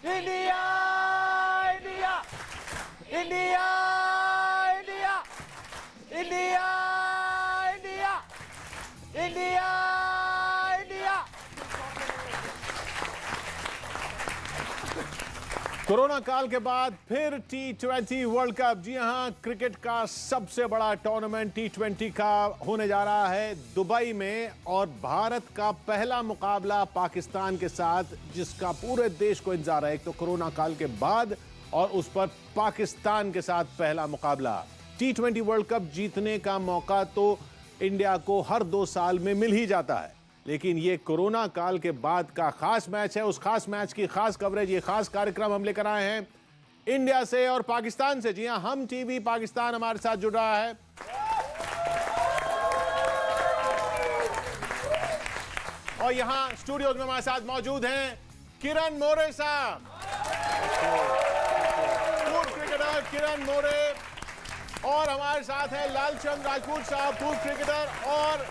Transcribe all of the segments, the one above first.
India India India India India India India India. Corona काल के बाद फिर T20 वर्ल्ड कप, जी हां, क्रिकेट का सबसे बड़ा टूर्नामेंट T20 का होने जा रहा है दुबई में। और भारत का पहला मुकाबला पाकिस्तान के साथ, जिसका पूरे देश को इंतजार है। एक तो कोरोना काल के बाद और उस पर पाकिस्तान के साथ पहला मुकाबला। T20 वर्ल्ड कप जीतने का मौका तो इंडिया को हर 2 साल में मिल ही जाता है, लेकिन ये कोरोना काल के बाद का खास मैच है। उस खास मैच की खास कवरेज, ये खास कार्यक्रम हम लेकर आए हैं इंडिया से और पाकिस्तान से। जी हां, हम टीवी पाकिस्तान हमारे साथ जुड़ रहा है। और यहां स्टूडियोज में हमारे साथ मौजूद हैं किरण मोरे साहब, पूर्व क्रिकेटर किरण मोरे, और हमारे साथ हैं लालचंद राजपूत साहब, पूर्व क्रिकेटर और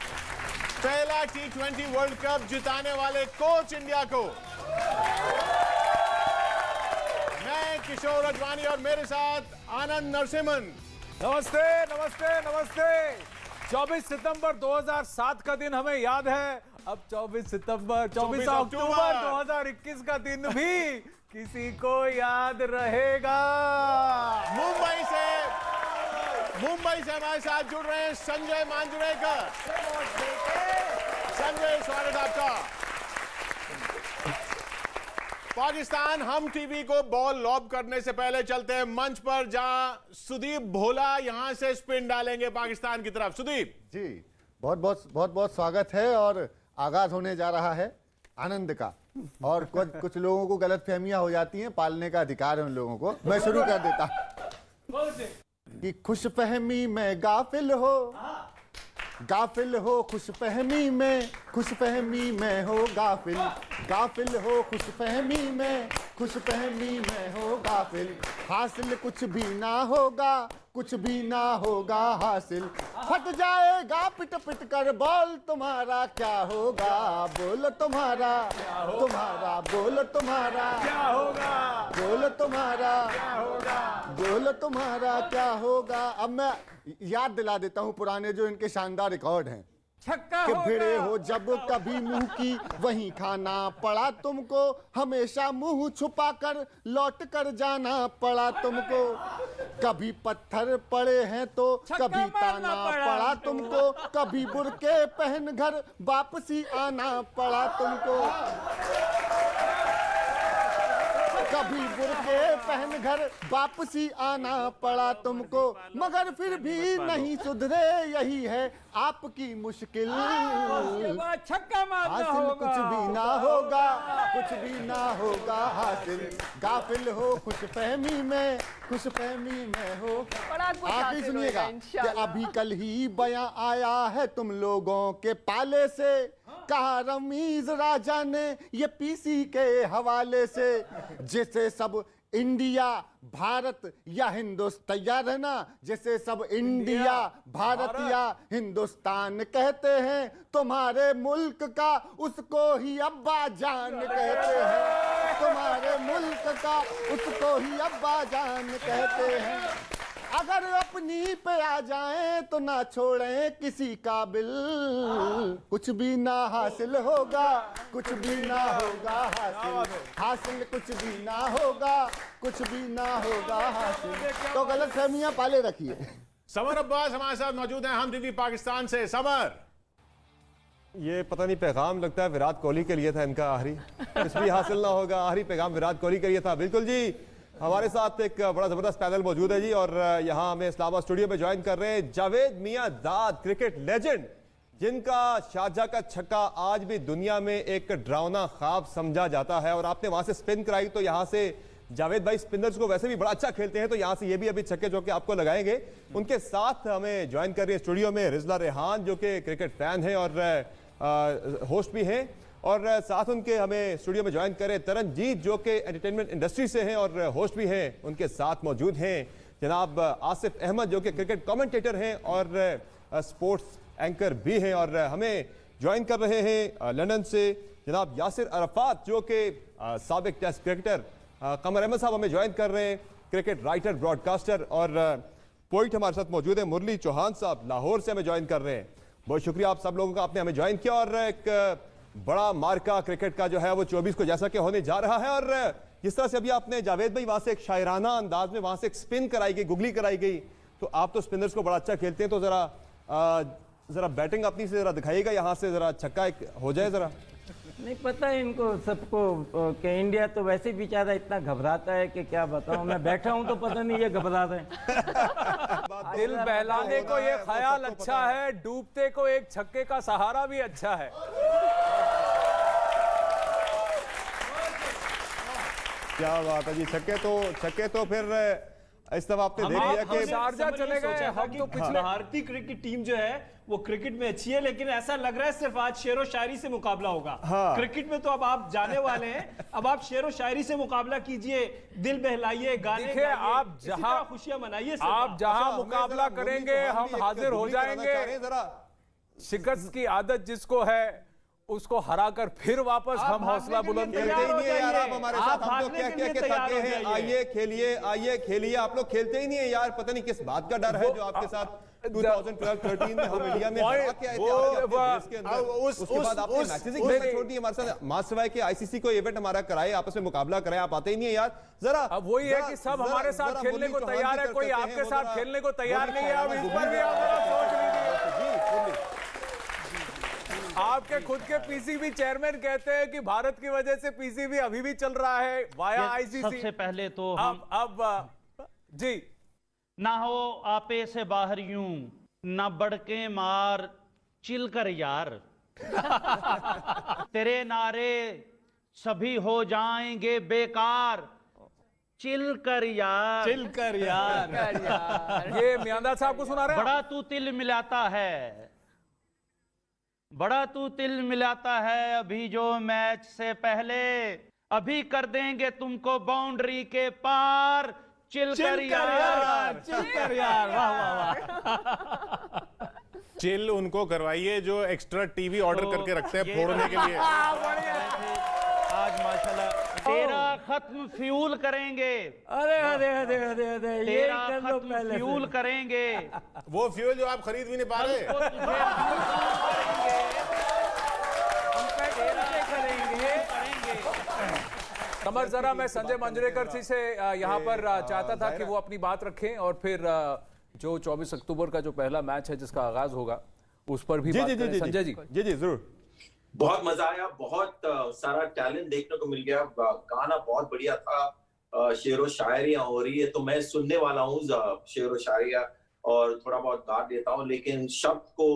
पहला T20 वर्ल्ड कप जिताने वाले कोच इंडिया को। मैं किशोर अडवाणी और मेरे साथ आनंद नरसिम्हन। नमस्ते नमस्ते नमस्ते। 24 सितंबर 2007 का दिन हमें याद है। अब 24 अक्टूबर 2021 का दिन भी किसी को याद रहेगा। मुंबई से हमारे साथ जुड़ रहे हैं संजय मांजरेकर। संजय, स्वागत आपका। पाकिस्तान हम टीवी को बॉल लॉब करने से पहले चलते हैं मंच पर, जहां सुदीप भोला यहां से स्पिन डालेंगे पाकिस्तान की तरफ। सुदीप जी, बहुत बहुत स्वागत है। और आगाज होने जा रहा है आनंद का। और कुछ लोगों को गलतफहमियां हो जाती हैं, पालने का अधिकार है उन लोगों को। मैं शुरू कर देता कि खुशफहमी में गाफिल हो, गाफिल हो खुशफहमी में, खुशफहमी में हो गाफिल, गाफिल हो खुशफहमी में, खुशफहमी में हो गाफिल। हासिल कुछ भी ना होगा, कुछ भी ना होगा हासिल। फट जाएगा पिट पिट कर बॉल, तुम्हारा क्या होगा, बोल तुम्हारा, तुम्हारा बोल तुम्हारा क्या होगा, बोल तुम्हारा क्या होगा, बोल तुम्हारा क्या होगा। अब मैं याद दिला देता हूं पुराने जो इनके शानदार रिकॉर्ड हैं। छक्का कि होगा। भिड़े हो जब कभी मुंह की वहीं खाना पड़ा तुमको, हमेशा मुंह छुपाकर लौट कर जाना पड़ा तुमको। कभी पत्थर पड़े हैं तो कभी ताना पड़ा तुमको, कभी बुरके पहन घर वापसी आना पड़ा तुमको, कभी बुरके पहन घर वापसी आना पड़ा तुमको। मगर फिर भी नहीं सुधरे, यही है आपकी मुश्किल। छक्का मारना हासिल होगा। कुछ भी ना होगा, कुछ भी ना होगा हासिल। गाफिल हो खुशफहमी में, खुशफहमी में हो। आखिर सुनिएगा कि अभी कल ही बयां आया है तुम लोगों के पाले से, कहा रमीज राजा ने ये पीसी के हवाले से। जैसे सब इंडिया भारत या हिंदुस्तान, याद है ना, जैसे सब इंडिया भारत या हिंदुस्तान कहते हैं, तुम्हारे मुल्क का उसको ही अब्बा जान कहते हैं, तुम्हारे मुल्क का उसको ही अब्बा जान कहते हैं। अगर अपनी पे आ जाएं तो ना छोड़ें किसी काबिल, कुछ भी ना हासिल होगा, कुछ भी ना होगा हासिल, हासिल कुछ भी ना होगा, कुछ भी ना होगा हासिल। तो गलत फहमियां पाले रखिए। समर अब्बास हमारे साथ मौजूद हैं हम टीवी पाकिस्तान से। समर, ये पता नहीं पैगाम लगता है विराट कोहली के लिए था इनका, आखिरी कुछ भी हासिल ना होगा, आखिरी पैगाम विराट कोहली के लिए था। बिल्कुल जी, हमारे साथ एक बड़ा जबरदस्त पैनल मौजूद है जी। और यहाँ हमें इस्लामाबाद स्टूडियो में ज्वाइन कर रहे हैं जावेद मियां दाद, क्रिकेट लेजेंड, जिनका शारजाह का छक्का आज भी दुनिया में एक डरावना ख्वाब समझा जाता है। और आपने वहां से स्पिन कराई, तो यहाँ से जावेद भाई स्पिनर्स को वैसे भी बड़ा अच्छा खेलते हैं, तो यहाँ से ये भी अभी छक्के जो कि आपको लगाएंगे। उनके साथ हमें ज्वाइन कर रही है स्टूडियो में रिजला रेहान, जो कि क्रिकेट फैन है और होस्ट भी हैं। और साथ उनके हमें स्टूडियो में ज्वाइन करें तरनजीत, जो कि एंटरटेनमेंट इंडस्ट्री से हैं और होस्ट भी हैं। उनके साथ मौजूद हैं जनाब आसिफ अहमद, जो कि क्रिकेट कमेंटेटर हैं और स्पोर्ट्स एंकर भी हैं। और हमें ज्वाइन कर रहे हैं लंदन से जनाब यासिर अरफात, जो कि साबिक टेस्ट क्रिकेटर कमर अहमद साहब हमें ज्वाइन कर रहे हैं, क्रिकेट राइटर, ब्रॉडकास्टर और पोइट हमारे साथ मौजूद है। मुरली चौहान साहब लाहौर से हमें ज्वाइन कर रहे हैं। बहुत शुक्रिया आप सब लोगों का, आपने हमें ज्वाइन किया। और एक बड़ा मार्का क्रिकेट का जो है वो 24 को जैसा कि होने जा रहा है, और जिस तरह से अभी आपने जावेद भाई वहां से एक शायराना अंदाज में वहां से एक स्पिन कराई गई, गुगली कराई गई, तो आप तो स्पिनर्स को बड़ा अच्छा खेलते हैं, तो जरा बैटिंग अपनी से जरा दिखाइएगा, यहाँ से जरा छक्का एक हो जाए जरा। नहीं पता है इनको सबको कि इंडिया तो वैसे ही बेचारा इतना घबराता है कि क्या बताऊं। मैं बैठा हूं तो पता नहीं ये घबरा रहे हैं। दिल बहलाने को ये ख्याल अच्छा है, डूबते को एक छक्के का सहारा भी अच्छा है। क्या बात है जी, छक्के तो फिर इस तरह आपने देख लिया कि शारजा चले गए हम तो पिछले। भारतीय क्रिकेट टीम जो है वो क्रिकेट में अच्छी है, लेकिन ऐसा लग रहा है सिर्फ आज शेरो शायरी से मुकाबला होगा। हाँ। क्रिकेट में तो अब आप जाने वाले हैं, अब आप शेरो शायरी से मुकाबला कीजिए, दिल बहलाइए, गाने देखिए, गाइए, आप इसी जहां तरह खुशियां मनाइए। आप जहां अच्छा, मुकाबला हमें जरा करेंगे मुरली हम चौहान जी हाजिर एक हो गुगली कराना जाएंगे। चाह रहे हैं जरा। शिकस्त की आदत जिसको है उसको हराकर फिर वापस हम हौसला बुलंद खेलते करेंगे। ही नहीं है यार आप हमारे आप साथ, हम तो भागने क्या के क्या लिए के तैयार थके हो हैं। जाइए। आइए खेलिए, आप लोग खेलते ही नहीं है यार, पता नहीं किस बात का डर है जो आपके साथ 2012-13 में हम इंडिया में हरा के आए थे आपके देश के अंदर। उसके बाद आपने मैचेस ही खेलना छोड़ दिए हमारे साथ, मां सिवाय के आईसीसी को इवेंट हमारा कराए, आपस में मुकाबला कराए, आप आते ही नहीं है यार। जरा अब वही है कि सब हमारे साथ खेलने को तैयार है, कोई आपके साथ खेलने को तैयार नहीं है। अब इस पर भी आप जरा सोच लीजिए। आपके खुद के पीसीबी चेयरमैन कहते हैं कि भारत की वजह से पीसीबी अभी भी चल रहा है वाया आईसीसी। सबसे पहले तो हम अब जी ना हो आपे से बाहर यूं ना बढ़के मार चिल कर यार तेरे नारे सभी हो जाएंगे बेकार चिल कर यार। चिल कर यार। ये मियांदा साहब को सुना रहे हैं? बड़ा तू तिल मिलाता है, बड़ा तू तिल मिलाता है, अभी जो मैच से पहले अभी कर देंगे तुमको बाउंड्री के पार चिल कर यार। चिल कर यार। वाह वाह वाह। चिल उनको करवाइए जो एक्स्ट्रा टीवी ऑर्डर करके रखते हैं फोड़ने के लिए। आज माशाल्लाह तेरा खत्म फ्यूल करेंगे, अरे अरे अरे अरे अरे ये तेरा कर लो खत्म पहले से। फ्यूल करेंगे, वो फ्यूल जो आप खरीद भी नहीं पा रहे। वो तुझे कमर जरा मैं संजय मंजरेकर जी से यहाँ पर चाहता था कि वो अपनी बात रखें और फिर जो 24 अक्टूबर का जो पहला मैच है जिसका आगाज होगा उस पर भी बात करें। संजय जी जी जरूर। बहुत मजा आया, बहुत सारा टैलेंट देखने को मिल गया, गाना बहुत बढ़िया था, शेरो शायरियां हो रही है तो मैं सुनने वाला हूँ शेरो शायरियां और थोड़ा बहुत गा देता हूँ, लेकिन शब्द को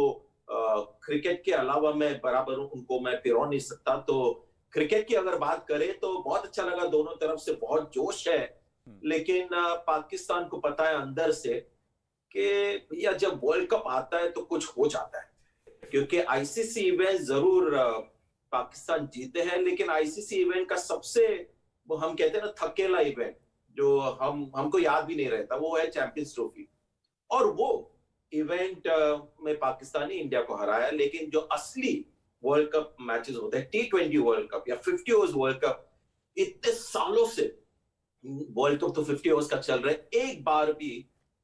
क्रिकेट के अलावा मैं बराबर उनको मैं पिरो नहीं सकता। तो क्रिकेट की अगर बात करें तो बहुत अच्छा लगा, दोनों तरफ से बहुत जोश है, लेकिन पाकिस्तान को पता है अंदर से कि भैया जब वर्ल्ड कप आता है तो कुछ हो जाता है, क्योंकि आईसीसी इवेंट जरूर पाकिस्तान जीते हैं, लेकिन आईसीसी इवेंट का सबसे वो हम कहते हैं ना थकेला इवेंट जो हमको याद भी नहीं रहता वो है चैंपियंस ट्रॉफी, और वो इवेंट में पाकिस्तान ने इंडिया को हराया। लेकिन जो असली वर्ल्ड कप मैचेस होते हैं, T20 वर्ल्ड कप या 50 ओवर्स वर्ल्ड कप, इतने सालों से वर्ल्ड कप तो 50 ओवर्स का चल रहा है, एक बार भी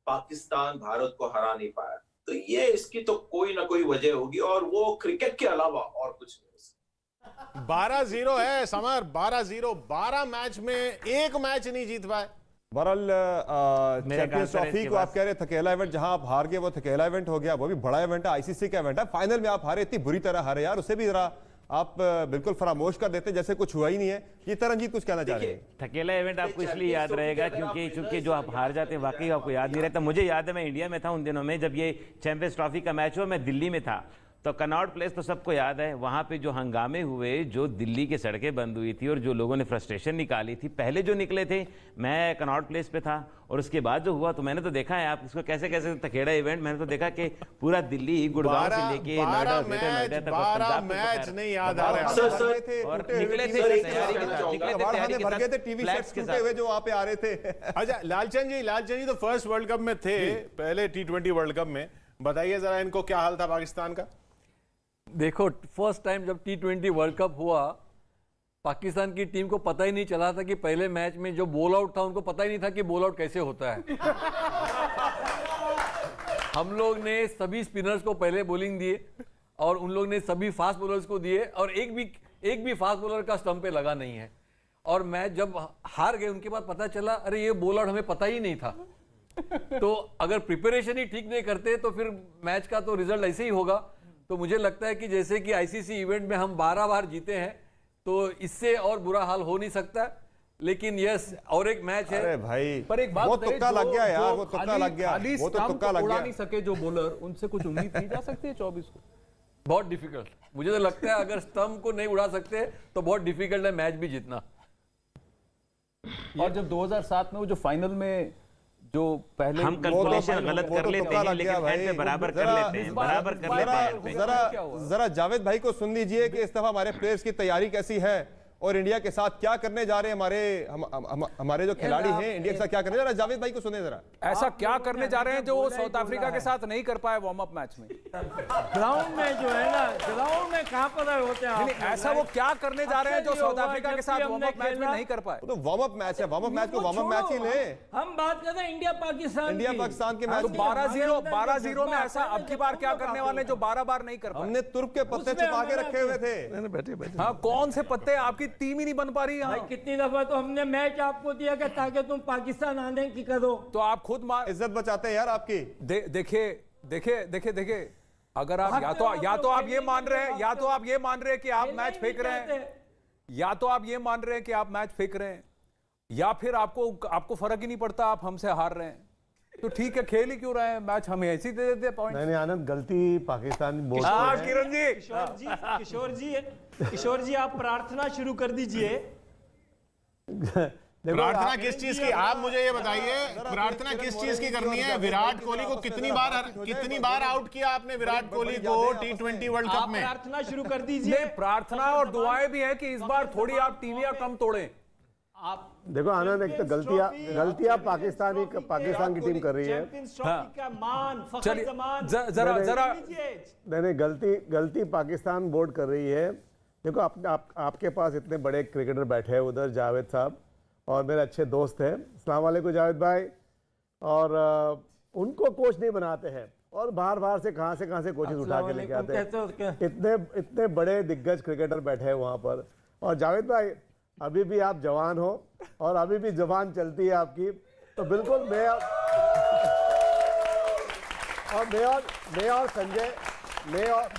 पाकिस्तान भारत को हरा नहीं पाया। तो ये इसकी तो कोई ना कोई वजह होगी और वो क्रिकेट के अलावा और कुछ नहीं हो सकता। 12-0 है समर, 12-0, 12 मैच में एक मैच नहीं जीत पाए। बहरहाल चैंपियंस ट्रॉफी को आप कह रहे थकेला इवेंट, जहां आप हार गए वो थकेला इवेंट हो गया, वो भी बड़ा इवेंट है, आईसीसी का इवेंट है, फाइनल में आप हारे, इतनी बुरी तरह हारे यार, उसे भी जरा आप बिल्कुल फरामोश कर देते जैसे कुछ हुआ ही नहीं है। ये तरनजीत कुछ कहना चाह रहे हैं? थकेला इवेंट आपको इसलिए याद रहेगा क्योंकि चूंकि जो आप हार जाते हैं वाकई आपको याद नहीं रहता। मुझे याद है मैं इंडिया में था उन दिनों में जब ये चैंपियंस ट्रॉफी का मैच हुआ, मैं दिल्ली में था, तो कनॉट प्लेस तो सबको याद है, वहाँ पे जो हंगामे हुए, जो दिल्ली की सड़कें बंद हुई थी और जो लोगों ने फ्रस्ट्रेशन निकाली थी, पहले जो निकले थे, मैं कनॉट प्लेस पे था और उसके बाद जो हुआ तो मैंने तो देखा है, आप इसको कैसे कैसे थकेड़ा इवेंट, मैंने तो देखा कि पूरा दिल्ली गुड़गांव से लेके नोएडा तक 12 मैच नहीं याद आ रहे सर, और निकले थे तैयारी के साथ, निकले थे तैयारी के भर गए थे साथ, टीवी फ्लैग्स सेट्स के टूटे साथ। हुए जो वहां पे आ रहे थे। अच्छा लालचंद जी तो फर्स्ट वर्ल्ड कप में थे, पहले T20 वर्ल्ड कप में, बताइए जरा इनको क्या हाल था पाकिस्तान का? देखो फर्स्ट टाइम जब T20 वर्ल्ड कप हुआ पाकिस्तान की टीम को पता ही नहीं चला था कि पहले मैच में जो बॉल आउट था उनको पता ही नहीं था कि बॉल आउट कैसे होता है। हम लोग ने सभी स्पिनर्स को पहले बॉलिंग दिए और उन लोग ने सभी फास्ट बॉलर्स को दिए और एक भी फास्ट बॉलर का स्टंप पे लगा नहीं है। और मैच जब हार गए उनके बाद पता चला अरे ये बॉल आउट हमें पता ही नहीं था। तो अगर प्रिपरेशन ही ठीक नहीं करते तो फिर मैच का तो रिजल्ट ऐसे ही होगा। तो मुझे लगता है कि जैसे कि आईसीसी इवेंट में हम 12 बार जीते हैं तो इससे और बुरा हाल हो नहीं सकता। लेकिन यस और एक मैच है। अरे भाई पर एक बात वो बताइए, तुक्का लग गया यार, वो जो तुक्का लग गया, खाली वो तो स्टंप तुक्का लग उड़ा गया। नहीं सके जो बॉलर, उनसे कुछ उम्मीद की जा सकती है 24 को? बहुत डिफिकल्ट, मुझे तो लगता है अगर स्टंप को नहीं उड़ा सकते तो बहुत डिफिकल्ट है मैच भी जीतना। और जब 2007 में वो जो फाइनल में जो पहले हम कैलकुलेशन गलत कर लेते हैं लेकिन एंड पे बराबर कर लेते हैं, बराबर कर लेते हैं एंड पे। जरा जावेद भाई को सुन लीजिए कि इस दफा हमारे प्लेयर्स की तैयारी कैसी है और इंडिया के साथ क्या करने जा रहे हैं हमारे जो खिलाड़ी हैं इंडिया के साथ क्या करने जा रहे हैं। जावेद भाई को सुने जरा। ऐसा क्या करने जा रहे हैं जो वो साउथ अफ्रीका के साथ नहीं कर पाए वार्म अप मैच में? ग्राउंड में जो है ना, ग्राउंड में कहां पर होते हैं नहीं, ऐसा वो क्या करने जा रहे हैं जो साउथ अफ्रीका के साथ वार्म अप मैच में नहीं कर पाए? तो वार्म अप मैच है, वार्म अप मैच को वार्म अप मैच ही ले। हम बात कर रहे हैं इंडिया पाकिस्तान के मैच तो 12-0 में ऐसा अब की बार क्या करने वाले जो 12 बार नहीं कर पाए? हमने तुर्क के पत्ते छुपा के रखे हुए थे। हाँ, कौन से पत्ते? आपकी टीम ही नहीं बन पा रही भाई, यहाँ। कितनी दफा तो हमने मैच आपको दिया कि ताकि तुम पाकिस्तान आने की करो। तो आप खुद इज्जत बचाते हैं यार आपकी। देखिए अगर आप या तो आप ये मान रहे हैं कि आप मैच फेंक रहे हैं, या तो आप ये मान रहे हैं कि आप मैच फेंक रहे हैं, या फिर आपको फर्क ही नहीं पड़ता, आप हमसे हार रहे हैं। तो ठीक है, खेल ही क्यों रहे हैं मैच? हमें ऐसे ही दे देते पॉइंट। नहीं आनंद, गलती पाकिस्तान बोल किरण जी, किशोर जी आप प्रार्थना शुरू कर दीजिए। प्रार्थना किस चीज की, आप मुझे ये बताइए, प्रार्थना किस चीज की करनी है? विराट कोहली को कितनी बार आउट किया आपने विराट कोहली को T20 वर्ल्ड कप में? प्रार्थना शुरू कर दीजिए। प्रार्थना और दुआएं भी हैं कि इस बार थोड़ी आप टीवियां कम तोड़ें। आप देखो आनंद, एक तो गलतियां पाकिस्तान की टीम कर रही है। जरा नहीं, गलती पाकिस्तान बोर्ड कर रही है। देखो आपके पास इतने बड़े क्रिकेटर बैठे हैं उधर, जावेद साहब और मेरे अच्छे दोस्त हैं, अस्सलाम वालेकुम जावेद भाई, और उनको कोच नहीं बनाते हैं और बाहर से कहां से कोचेस उठा के लेके आते हैं। इतने बड़े दिग्गज क्रिकेटर बैठे हैं वहां पर। और जावेद भाई, अभी भी आप जवान हो और अभी भी जवान चलती है आपकी, तो बिल्कुल मैं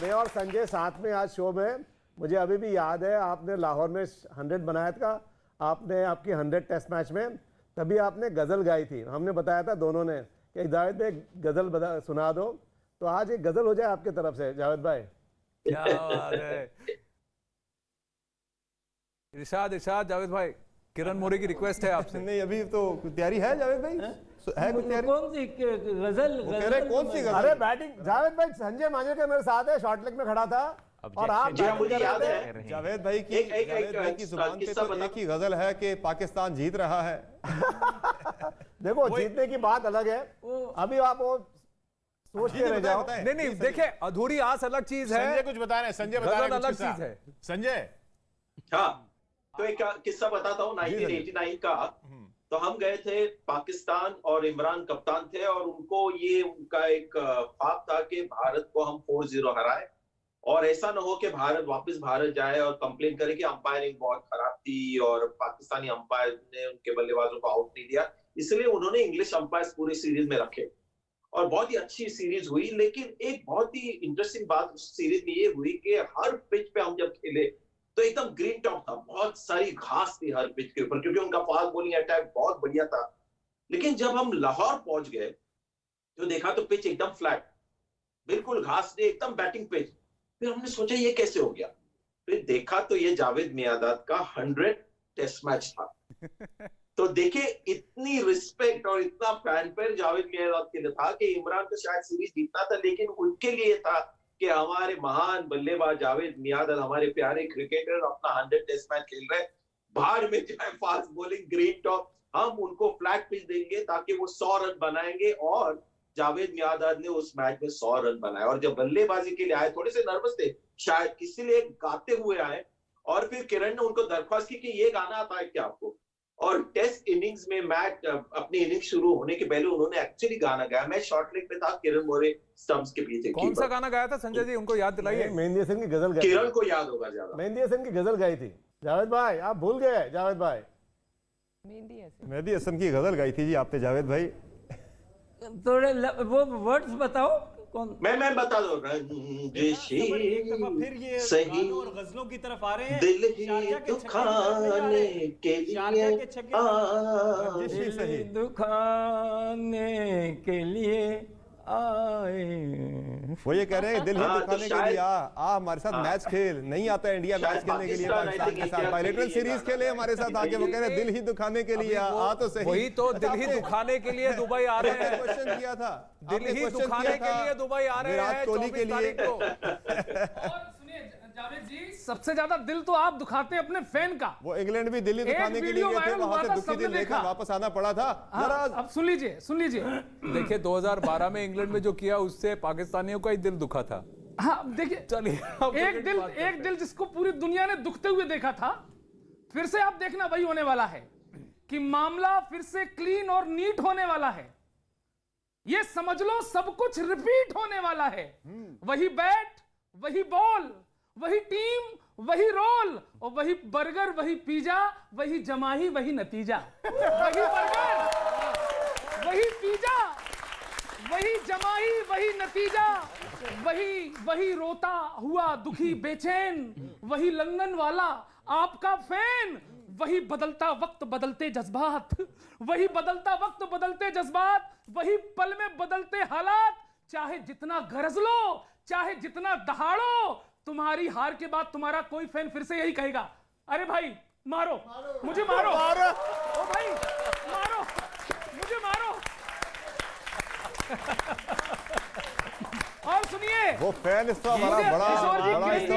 और संजय साथ में आज शो में, मुझे अभी भी याद है आपने लाहौर में 100 बनाया था, आपने आपकी 100 टेस्ट मैच में, तभी आपने गजल गाई थी। हमने बताया था दोनों ने कि जावेद भाई गजल सुना दो, तो आज एक गजल हो जाए आपके तरफ से जावेद भाई। क्या बात है। इरशाद जावेद भाई, किरण मोरे की रिक्वेस्ट है आपसे। नहीं, अभी तो तैयारी है जावेद भाई, है कुछ तैयारी? कौन सी गजल? कौन सी गजल? अरे बैटिंग जावेद भाई, संजय मांजरेकर मेरे साथ है, शॉर्ट लेग में खड़ा था और आप मुझे याद है जावेद भाई की जुबान पे तो एक ही गजल है कि पाकिस्तान जीत रहा है। देखो, जीतने की बात अलग है, अभी आप वो सोचते रह जाओ। नहीं, देखिए, अधूरी आस अलग चीज है। संजय कुछ बता रहे हैं, संजय बता रहे हैं अलग चीज है। संजय, हाँ, तो एक किस्सा बताता हूँ 1989 का। तो हम गए थे पाकिस्तान और इमरान कप्तान थे और उनका एक ख्वाब था कि भारत को हम 4-0 हराए और ऐसा ना हो कि भारत जाए और कंप्लेन करे कि अंपायरिंग बहुत खराब थी और पाकिस्तानी अंपायर ने उनके बल्लेबाजों को आउट नहीं दिया। इसलिए उन्होंने इंग्लिश अंपायर्स पूरी सीरीज में रखे और बहुत ही अच्छी सीरीज हुई। लेकिन एक बहुत ही इंटरेस्टिंग बात उस सीरीज में ये हुई कि हर पिच पे हम जब खेले तो एकदम ग्रीन टॉप था, बहुत सारी घास थी हर पिच के ऊपर, क्योंकि उनका फास्ट बॉलिंग अटैक बहुत बढ़िया था। लेकिन जब हम लाहौर पहुंच गए तो देखा तो पिच एकदम फ्लैट, बिल्कुल घास नहीं, एकदम बैटिंग पिच। फिर हमने सोचा ये कैसे हो गया, फिर देखा तो ये जावेद मियांदाद का 100 टेस्ट मैच था। तो देखिए, इतनी रिस्पेक्ट और इतना फैनफेयर जावेद मियांदाद के लिए था कि इमरान को शायद सीरीज जीतना था, लेकिन उनके लिए था कि हमारे महान बल्लेबाज जावेद मियांदाद, हमारे प्यारे क्रिकेटर अपना 100 टेस्ट मैच खेल रहे हैं, बाहर में जाए फास्ट बॉलिंग ग्रीन टॉप, हम उनको फ्लैट पिच देंगे ताकि वो 100 रन बनाएंगे। और जावेद मियांदाद ने उस मैच में 100 रन बनाए और जब बल्लेबाजी के लिए आए थोड़े से नर्वस थे शायद, इसीलिए गाते हुए आए और फिर किरण ने उनको दरख्वास्त की कि ये गाना आता है क्या आपको, और टेस्ट इनिंग्स में मैच अपनी इनिंग्स शुरू होने के पहले उन्होंने एक्चुअली गाना गाया। मैं शॉर्ट लेग पे था, किरण मोरे स्टंप्स के पीछे। कौन सा गाना गाया था संजय जी, उनको याद दिलाइए। मेहंदी हसन की गजल गाई, किरण को याद होगा ज्यादा। मेहंदी हसन की गजल गाई थी। जावेद भाई आप भूल गए, जावेद भाई मेहंदी हसन की गजल गाई थी जी आपने जावेद भाई। थोड़े वो वर्ड्स बताओ कौन। मैं बता दो। रंजिशी फिर ये सही और गजलों की तरफ आ रहे हैं। दिल ही दुखाने के लिए रंजिशी सही दुखाने के लिए आए। वो ये कह रहे हैं दिल ही हाँ, तो दुखाने के लिए आ हमारे साथ मैच खेल। नहीं आता है इंडिया मैच खेलने के लिए पाकिस्तान के साथ, बायलैटरल सीरीज खेले हमारे साथ आके। वो कह रहे हैं दिल ही दुखाने के लिए आ तो सही। वही तो दिल ही दुखाने के लिए दुबई आ रहे हैं। क्वेश्चन किया था, दिल ही दुखाने के लिए दुबई आ रहे हैं विराट कोहली के 24 तारीख को। और सुनिए जावेद जी, सबसे ज्यादा दिल तो आप दुखाते हैं अपने फैन का। वो इंग्लैंड भी दिल्ली दिखाने के लिए गए थे, वहां से दुखी दिल लेकर वापस आना पड़ा था। जरा अब सुन लीजिए सुन लीजिए। देखिए 2012 में इंग्लैंड में जो किया उससे पाकिस्तानियों का ही दिल दुखा था। हाँ देखिए, चलिए एक दिल जिसको पूरी दुनिया ने दुखते हुए देखा था, फिर से आप देखना वही होने वाला है कि मामला फिर से क्लीन और नीट होने वाला है। ये समझ लो सब कुछ रिपीट होने वाला है। वही बैट, वही बॉल, वही टीम, वही रोल, और वही बर्गर, वही पिज्जा, वही जमाही, वही नतीजा। वही बर्गर, वही पिज्जा, वही जमाही, वही नतीजा, वही रोता हुआ दुखी बेचैन, वही लंदन वाला आपका फैन, वही बदलता वक्त बदलते जज्बात, वही बदलता वक्त बदलते जज्बात, वही पल में बदलते हालात। चाहे जितना गरज लो, चाहे जितना दहाड़ो, तुम्हारी हार के बाद तुम्हारा कोई फैन फिर से यही कहेगा, अरे भाई मारो, मुझे मारो, ओ भाई मारो, मुझे मारो। और सुनिए, वो फैन इस तरह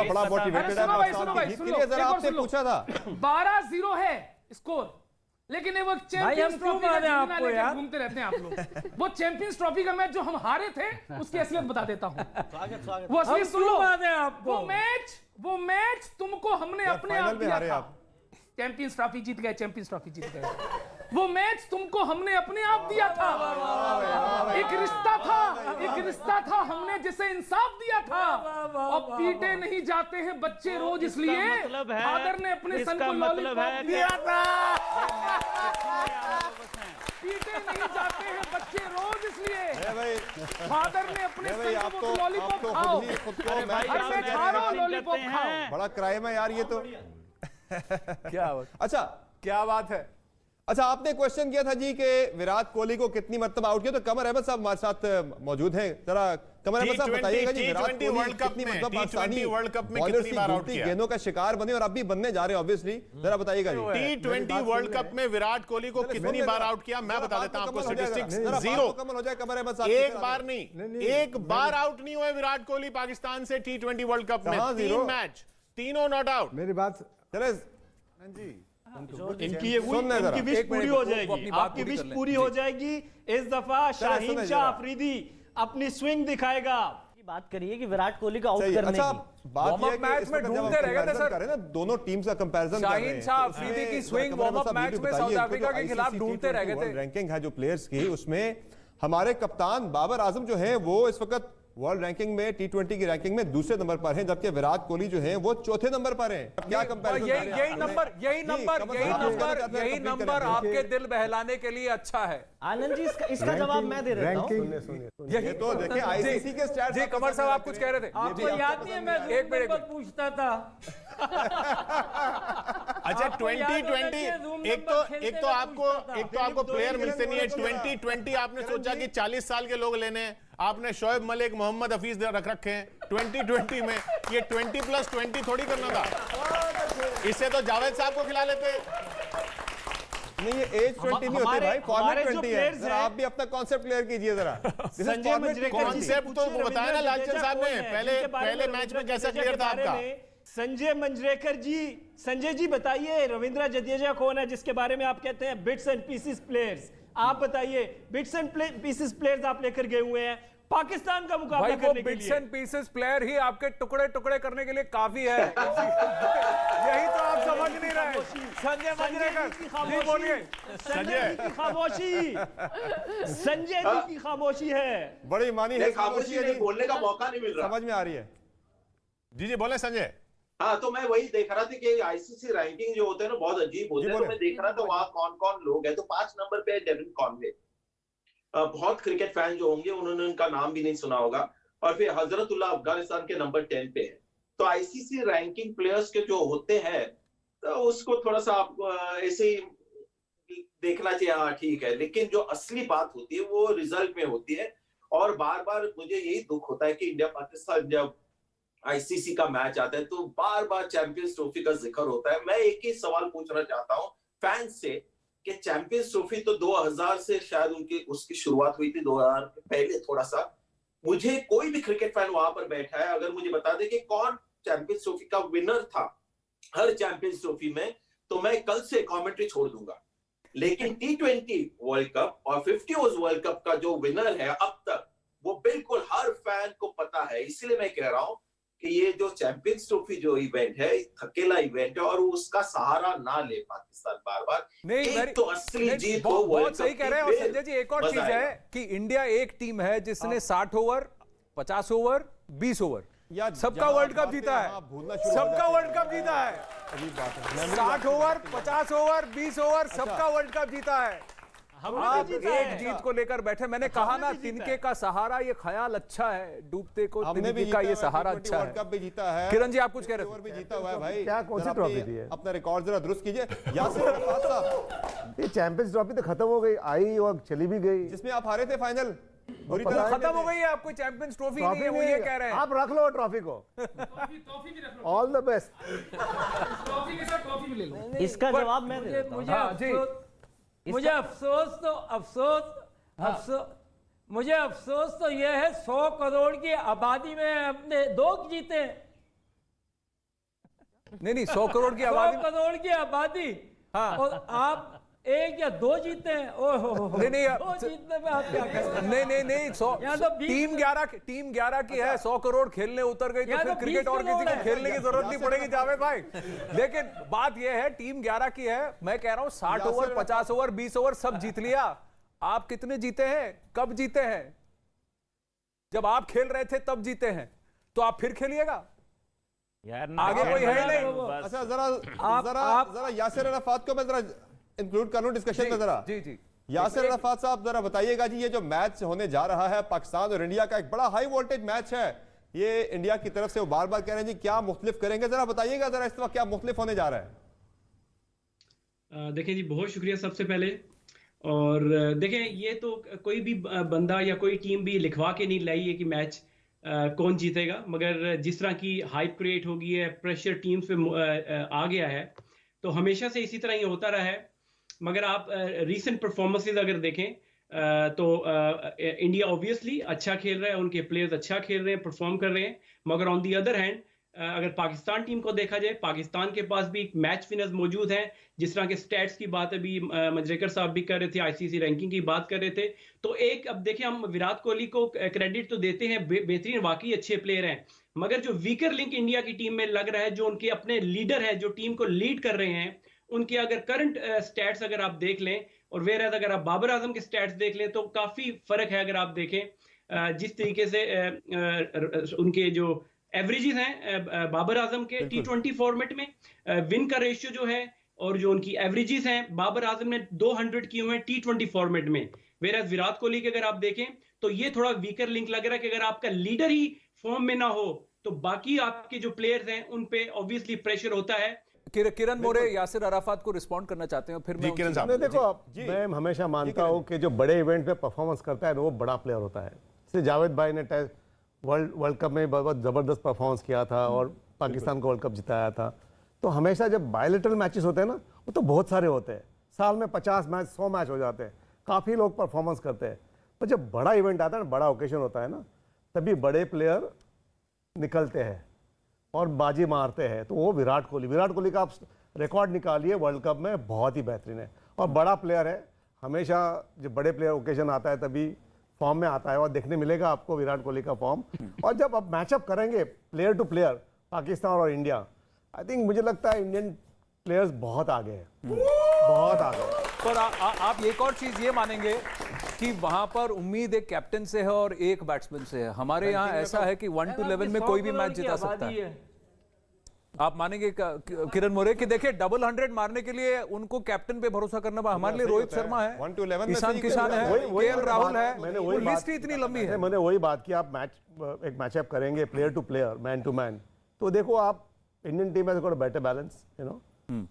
बड़ा मोटिवेटेड है। जरा आपसे पूछा था 12-0 है स्कोर, लेकिन वो चैंपियंस ट्रॉफी आपको यार घूमते रहते हैं आप लोग। वो चैंपियंस ट्रॉफी का मैच जो हम हारे थे उसकी असलियत बता देता हूं। वो असलियत सुन लो। वो मैच तुमको हमने अपने आप दिया था। चैंपियंस ट्रॉफी जीत गए, चैंपियंस ट्रॉफी जीत गए। वो मैच तुमको हमने अपने आप दिया था। एक रिश्ता था हमने जिसे इंसाफ दिया था। और पीटे नहीं जाते हैं बच्चे रोज, इसलिए फादर ने अपने सन को लॉलीपॉप दिया था। पीटे नहीं जाते हैं बच्चे रोज, इसलिए फादर ने अपने सन को लॉलीपॉप खाओ, हर मैच हारो लॉलीपॉप खाओ। बड़ा क्राइम है यार ये तो। क्या बात, अच्छा क्या बात है। अच्छा, आपने क्वेश्चन किया था जी कि विराट कोहली को कितनी मरतबा आउट किया, तो कमर अहमद साहब हमारे साथ मौजूद हैं। जरा कमर अहमद साहब बताइएगा जी, विराट कोहली कितनी मतलब पाकिस्तानी वर्ल्ड कप में कितनी बार आउट किया, गेंदों का शिकार बने और अब भी बनने जा रहे हैं ऑब्वियसली। जरा बताइएगा जी, T20 वर्ल्ड कप में विराट कोहली को कितनी बार आउट किया, मैं बता देता हूं आपको स्टैटिस्टिक्स। 0 कमल हो जाए कमर अहमद साहब। एक बार नहीं, एक बार आउट नहीं हुए विराट कोहली पाकिस्तान से T20 वर्ल्ड कप में। 3 मैच, तीनों नॉट आउट। मेरी बात चले जी, इनकी विश पूरी हो जाएगी, आपकी विश पूरी हो जाएगी। इस दफा शाहीन शाह अफरीदी अपनी स्विंग दिखाएगा। बात करिए कि विराट कोहली को आउट करने अच्छा, की। बात ये है मैच कि में ढूंढते रह गए थे सर, करें ना दोनों टीम्स का कंपैरिजन कर रहे हैं। शाहीन शाह अफरीदी की स्विंग वार्म अप मैच में साउथ अफ्रीका के खिलाफ ढूंढते रह गए थे। रैंकिंग है जो प्लेयर्स की, उसमें हमारे कप्तान बाबर आजम जो है वो इस वक्त वर्ल्ड रैंकिंग में T20 की रैंकिंग में दूसरे नंबर पर हैं, जबकि विराट कोहली जो हैं वो चौथे नंबर पर हैं। क्या कंपैरिजन? यही नंबर आपके दिल बहलाने के लिए अच्छा है। आनंद जी इसका जवाब मैं दे देता हूं। ये तो देखिए आईसीसी के स्टैट्स। जी कमर साहब आप कुछ कह रहे थे। आपको याद नहीं है मैं एक मिनट पूछता था। अच्छा 2020 एक तो आपको प्लेयर मिलते नहीं है। 2020 आपने सोचा कि 40 साल के लोग लेने हैं, आपने शोएब मलिक, मोहम्मद हफीज रख रखे हैं 2020 में। ये 20+20 थोड़ी करना था, इससे तो जावेद साहब को खिला लेते। नहीं ये एज 20 नहीं होते भाई, फॉर्मेट 20 है। जरा आप भी अपना कॉन्सेप्ट क्लियर कीजिए जरा। संजय मंजरेकर कॉन्सेप्ट तो बताया ना लालचंद साहब ने पहले मैच में कैसा क्लियर था आपका। संजय मंजरेकर जी, संजय जी बताइए रविंद्र जडेजा कौन है जिसके बारे में आप कहते हैं बिट्स एंड पीसेस प्लेयर्स? आप बताइए, बिट्स एंड पीसेस प्लेयर्स आप लेकर गए हुए हैं पाकिस्तान का मुकाबला करने के लिए। बिट्स एंड पीसेस प्लेयर ही आपके टुकड़े टुकड़े करने के लिए काफी है। यही तो आप समझ नहीं रहे। संजय मंजरेकर जी बोलिए। संजय जी की खामोशी, संजय जी की खामोशी है। बड़ी मानी है खामोशी है, बोलने का मौका नहीं मिल रहा। समझ में आ रही है। जी बोले संजय। हाँ, तो मैं वही देख रहा था कि आईसीसी रैंकिंग जो होते हैं ना बहुत अजीब होते हैं। तो मैं देख रहा था वहाँ कौन कौन लोग हैं। तो 5 नंबर पे है डेविन कॉनवे। बहुत क्रिकेट फैन जो होंगे उन्होंने उनका नाम भी नहीं सुना होगा। और फिर हजरतुल्लाह अफगानिस्तान के नंबर 10 पे है। तो आईसीसी रैंकिंग प्लेयर्स के जो होते हैं तो उसको थोड़ा सा आप ऐसे ही देखना चाहिए। हाँ ठीक है, लेकिन जो असली बात होती है वो रिजल्ट में होती है। और बार बार मुझे यही दुख होता है कि इंडिया पाकिस्तान जब आईसीसी का मैच आता है तो बार बार चैंपियंस ट्रॉफी का जिक्र होता है। मैं एक ही सवाल पूछना चाहता हूँ फैंस से कि चैंपियंस ट्रॉफी तो 2000 से शायद उसकी शुरुआत हुई थी, 2000 पहले थोड़ा सा। मुझे कोई भी क्रिकेट फैन वहां पर बैठा है अगर मुझे बता दे कि कौन चैंपियंस ट्रॉफी का विनर था हर चैंपियंस ट्रॉफी में, तो मैं कल से कमेंट्री छोड़ दूंगा। लेकिन T20 वर्ल्ड कप और 50 ओवर्स वर्ल्ड कप का जो विनर है अब तक वो बिल्कुल हर फैन को पता है। इसलिए मैं कह रहा हूं कि ये जो चैंपियंस ट्रॉफी जो इवेंट है अकेला इवेंट है और उसका सहारा ना ले पाकिस्तान बार बार। नहीं तो असली जीत हो बहुत सही कह रहे हैं। और संजय जी एक और चीज है कि इंडिया एक टीम है जिसने 60 ओवर, 50 ओवर, 20 ओवर सबका वर्ल्ड कप जीता है। सबका वर्ल्ड कप जीता है। 60 ओवर, 50 ओवर, 20 ओवर सबका वर्ल्ड कप जीता है। आप एक जीत को लेकर बैठे। मैंने कहा ना तिनके का सहारा ये ख्याल अच्छा है, डूबते को तिनके का ये सहारा अच्छा है। कप भी जीता है। किरण जी आप कुछ कह रहे थे। भी जीता हुआ है भाई। क्या कौन सी ट्रॉफी दी है? अपना रिकॉर्ड जरा दुरुस्त कीजिए। यासिर अरफात साहब, ये चैंपियंस ट्रॉफी तो खत्म हो गई, आई और चली भी गई। जिसमें आप हारे थे फाइनल, बुरी तो तरह खत्म हो गई है। आपको चैंपियंस ट्रॉफी नहीं है वो ये कह रहे हैं। आप रख लो ट्रॉफी को। All the best. ट्रॉफी के साथ ट्रॉफी भी ले लो। इसका जवाब मैं दे देता हूं। मुझे अफसोस मुझे अफसोस तो यह है 100 करोड़ की आबादी में अपने 2 जीते। नहीं 100 करोड़ की आबादी, 100 करोड़ की आबादी। हाँ। और आप 1 या 2 जीते हैं। ओहो नहीं 2 जीतने में आप क्या करें? नहीं 100 टीम 11 की है। 100 करोड़ खेलने उतर गई तो फिर क्रिकेट और किसी को खेलने की जरूरत नहीं पड़ेगी जावेद भाई। लेकिन बात यह है टीम 11 की है। मैं कह रहा हूं 60 ओवर, 50 ओवर, 20 ओवर सब जीत लिया। आप कितने जीते हैं? कब जीते हैं? जब आप खेल रहे थे तब जीते हैं। तो आप फिर खेलिएगा यार, आगे कोई है ही नहीं। अच्छा जरा यासिर अरफात को मैं जरा इंक्लूड कर लूं डिस्कशन में जरा। जी यासिर अरफात साहब जरा बताइएगा जी, ये जो मैच होने जा रहा है पाकिस्तान और इंडिया का एक बड़ा हाई वोल्टेज मैच है, ये इंडिया की तरफ से वो बार बार कह रहे हैं जी क्या मुख्तलिफ करेंगे, जरा बताइएगा जरा इस वक्त क्या मुख्तलिफ होने जा रहा है। देखें जी, बहुत शुक्रिया सबसे पहले। और देखें, ये तो कोई भी बंदा या कोई टीम भी लिखवा के नहीं लाई है कि मैच कौन जीतेगा, मगर जिस तरह की हाइप क्रिएट हो गई है, प्रेशर टीम्स पे आ गया है, तो हमेशा से इसी तरह ये होता रहा है। मगर आप रीसेंट परफॉर्मेंसेस अगर देखें तो इंडिया ऑब्वियसली अच्छा खेल रहा है, उनके प्लेयर्स अच्छा खेल रहे हैं, परफॉर्म कर रहे हैं। मगर ऑन दी अदर हैंड अगर पाकिस्तान टीम को देखा जाए, पाकिस्तान के पास भी मैच विनर्स मौजूद हैं। जिस तरह के स्टैट्स की बात अभी मंजरेकर साहब भी कर रहे थे, आईसीसी रैंकिंग की बात कर रहे थे, तो एक अब देखें, हम विराट कोहली को क्रेडिट तो देते हैं, बेहतरीन वाकई अच्छे प्लेयर हैं, मगर जो वीकर लिंक इंडिया की टीम में लग रहा है, जो उनके अपने लीडर है, जो टीम को लीड कर रहे हैं, उनके अगर करंट स्टैट्स अगर आप देख लें, और वेयर अगर आप बाबर आजम के स्टैट्स देख लें, तो काफी फर्क है। अगर आप देखें जिस तरीके से उनके जो एवरेजेस हैं बाबर आजम के T20 फॉर्मेट में, विन का रेशियो जो है और जो उनकी एवरेजेस हैं, बाबर आजम ने 200 किए हुए हैं T20 फॉर्मेट में, वेयर विराट कोहली के अगर आप देखें तो ये थोड़ा वीकर लिंक लग रहा है कि अगर आपका लीडर ही फॉर्म में ना हो तो बाकी आपके जो प्लेयर्स हैं उन पे ऑब्वियसली प्रेशर होता है। किरण मोरे यासिर अराफात को रिस्पॉन्ड करना चाहते हैं, फिर मैं किरण साहब देखो, मैं हमेशा मानता हूं कि जो बड़े इवेंट पे परफॉर्मेंस करता है वो बड़ा प्लेयर होता है। जैसे जावेद भाई ने वर्ल्ड कप में बहुत ज़बरदस्त परफॉर्मेंस किया था और पाकिस्तान को वर्ल्ड कप जिताया था। तो हमेशा जब बायलैटरल मैचेस होते हैं ना, वो तो बहुत सारे होते हैं, साल में 50 मैच 100 मैच हो जाते हैं, काफ़ी लोग परफॉर्मेंस करते हैं। पर जब बड़ा इवेंट आता है ना, बड़ा ओकेजन होता है ना, तभी बड़े प्लेयर निकलते हैं और बाजी मारते हैं। तो वो विराट कोहली का आप रिकॉर्ड निकालिए वर्ल्ड कप में, बहुत ही बेहतरीन है और बड़ा प्लेयर है। हमेशा जब बड़े प्लेयर ओकेजन आता है तभी फॉर्म में आता है और देखने मिलेगा आपको विराट कोहली का फॉर्म। और जब आप मैचअप करेंगे प्लेयर टू प्लेयर पाकिस्तान और इंडिया, आई थिंक मुझे लगता है इंडियन प्लेयर्स बहुत आगे हैं, बहुत आगे। पर आप एक और चीज ये मानेंगे कि वहां पर उम्मीद एक कैप्टन से है और एक बैट्समैन से है। हमारे यहाँ ऐसा है कि 1 to 11 में कोई भी मैच जिता सकता है। आप मानेंगे किरण मोरे कि देखिए डबल 100 मारने के लिए उनको कैप्टन पे भरोसा करना पड़ा। हमारे लिए रोहित शर्मा है, 1 to 11 ईशान किशन है, केएल राहुल है, मैंने वही लिस्ट इतनी लंबी है। मैंने वही बात की, आप एक मैचअप करेंगे player to player, man to man, तो देखो आप Indian team has got a better balance, you know.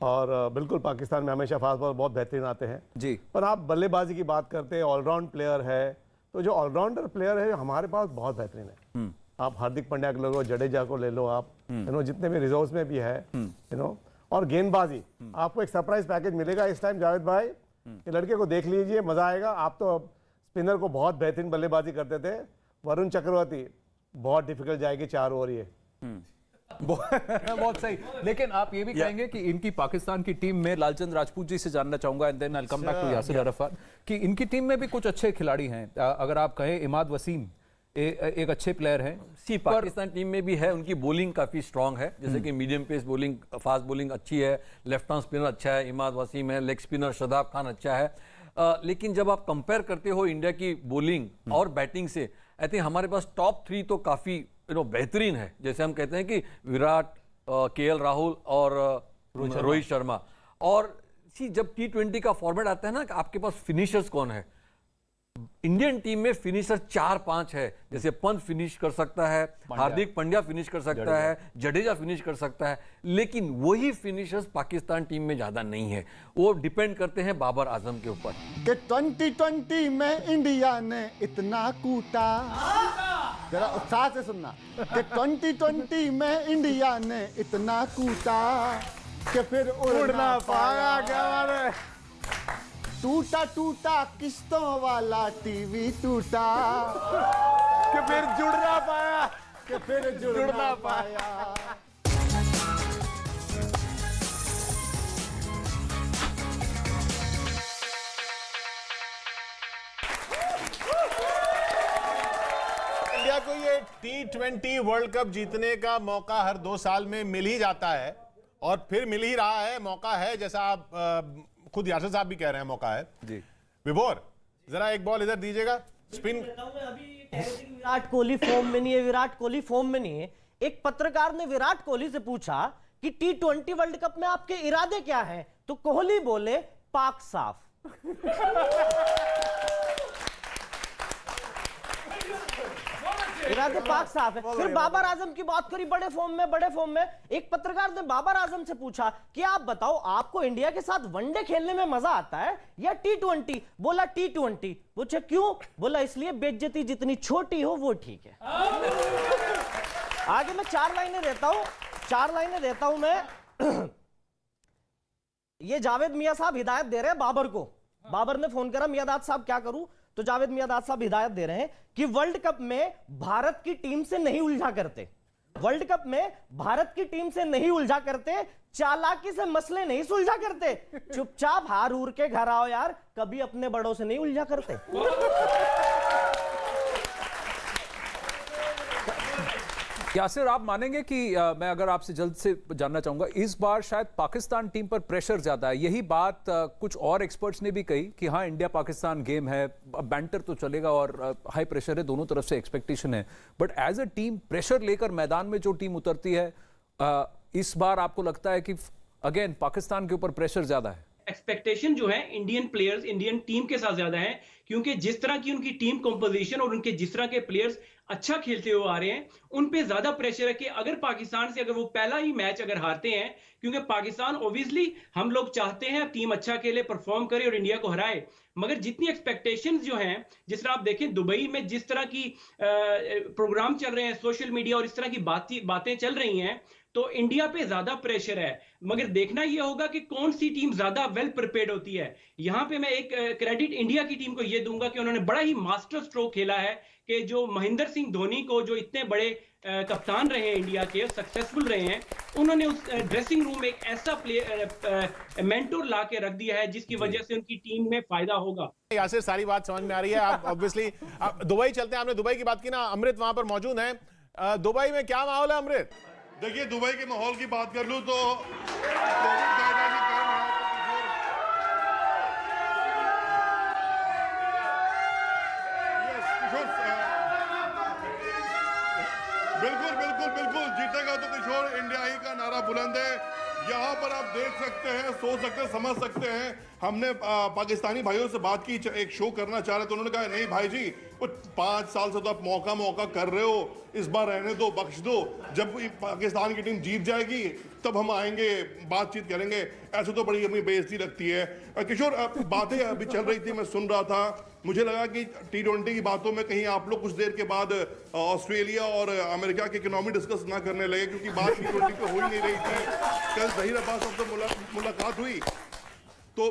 और बिल्कुल पाकिस्तान में हमेशा फास्ट बॉल बहुत बेहतरीन आते हैं जी। पर आप बल्लेबाजी की बात करते हैं, ऑलराउंड प्लेयर है, तो जो ऑलराउंडर प्लेयर है हमारे पास बहुत बेहतरीन है। आप हार्दिक पांड्या को ले लो, जडेजा को ले लो, आप यू नो जितने भी रिजर्व्स में भी है, यू नो। और गेंदबाजी आपको एक सरप्राइज पैकेज मिलेगा इस टाइम जावेद भाई, ये लड़के को देख लीजिए, मजा आएगा। आप तो स्पिनर को बहुत बेहतरीन बल्लेबाजी करते थे, वरुण चक्रवर्ती बहुत डिफिकल्ट जाएगी 4 ओवर ये। बहुत सही। लेकिन आप ये भी कहेंगे कि इनकी पाकिस्तान की टीम में, लालचंद राजपूत जी से जानना चाहूंगा and then I will come back to Yasir Arafat, कि इनकी टीम में भी कुछ अच्छे खिलाड़ी हैं। अगर आप कहें इमाद वसीम एक अच्छे प्लेयर हैं। पाकिस्तान टीम में भी है, उनकी बॉलिंग काफी स्ट्रांग है, जैसे कि medium pace bowling, fast bowling अच्छी है, लेफ्ट आर्म स्पिनर अच्छा है, इमाद वसीम है, लेग स्पिनर शदाब खान अच्छा है। लेकिन जब आप कंपेयर करते हो इंडिया की बॉलिंग और बैटिंग से, आई थिंक हमारे पास टॉप 3 तो काफी बेहतरीन है। जैसे हम कहते हैं कि विराट, केएल राहुल और रोहित शर्मा। और जब T20 का फॉर्मेट आता है ना, आपके पास फिनिशर्स कौन है, इंडियन टीम में फिनिशर 4-5 है। जैसे पंत फिनिश कर सकता है, हार्दिक पांड्या फिनिश कर सकता है, जडेजा फिनिश कर सकता है, लेकिन वही फिनिशर्स पाकिस्तान टीम में ज्यादा नहीं है। वो डिपेंड करते हैं बाबर आजम के ऊपर कि 2020 में इंडिया ने इतना कूटा, जरा उत्साह से सुनना, कि 2020 में इंडिया ने इतना कूटा कि फिर उड़ ना पाया। क्या बात है। टूटा टूटा किस्तों वाला टीवी टूटा कि फिर जुड़ ना पाया, कि फिर जुड़ ना पाया। इंडिया को ये T20 वर्ल्ड कप जीतने का मौका हर 2 साल में मिल ही जाता है, और फिर मिल ही रहा है। मौका है, जैसा आप खुद यासिर साहब भी कह रहे हैं, मौका है जी। विभोर जरा एक बॉल इधर दीजिएगा, स्पिन। विराट कोहली फॉर्म में नहीं है, विराट कोहली फॉर्म में नहीं है। एक पत्रकार ने विराट कोहली से पूछा कि T20 वर्ल्ड कप में आपके इरादे क्या हैं, तो कोहली बोले पाक साफ। इरादे पाक साफ है। फिर बाबर आजम की बात करी, बड़े फॉर्म में। एक पत्रकार ने बाबर आजम से पूछा कि आप बताओ, आपको इंडिया के साथ वनडे खेलने में मजा आता है या T20? बोला T20। पूछे क्यों? बोला इसलिए बेइज्जती जितनी छोटी हो वो ठीक है। आगे मैं 4 लाइनें देता हूं मैं। ये जावेद मियां साहब हिदायत दे रहे हैं बाबर को। बाबर ने फोन करा, मियादाद साहब क्या करूं? तो जावेद मियादाद साहब हिदायत दे रहे हैं कि वर्ल्ड कप में भारत की टीम से नहीं उलझा करते, वर्ल्ड कप में भारत की टीम से नहीं उलझा करते, चालाकी से मसले नहीं सुलझा करते, चुपचाप हार उर के घर आओ यार, कभी अपने बड़ों से नहीं उलझा करते। यासिर, आप मानेंगे कि मैं अगर आपसे जल्द से जानना चाहूंगा, इस बार शायद पाकिस्तान टीम पर प्रेशर ज्यादा है। यही बात कुछ और एक्सपर्ट्स ने भी कही कि हाँ, इंडिया पाकिस्तान गेम है, बैंटर तो चलेगा और हाई प्रेशर है, दोनों तरफ से एक्सपेक्टेशन है, but as a team pressure लेकर मैदान में जो टीम उतरती है, इस बार आपको लगता है कि अगेन पाकिस्तान के ऊपर प्रेशर ज्यादा है? एक्सपेक्टेशन जो है इंडियन प्लेयर्स, इंडियन टीम के साथ ज्यादा है, क्योंकि जिस तरह की उनकी टीम कंपोजिशन और उनके जिस तरह के प्लेयर्स अच्छा खेलते हुए आ रहे हैं, उन पे ज्यादा प्रेशर है कि अगर पाकिस्तान से अगर वो पहला ही मैच अगर हारते हैं, क्योंकि पाकिस्तान ऑब्वियसली हम लोग चाहते हैं टीम अच्छा खेले, परफॉर्म करे और इंडिया को हराए, मगर जितनी एक्सपेक्टेशंस जो हैं, जिस तरह आप देखें दुबई में जिस तरह की प्रोग्राम चल रहे हैं, सोशल मीडिया और इस तरह की बातें चल रही हैं, तो इंडिया पे ज्यादा प्रेशर है। मगर देखना यह होगा कि कौन सी टीम ज्यादा वेल प्रिपेयर्ड होती है। यहां पे मैं एक क्रेडिट इंडिया की टीम को यह दूंगा कि उन्होंने बड़ा ही मास्टर स्ट्रोक खेला है कि जो महेंद्र सिंह धोनी को, जो इतने बड़े कप्तान रहे हैं इंडिया के, सक्सेसफुल रहे हैं, उन्होंने उस ड्रेसिंग रूम में एक ऐसा मेंटोर ला के रख दिया है जिसकी वजह से उनकी टीम में फायदा होगा। यासिर, सारी बात समझ में आ रही है। आप ऑब्वियसली दुबई चलते हैं, आपने दुबई की बात की ना, अमृत वहां पर मौजूद है। दुबई में क्या माहौल है अमृत? देखिए दुबई के माहौल की बात कर लूं तो कोविड गाइडलाइन के कारण बिल्कुल बिल्कुल बिल्कुल जीतेगा तो किशोर इंडिया ही का नारा बुलंद है। यहाँ पर आप देख सकते हैं, सोच सकते हैं, समझ सकते हैं। हमने पाकिस्तानी भाइयों से बात की, एक शो करना चाह रहे तो उन्होंने कहा नहीं भाई जी, कुछ 5 साल से तो आप मौका कर रहे हो, इस बार रहने दो, बख्श दो, जब पाकिस्तान की टीम जीत जाएगी तब हम आएंगे, बातचीत करेंगे। ऐसे तो बड़ी हमें बेइज्जती लगती है। किशोर बातें अभी चल रही थी, मैं सुन रहा था, मुझे लगा कि T20 की बातों में कहीं आप लोग कुछ देर के बाद ऑस्ट्रेलिया और अमेरिका की इकोनॉमी डिस्कस ना करने लगे, क्योंकि बात T20 पे हो ही नहीं रही थी। कल ज़हीर अब्बास साहब से मुलाकात हुई तो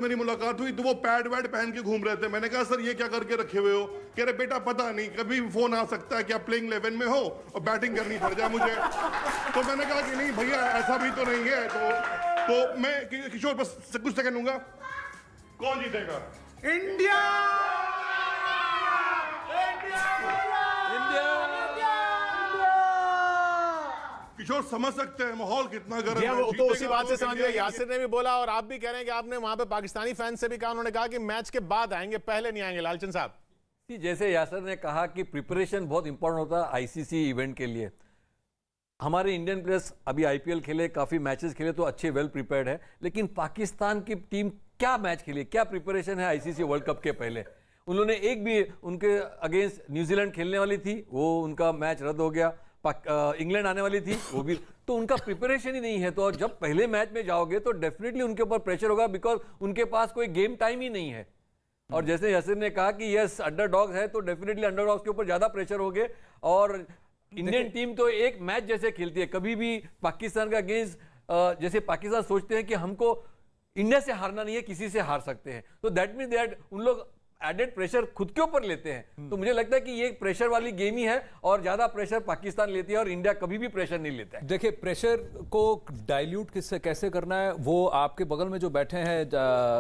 मेरी मुलाकात हुई तो वो पैड वैड पहन के घूम रहे थे। मैंने कहा सर ये क्या करके रखे हुए हो? कह रहे बेटा पता नहीं, कभी फोन आ सकता है कि आप प्लेइंग 11 में हो और बैटिंग करनी पड़ जाए मुझे। तो मैंने कहा कि नहीं भैया ऐसा भी तो नहीं है। तो मैं किशोर बस कुछ सेकंड लूंगा। कौन जीतेगा? इंडिया। किशोर समझ सकते हैं माहौल कितना गर्म है। वो तो उसी बात से समझ गए। यासिर ने भी बोला और आप भी कह रहे हैं कि आपने वहां पे पाकिस्तानी फैन से भी कहा, उन्होंने कहा कि मैच के बाद आएंगे, पहले नहीं आएंगे। लालचंद साहब जैसे यासिर ने कहा कि प्रिपरेशन बहुत इंपॉर्टेंट होता है आईसीसी इवेंट के लिए। हमारे इंडियन प्लेयर्स अभी आईपीएल खेले, काफी मैचेस खेले तो अच्छे वेल प्रिपेयर्ड है, लेकिन पाकिस्तान की टीम क्या मैच खेली, क्या प्रिपरेशन है आईसीसी वर्ल्ड कप के पहले? उन्होंने एक भी, उनके अगेंस्ट न्यूजीलैंड खेलने वाली थी, वो उनका मैच रद्द हो गया। इंग्लैंड आने वाली थी, वो भी, तो उनका प्रिपरेशन ही नहीं है। तो जब पहले मैच में जाओगे तो डेफिनेटली उनके ऊपर प्रेशर होगा, बिकॉज उनके पास कोई गेम टाइम ही नहीं है। और जैसे यासिर ने कहा कि यस अंडरडॉग्स है, तो डेफिनेटली अंडरडॉग्स के ऊपर ज्यादा प्रेशर होगे। और इंडियन टीम तो एक मैच जैसे खेलती है, कभी भी पाकिस्तान का अगेंस्ट, जैसे पाकिस्तान सोचते हैं कि हमको इंडिया से हारना नहीं है, किसी से हार सकते हैं, तो दैट मीन दैट उन लोग एडेड प्रेशर खुद के ऊपर लेते हैं। तो मुझे लगता है कि ये प्रेशर वाली गेम ही है, और ज्यादा प्रेशर पाकिस्तान लेती है और इंडिया कभी भी प्रेशर नहीं लेता है। देखिए प्रेशर को डाइल्यूट किससे कैसे करना है, वो आपके बगल में जो बैठे हैं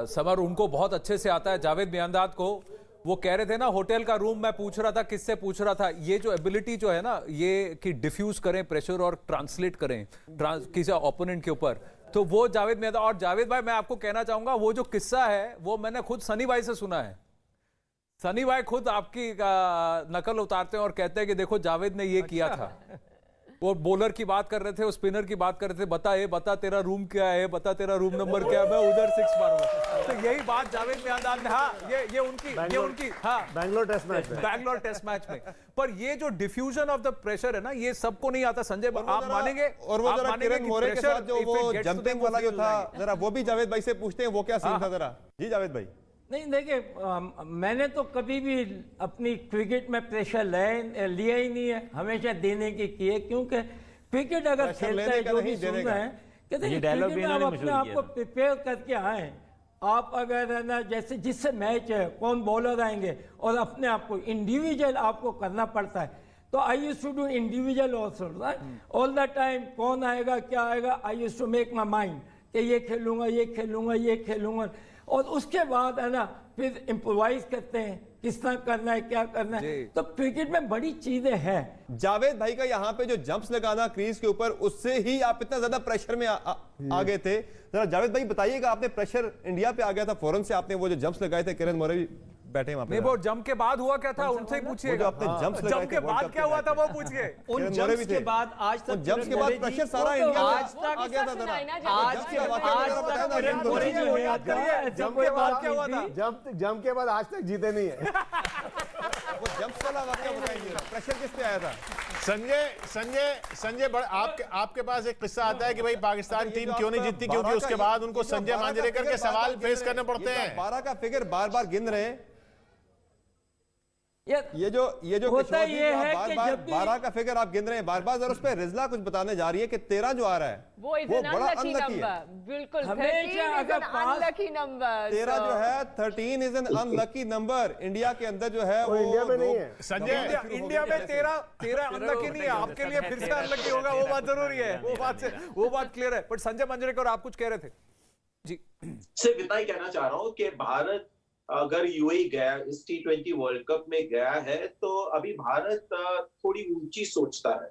समर, उनको बहुत अच्छे से आता है। जावेद मियांदाद को वो कह रहे थे ना, होटल का रूम मैं पूछ रहा था, किससे पूछ रहा था, ये जो एबिलिटी जो है ना, ये कि डिफ्यूज करें प्रेशर और ट्रांसलेट करें किसी ओपोनेंट के ऊपर, तो वो जावेद मियांदाद। और जावेद भाई मैं आपको कहना चाहूंगा, वो जो किस्सा है वो मैंने खुद सनी भाई से सुना है। सनी भाई खुद आपकी नकल उतारते हैं और कहते हैं कि देखो जावेद ने ये किया था। वो बॉलर की बात कर रहे थे, वो स्पिनर की बात कर रहे थे, बता तेरा रूम क्या है, बता तेरा रूम नंबर क्या है, मैं उधर 6 मारूंगा। तो यही बात जावेद मियांदाद ने, हाँ ये उनकी हाँ बैंगलोर टेस्ट मैच में। पर ये जो डिफ्यूजन ऑफ द प्रेशर है ना, ये सबको नहीं आता संजय, आप मानेंगे? और वो जरा किरण मोरे के साथ जो वो जंपिंग वाला जो था, जरा वो भी जावेद भाई से पूछते हैं, वो क्या सीन था जरा। जी जावेद भाई। नहीं देखिए, मैंने तो कभी भी अपनी क्रिकेट में प्रेशर लिया ही नहीं है, हमेशा देने की है, क्योंकि क्रिकेट अगर खेलता है, जो भी सुन रहे हैं, कहते हैं क्रिकेट में आप अपने आप को प्रिपेयर करके आए। आप अगर है ना, जैसे जिससे मैच है, कौन बॉलर आएंगे, और अपने आप को इंडिविजुअल आपको करना पड़ता है। तो I used to do individual also, all the time कौन आएगा क्या आएगा, I used to make my mind कि ये खेलूंगा ये खेलूंगा ये खेलूंगा, और उसके बाद है ना फिर इम्प्रोवाइज करते हैं किस तरह करना है क्या करना है। तो क्रिकेट में बड़ी चीजें हैं। जावेद भाई का यहाँ पे जो जंप्स लगाना क्रीज के ऊपर, उससे ही आप इतना ज्यादा प्रेशर में आ गए थे। जरा जावेद भाई बताइएगा, आपने प्रेशर इंडिया पे आ गया था फौरन से, आपने वो जो जंप्स लगाए थे, किरण मोरे बैठे वहां पे। नहीं वो जंप के बाद हुआ क्या था, उनसे ही पूछिए। जंप के बाद क्या हुआ था वो पूछिए। उन जंप्स के बाद आज तक जंप्स के बाद प्रेशर सारा इंडिया आज तक आ गया था। आज किरण मोरे जो है, याद करिए जंप के बाद क्या हुआ था। जंप के बाद आज तक जीते नहीं है। वो जंप्स वाला वाकया बताइए, प्रेशर किस पे आया था? संजय आपके पास एक किस्सा आता है कि भाई पाकिस्तान टीम क्यों नहीं जीतती, क्योंकि उसके बाद उनको संजय मांजरेकर के सवाल फेस करने पड़ते हैं। 12 का फिगर बार बार गिन रहे हैं। ये जो होता ये है कि जब 12 का फिगर आप गिन रहे हैं बार बार, उस पर रिजला कुछ बताने जा रही है कि 13 जो आ रहा है वो बड़ा अनलकी है। बिल्कुल, हमेशा अगर अनलकी नंबर 13 जो है 13 is an unlucky number. India के अंदर जो है वो इंडिया में नहीं है। संजय इंडिया में 13 अनलकी नहीं है, आपके लिए फिर से अनलकी होगा, वो बात जरूरी है, वो बात क्लियर है। बट संजय मांजरेकर आप कुछ कह रहे थे जी। सिर्फ इतना ही कहना चाह रहा हूँ कि भारत अगर यूएई गया, इस T20 वर्ल्ड कप में गया है, तो अभी भारत थोड़ी ऊंची सोचता है।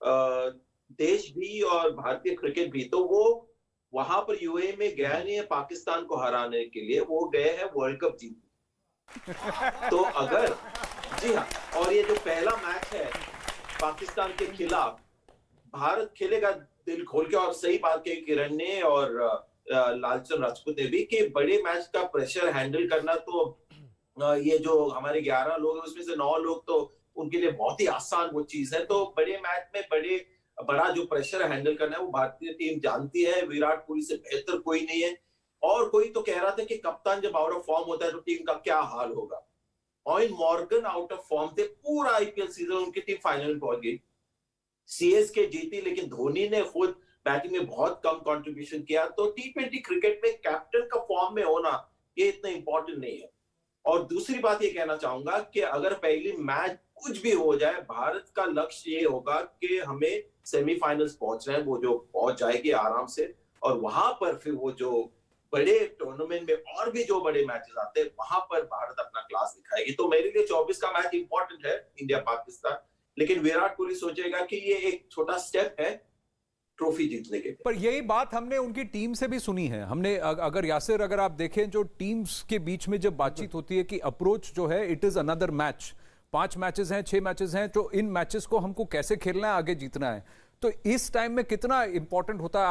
देश भी और भारतीय क्रिकेट भी, तो वो वहां पर यूएई में गया नहीं है पाकिस्तान को हराने के लिए, वो गए हैं वर्ल्ड कप जीतने। तो अगर जी हाँ, और ये जो पहला मैच है पाकिस्तान के खिलाफ, भारत खेलेगा दिल खोल के, और सही बात कही किरण ने और लालचंद राजपूत ने भी कि बड़े मैच का प्रेशर हैंडल करना, तो ये जो हमारे 11 लोग हैं उसमें से 9 लोग तो उनके लिए बहुत ही आसान वो चीज है। तो बड़े मैच में बड़ा जो प्रेशर हैंडल करना है वो भारतीय टीम जानती है। विराट कोहली से बेहतर कोई नहीं है। और कोई तो कह रहा था कि कप्तान जब आउट ऑफ फॉर्म होता है तो टीम का क्या हाल होगा। Ion Morgan out of form थे पूरा आईपीएल सीजन, उनकी टीम फाइनल में पहुंच गई, सीएसके जीती, लेकिन धोनी ने खुद बैटिंग में बहुत कम कंट्रीब्यूशन किया। तो टी20 क्रिकेट में कैप्टन का फॉर्म में होना ये इतना इंपॉर्टेंट नहीं है। और दूसरी बात ये कहना चाहूंगा कि अगर पहली मैच कुछ भी हो जाए, भारत का लक्ष्य ये होगा कि हमें सेमीफाइनल्स पहुंचना है, वो जो पहुंच जाएगी आराम से, और वहां पर फिर वो जो बड़े टूर्नामेंट में और भी जो बड़े मैचेस आते हैं वहां पर भारत अपना क्लास दिखाएगी। तो मेरे लिए 24 का मैच इंपॉर्टेंट है, इंडिया पाकिस्तान, लेकिन विराट कोहली सोचेगा कि ये एक छोटा स्टेप है ट्रॉफी जीतने के। पर यही बात हमने उनकी टीम से भी सुनी है। हमने अगर यासिर, अगर आप देखें जो टीम्स के बीच में जब बातचीत होती है कि अप्रोच जो है it is another match, 5 matches हैं, 6 मैचेस हैं, तो इन मैचेस को हमको कैसे खेलना है, आगे जीतना है। तो इस टाइम में कितना इंपॉर्टेंट होता है।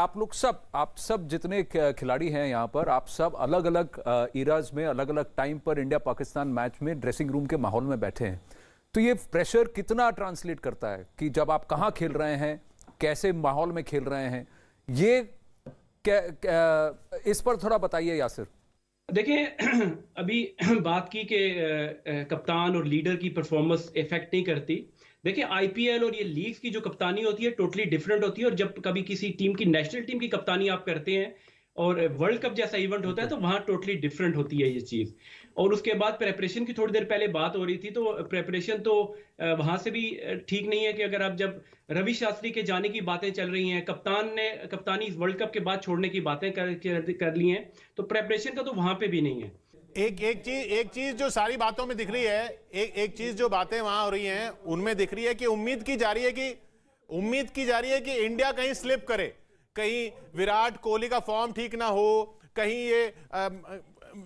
आप सब जितने खिलाड़ी हैं यहाँ पर, आप सब अलग अलग इराज में, अलग अलग टाइम पर इंडिया पाकिस्तान मैच में ड्रेसिंग रूम के माहौल में बैठे हैं। तो ये प्रेशर कितना ट्रांसलेट करता है कि जब आप कहाँ खेल रहे हैं, कैसे माहौल में खेल रहे हैं, ये इस पर थोड़ा बताइए यासिर। देखिए अभी बात की कि कप्तान और लीडर की परफॉर्मेंस इफेक्ट नहीं करती। देखिए आईपीएल और ये लीग्स की जो कप्तानी होती है टोटली डिफरेंट होती है। और जब कभी किसी टीम की, नेशनल टीम की कप्तानी आप करते हैं और वर्ल्ड कप जैसा इवेंट होता है तो वहां टोटली डिफरेंट होती है ये चीज। और उसके बाद प्रेपरेशन की थोड़ी देर पहले बात हो रही थी, तो प्रेपरेशन तो वहां से भी ठीक नहीं है कि अगर आप, जब रवि शास्त्री के जाने की बातें चल रही हैं, कप्तान ने कप्तानी वर्ल्ड कप के बाद छोड़ने की बातें कर ली हैं, तो प्रेपरेशन का तो वहां पे भी नहीं है। एक चीज जो सारी बातों में दिख रही है, एक चीज जो बातें वहां हो रही हैं उनमें दिख रही है कि उम्मीद की जा रही है कि इंडिया कहीं स्लिप करे, कहीं विराट कोहली का फॉर्म ठीक ना हो, कहीं ये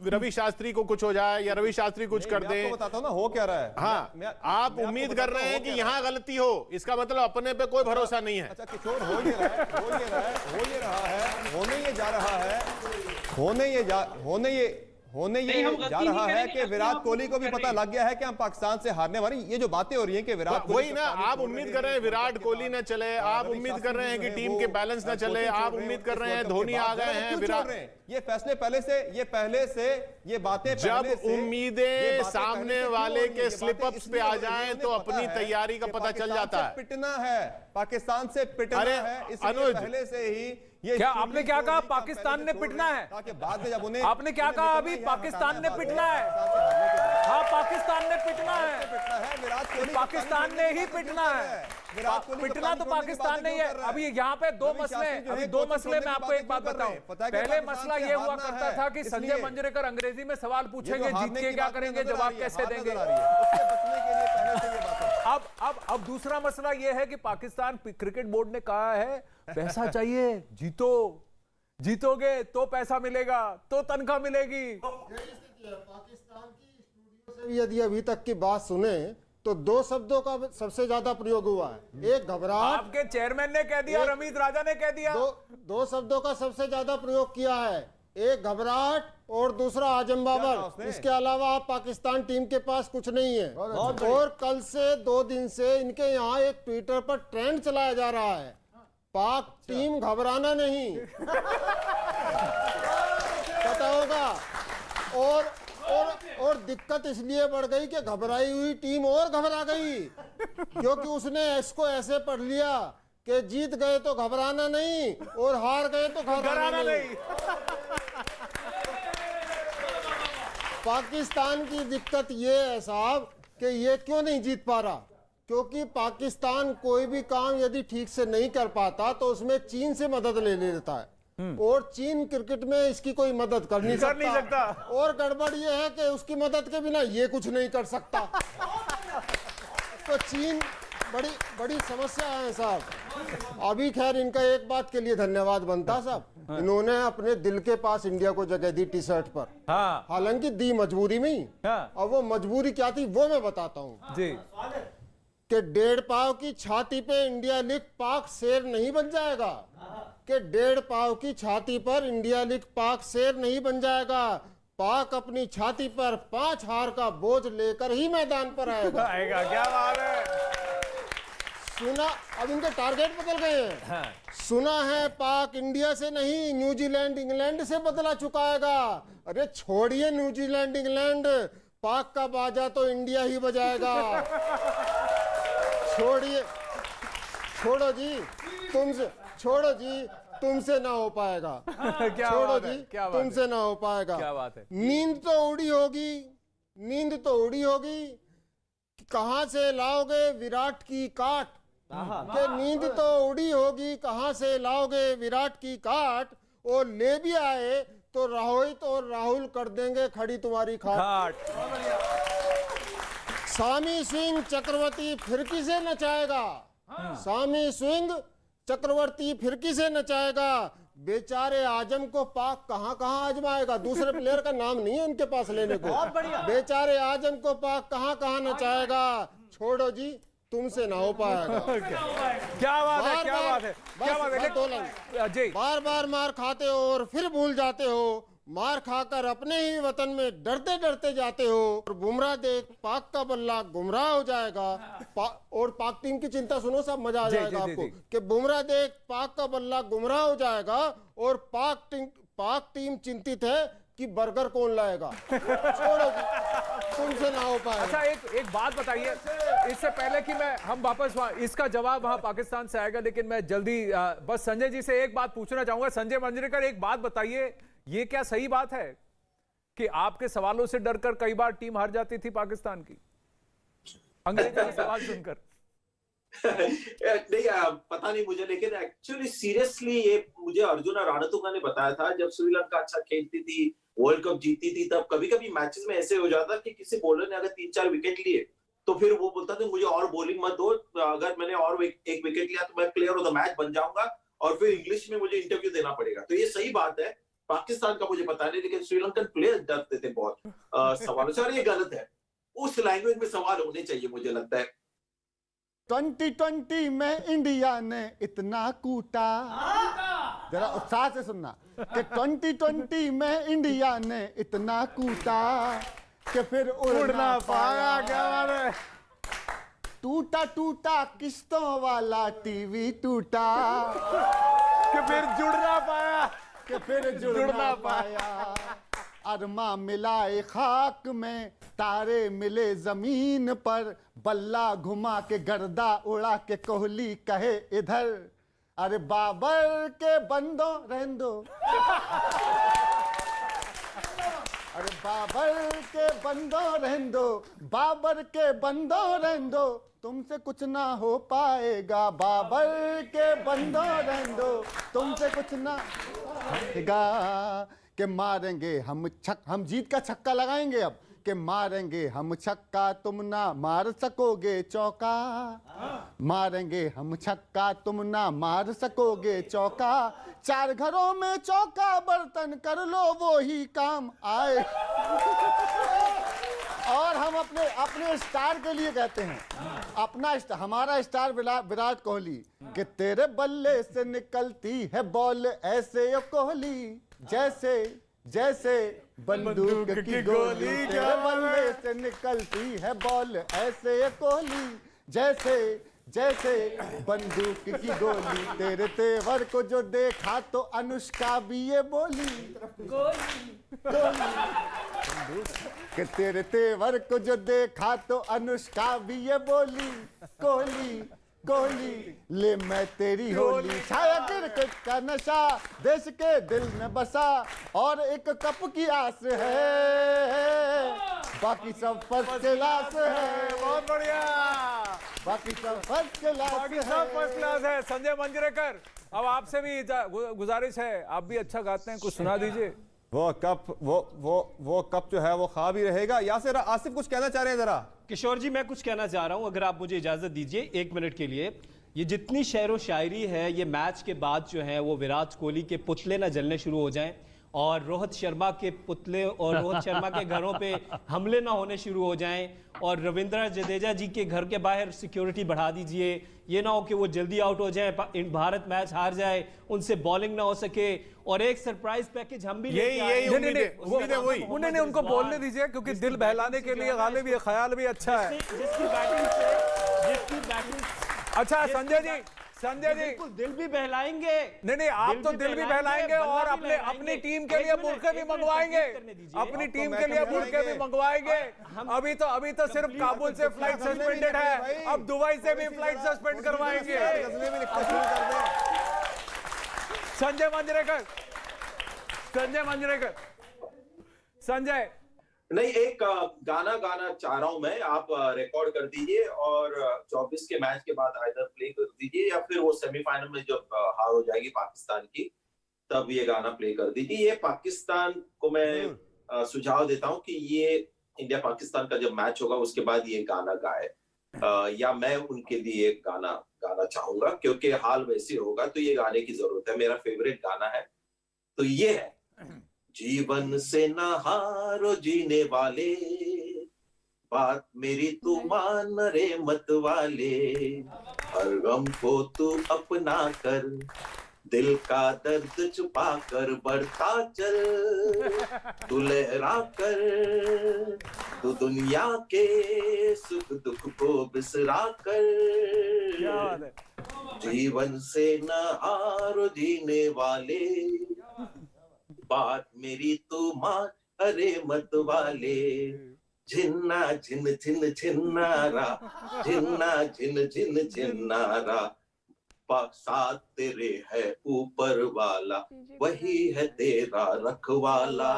रवि शास्त्री को कुछ हो जाए या रवि शास्त्री कुछ कर दे। आपको बताता हूं ना हो क्या रहा है। हाँ, आप उम्मीद कर रहे हैं कि यहाँ गलती हो, इसका मतलब अपने पे कोई भरोसा नहीं है। अच्छा किशोर, हो ये रहा है, होने ये जा रहा है कि विराट कोहली को भी पता लग गया है कि हम पाकिस्तान से हारने वाले। ये जो बातें हो रही हैं कि विराट कोहली, वही ना, आप उम्मीद कर रहे हैं विराट कोहली न चले, आप उम्मीद कर रहे हैं कि टीम के बैलेंस न चले, आप उम्मीद कर रहे हैं धोनी आ गए हैं, विराट, ये फैसले पहले से ये बातें, जब उम्मीदें सामने वाले के स्लिप अप्स पे आ जाएं तो अपनी तैयारी का पता चल जाता है। पिटना है, पाकिस्तान से पिटना है, इसलिए पहले से ही ये क्या आपने क्या कहा? पाकिस्तान ने पिटना है, ताकि बाद में जब उन्हें, आपने क्या कहा अभी? पाकिस्तान ने पिटना है। हाँ, पाकिस्तान ने पिटना है, विराट कोहली पाकिस्तान ने ही पिटना है। पिटना तो पाकिस्तान नहीं है। अभी यहाँ पे दो मसले मैं आपको एक बात बताऊं। पहले मसला ये हुआ करता था कि संजय मंजरेकर अंग्रेजी में सवाल पूछेंगे, जीत के क्या करेंगे, जवाब कैसे देंगे। अब दूसरा मसला ये है कि पाकिस्तान क्रिकेट बोर्ड ने कहा है पैसा चाहिए, जीतोगे तो पैसा मिलेगा, तो तनख्वाह मिलेगी। पाकिस्तान की स्टूडियो से भी यदि अभी तक की बात सुने तो 2 शब्दों का सबसे ज्यादा प्रयोग हुआ है। एक घबराहट, आपके चेयरमैन ने कह दिया, रमीज राजा ने कह दिया। दो शब्दों का सबसे ज्यादा प्रयोग किया है, एक घबराहट और दूसरा आजम बाबर। इसके अलावा पाकिस्तान टीम के पास कुछ नहीं है। और कल से 2 दिन से इनके यहाँ एक ट्विटर पर ट्रेंड चलाया जा रहा है, पाक टीम घबराना नहीं। पता होगा। और दिक्कत इसलिए बढ़ गई कि घबराई हुई टीम और घबरा गई, क्योंकि उसने इसको ऐसे पढ़ लिया कि जीत गए तो घबराना नहीं और हार गए तो घबराना नहीं। पाकिस्तान की दिक्कत ये है साहब कि ये क्यों नहीं जीत पा रहा, क्योंकि पाकिस्तान कोई भी काम यदि ठीक से नहीं कर पाता तो उसमें चीन से मदद ले लेता है, और चीन क्रिकेट में इसकी कोई मदद कर नहीं सकता। और गड़बड़ ये है कि उसकी मदद के बिना ये कुछ नहीं कर सकता। तो चीन बड़ी समस्या है साहब। अभी खैर इनका एक बात के लिए धन्यवाद बनता साहब, इन्होंने अपने दिल के पास इंडिया को जगह दी टी शर्ट पर। हाँ। हालांकि दी मजबूरी में ही। हाँ। और वो मजबूरी क्या थी वो मैं बताता हूँ जी। कि 1.5 पाव की छाती पे इंडिया लिख पाक शेर नहीं बन जाएगा। कि 1.5 पाव की छाती पर इंडिया लिख पाक शेर नहीं बन जाएगा। पाक अपनी छाती पर 5 हार का बोझ लेकर ही मैदान पर आएगा। क्या बात है। सुना, अब इनके टारगेट बदल गए हैं। हाँ। सुना है पाक इंडिया से नहीं न्यूजीलैंड इंग्लैंड से बदला चुकाएगा। अरे छोड़िए न्यूजीलैंड इंग्लैंड, पाक का बाजा तो इंडिया ही बजाएगा। छोड़ो जी तुमसे ना हो पाएगा। छोड़ो जी तुमसे ना हो पाएगा। क्या बात है। नींद तो उड़ी होगी, कहां से लाओगे विराट की काट। कि नींद तो उड़ी होगी, कहां से लाओगे विराट की काट। और ले भी आए तो रोहित और राहुल कर देंगे खड़ी तुम्हारी खाट। सामी स्विंग चक्रवर्ती फिरकी से नचाएगा। सामी स्विंग चक्रवर्ती फिरकी से नचाएगा। बेचारे आजम को पाक कहां आजमाएगा। दूसरे प्लेयर का नाम नहीं है उनके पास लेने को। बेचारे आजम को पाक कहां नचाएगा। छोड़ो जी तुमसे ना हो पाएगा। क्या बात है। बार बार मार खाते हो और फिर भूल जाते हो। मार खाकर अपने ही वतन में डरते डरते जाते हो। और बुमराह देख पाक का बल्ला गुमराह हो जाएगा। और पाक टीम की चिंता सुनो सब, मजा आ जाएगा आपको। कि बुमराह देख पाक का बल्ला गुमराह हो जाएगा। और पाक टीम चिंतित है कि बर्गर कौन लाएगा। छोड़ो तुमसे ना हो पाएगा। अच्छा एक बात बताइए, इससे पहले कि हम वापस इसका जवाब वहां पाकिस्तान से आएगा, लेकिन मैं जल्दी बस संजय जी से एक बात पूछना चाहूंगा। संजय मंजरेकर, एक बात बताइए, ये क्या सही बात है कि आपके सवालों से डरकर कई बार टीम हार जाती थी पाकिस्तान की, अंग्रेजों के सवाल सुनकर? नहीं पता नहीं मुझे, लेकिन एक्चुअली सीरियसली ये मुझे अर्जुन राणतुंगा ने बताया था। जब श्रीलंका अच्छा खेलती थी, वर्ल्ड कप जीती थी, तब कभी कभी मैचेस में ऐसे हो जाता कि किसी बॉलर ने अगर 3-4 विकेट लिए तो फिर वो बोलता था मुझे और बॉलिंग मत दो, अगर मैंने और एक विकेट लिया तो मैं प्लेयर ऑफ द मैच बन जाऊंगा और फिर इंग्लिश में मुझे इंटरव्यू देना पड़ेगा। तो ये सही बात है। पाकिस्तान का मुझे पता नहीं, लेकिन श्रीलंकन प्लेयर डरते थे बहुत सवालों से, और ये गलत है। उस लैंग्वेज में सवाल होने चाहिए मुझे लगता है। 2020 में इंडिया ने इतना कूटा, जरा उत्साह से सुनना, कि 2020 में इंडिया ने इतना कूटा कि फिर उड़ना पाया। क्या बात है। टूटा किस्तों वाला टीवी टूटा कि फिर जुड़ना पाया। कि फिर जुड़ना पाया। अरमा मिलाए खाक में, तारे मिले जमीन पर, बल्ला घुमा के गर्दा उड़ा के कोहली कहे इधर। अरे बाबर के बंदो रहने दो। अरे बाबर के बंदो रहने दो, बाबर के बंदो रहने दो, तुमसे कुछ ना हो पाएगा। बाबर के बंदो रहने दो, तुमसे कुछ ना होगा। कि मारेंगे हम जीत का छक्का लगाएंगे अब। कि मारेंगे हम छक्का, तुम ना मार सकोगे चौका। मारेंगे हम छक्का, तुम ना मार सकोगे चौका। 4 घरों में चौका बर्तन कर लो, वो ही काम आए। और हम अपने स्टार के लिए कहते हैं, हमारा स्टार विराट कोहली, कि तेरे बल्ले से निकलती है बॉल ऐसे ओ कोहली, जैसे बंदूक की गोली। तेरे बल्ले से निकलती है बॉल ऐसे कोहली, जैसे बंदूक की गोली। तेरे तेवर को जो देखा तो अनुष्का भी ये बोली, कि तेरे तेवर को जो देखा तो अनुष्का भी ये बोली, कोहली ले मैं तेरी होली। छाया क्रिकेट का नशा देश के दिल में बसा, और एक कप की आस है, बाकी सब फर्स्ट क्लास है। बहुत बढ़िया, बाकी सब फर्स्ट क्लास है। संजय मंजरेकर, अब आपसे भी गुजारिश है, आप भी अच्छा गाते हैं, कुछ सुना दीजिए। वो कप जो है वो ख्वाब ही रहेगा। यासिर, आसिफ कुछ कहना चाह रहे हैं जरा। किशोर जी, मैं कुछ कहना चाह रहा हूं, अगर आप मुझे इजाजत दीजिए 1 मिनट के लिए। ये जितनी शेर व शायरी है, ये मैच के बाद जो है वो विराट कोहली के पुतले ना जलने शुरू हो जाएं और रोहित शर्मा के पुतले और रोहित शर्मा के घरों पे हमले ना होने शुरू हो जाएं और रविंद्र जडेजा जी के घर के बाहर सिक्योरिटी बढ़ा दीजिए। ये ना हो कि वो जल्दी आउट हो जाए, भारत मैच हार जाए, उनसे बॉलिंग ना हो सके और एक सरप्राइज पैकेज हम भी उन्हें उनको बोलने दीजिए, क्योंकि दिल बहलाने के लिए गालिब ये ख्याल भी अच्छा है। जिसकी बैटिंग अच्छा संजय जी बिल्कुल दिल भी बहलाएंगे। नहीं, आप तो दिल भी बहलाएंगे और अपनी टीम के लिए बुरके भी मंगवाएंगे, अपनी टीम के लिए बुरके भी मंगवाएंगे। अभी तो सिर्फ काबुल से फ्लाइट सस्पेंडेड है, अब दुबई से भी फ्लाइट सस्पेंड करवाएंगे। संजय नहीं, एक गाना चाह रहा हूं मैं, आप रिकॉर्ड कर दीजिए और 24 के मैच के बाद आइदर प्ले कर दीजिए या फिर वो सेमीफाइनल में जब हार हो जाएगी पाकिस्तान की तब ये गाना प्ले कर दीजिए। ये पाकिस्तान को मैं सुझाव देता हूं कि ये इंडिया पाकिस्तान का जब मैच होगा उसके बाद ये गाना गाए, या मैं उनके लिए गाना चाहूंगा, क्योंकि हाल वैसे होगा तो ये गाने की जरूरत है। मेरा फेवरेट गाना है तो ये है, जीवन से न हारो जीने वाले, बात मेरी तू मान रे मत वाले, हर गम को तू अपना कर, दिल का दर्द छुपा कर बढ़ता चल, तू लहरा कर, तू दुनिया के सुख दुख को बिसरा कर, जीवन से न हारो जीने वाले, बात मेरी तू मान अरे मत वाले, झिन्ना झिन झिन झिन्नारा, झिन्ना झिन झिन झिन्नारा, साथ तेरे है ऊपर वाला, वही है तेरा रखवाला।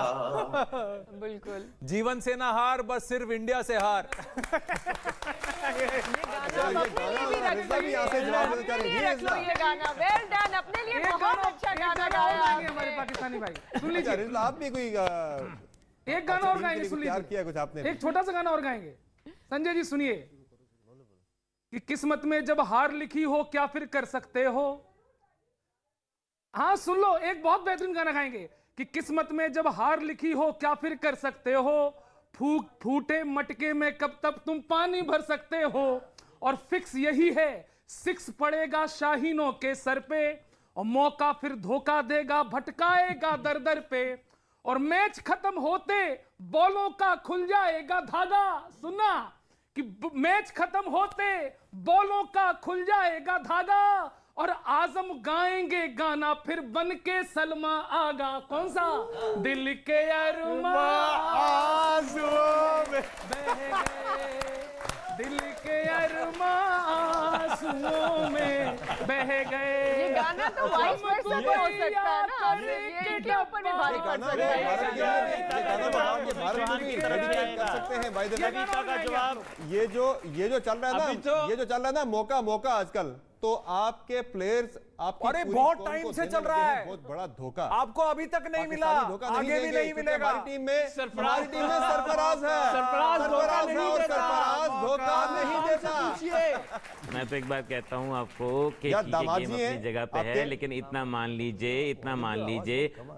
बिल्कुल, जीवन से ना हार, बस सिर्फ इंडिया से हार। ये गाना वेल डन, अपने लिए बहुत अच्छा गाना गाया हमारे पाकिस्तानी भाई। सुन लीजिए, आप भी कोई एक गाना और गाएंगे, सुन लीजिए, किया कुछ आपने, एक छोटा सा गाना और गाएंगे। संजय जी सुनिए कि किस्मत में जब हार लिखी हो क्या फिर कर सकते हो। हाँ सुन लो, एक बहुत बेहतरीन गाना गाएंगे कि किस्मत में जब हार लिखी हो क्या फिर कर सकते हो, फूटे मटके में कब तक तुम पानी भर सकते हो, और फिक्स यही है 6 पड़ेगा शाहीनों के सर पे, और मौका फिर धोखा देगा भटकाएगा दर दर पे, और मैच खत्म होते बॉलों का खुल जाएगा धागा। सुना कि मैच खत्म होते बॉलों का खुल जाएगा धागा, और आजम गाएंगे गाना फिर बन के सलमा आगा। कौन सा? दिल के अरमां आंसुओं में बह गए, दिल के अरमां आंसुओं में बह गए। ये गाना तो वाइस वर्सा भी हो सकता है ना, ये इनके ऊपर भी भारी पड़ सकता है। ये जो चल रहा है ना मौका आजकल, तो आपके प्लेयर्स आपकी अरे बहुत टाइम से चल रहा है, बहुत बड़ा धोखा आपको अभी तक नहीं मिला, आगे भी नहीं मिलेगा। हमारी टीम में सरफराज है, सरफराज धोखा नहीं देता। मैं तो एक बात कहता हूं आपको कि गेम अपनी जगह पे है, लेकिन इतना मान लीजिए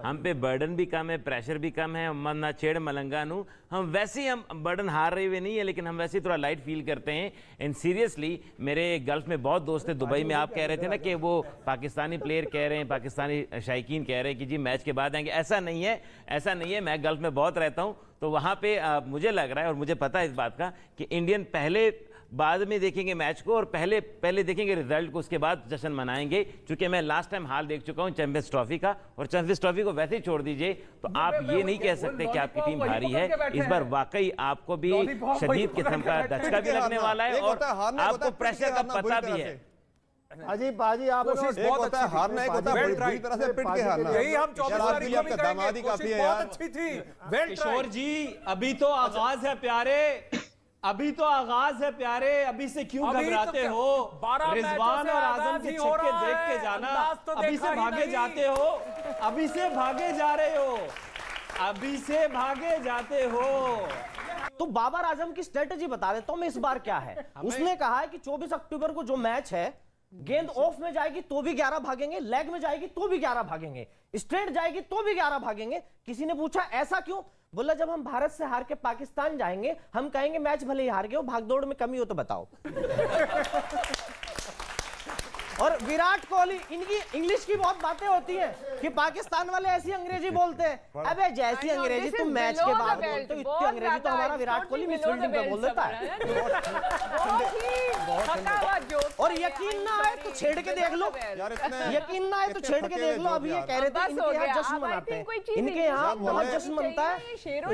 हम पे बर्डन भी कम है, प्रेशर भी कम है। मन्ना छेड़ मलंगा नू हम वैसे ही, हम बर्डन हार रहे हुए नहीं है, लेकिन हम वैसे ही थोड़ा लाइट फील करते हैं। एंड सीरियसली मेरे गल्फ में बहुत दोस्त हैं, दुबई में आप कह रहे थे ना कि वो पाकिस्तानी प्लेयर कह रहे हैं, पाकिस्तानी शायकीन कह रहे हैं कि जी मैच के बाद आएंगे। ऐसा नहीं है। मैं गल्फ में बहुत रहता हूं, तो वहां पे मुझे लग रहा है और मुझे पता है इस बात का कि इंडियन पहले बाद में देखेंगे मैच को, और पहले देखेंगे रिजल्ट को, उसके बाद जश्न मनाएंगे। क्योंकि मैं लास्ट टाइम हाल देख चुका हूं चैंपियंस ट्रॉफी का, और चैंपियंस ट्रॉफी को वैसे ही छोड़ दीजिए, तो आप ये नहीं कह सकते कि आपकी टीम भारी है। इस बार वाकई आपको भी शदीद किस्म का धचका भी लगने वाला है, और आपको प्रेशर का पता भी है। अजीब बाजी, आप एक होता है हारना, एक होता है बुरी तरह से पिट के हारना। यही हम 24 तारीख को भी करेंगे, कोशिश बहुत अच्छी थी। किशोर जी अभी तो आगाज है प्यारे, अभी से क्यों घबराते हो? रिजवान और आजम के छक्के देख के जाना, अभी से भागे जाते हो, अभी से भागे जा रहे हो। अभी से भागे जाते हो। तो बाबर आजम की स्ट्रेटजी बता देता हूं मैं इस बार क्या है। उसने कहा है कि 24 अक्टूबर को जो मैच है, गेंद ऑफ में जाएगी तो भी 11 भागेंगे, लेग में जाएगी तो भी 11 भागेंगे, स्ट्रेट जाएगी तो भी 11 भागेंगे। किसी ने पूछा ऐसा क्यों? बोला जब हम भारत से हार के पाकिस्तान जाएंगे, हम कहेंगे मैच भले ही हार गए हो, भागदौड़ में कमी हो तो बताओ। और विराट कोहली, इनकी इंग्लिश की बहुत बातें होती हैं कि पाकिस्तान वाले ऐसी अंग्रेजी बोलते हैं। अबे जैसी अंग्रेजी तुम मैच के बाद बोलते हो, इतनी अंग्रेजी तो हमारा विराट कोहली मिस फील्डिंग पे बोल देता है। और यकीन ना आए तो छेड़ के देख लो, यकीन ना आए तो छेड़ के देख लो। अभी ये कह रहे थे इनके यहाँ जश्न मनाते हैं, इनके यहाँ बहुत जश्न मनता है।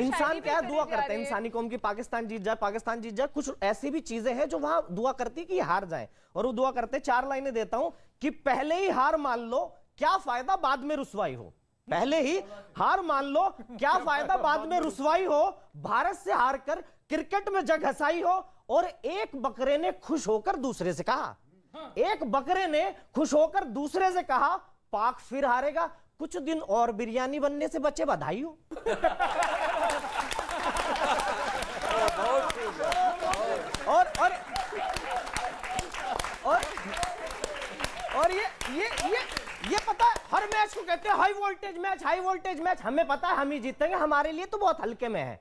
इंसान क्या दुआ करते हैं इंसानी कौम की, पाकिस्तान जीत जाए, पाकिस्तान जीत जाए। कुछ ऐसी भी चीजें हैं जो वहां दुआ करती कि हार जाए, और वो दुआ करते। 4 लाइनें देता हूं कि पहले ही हार मान लो, क्या फायदा बाद में रुसवाई हो। पहले ही हार मान लो, क्या फायदा बाद में रुसवाई हो। भारत से हारकर क्रिकेट में जग हसाई हो। और एक बकरे ने खुश होकर दूसरे से कहा, एक बकरे ने खुश होकर दूसरे से कहा, पाक फिर हारेगा, कुछ दिन और बिरयानी बनने से बचे, बधाई हो। और ये पता है, हर मैच को कहते हैं high voltage match, high voltage match. हमें पता है हम ही जीतेंगे, हमारे लिए तो बहुत हल्के में है।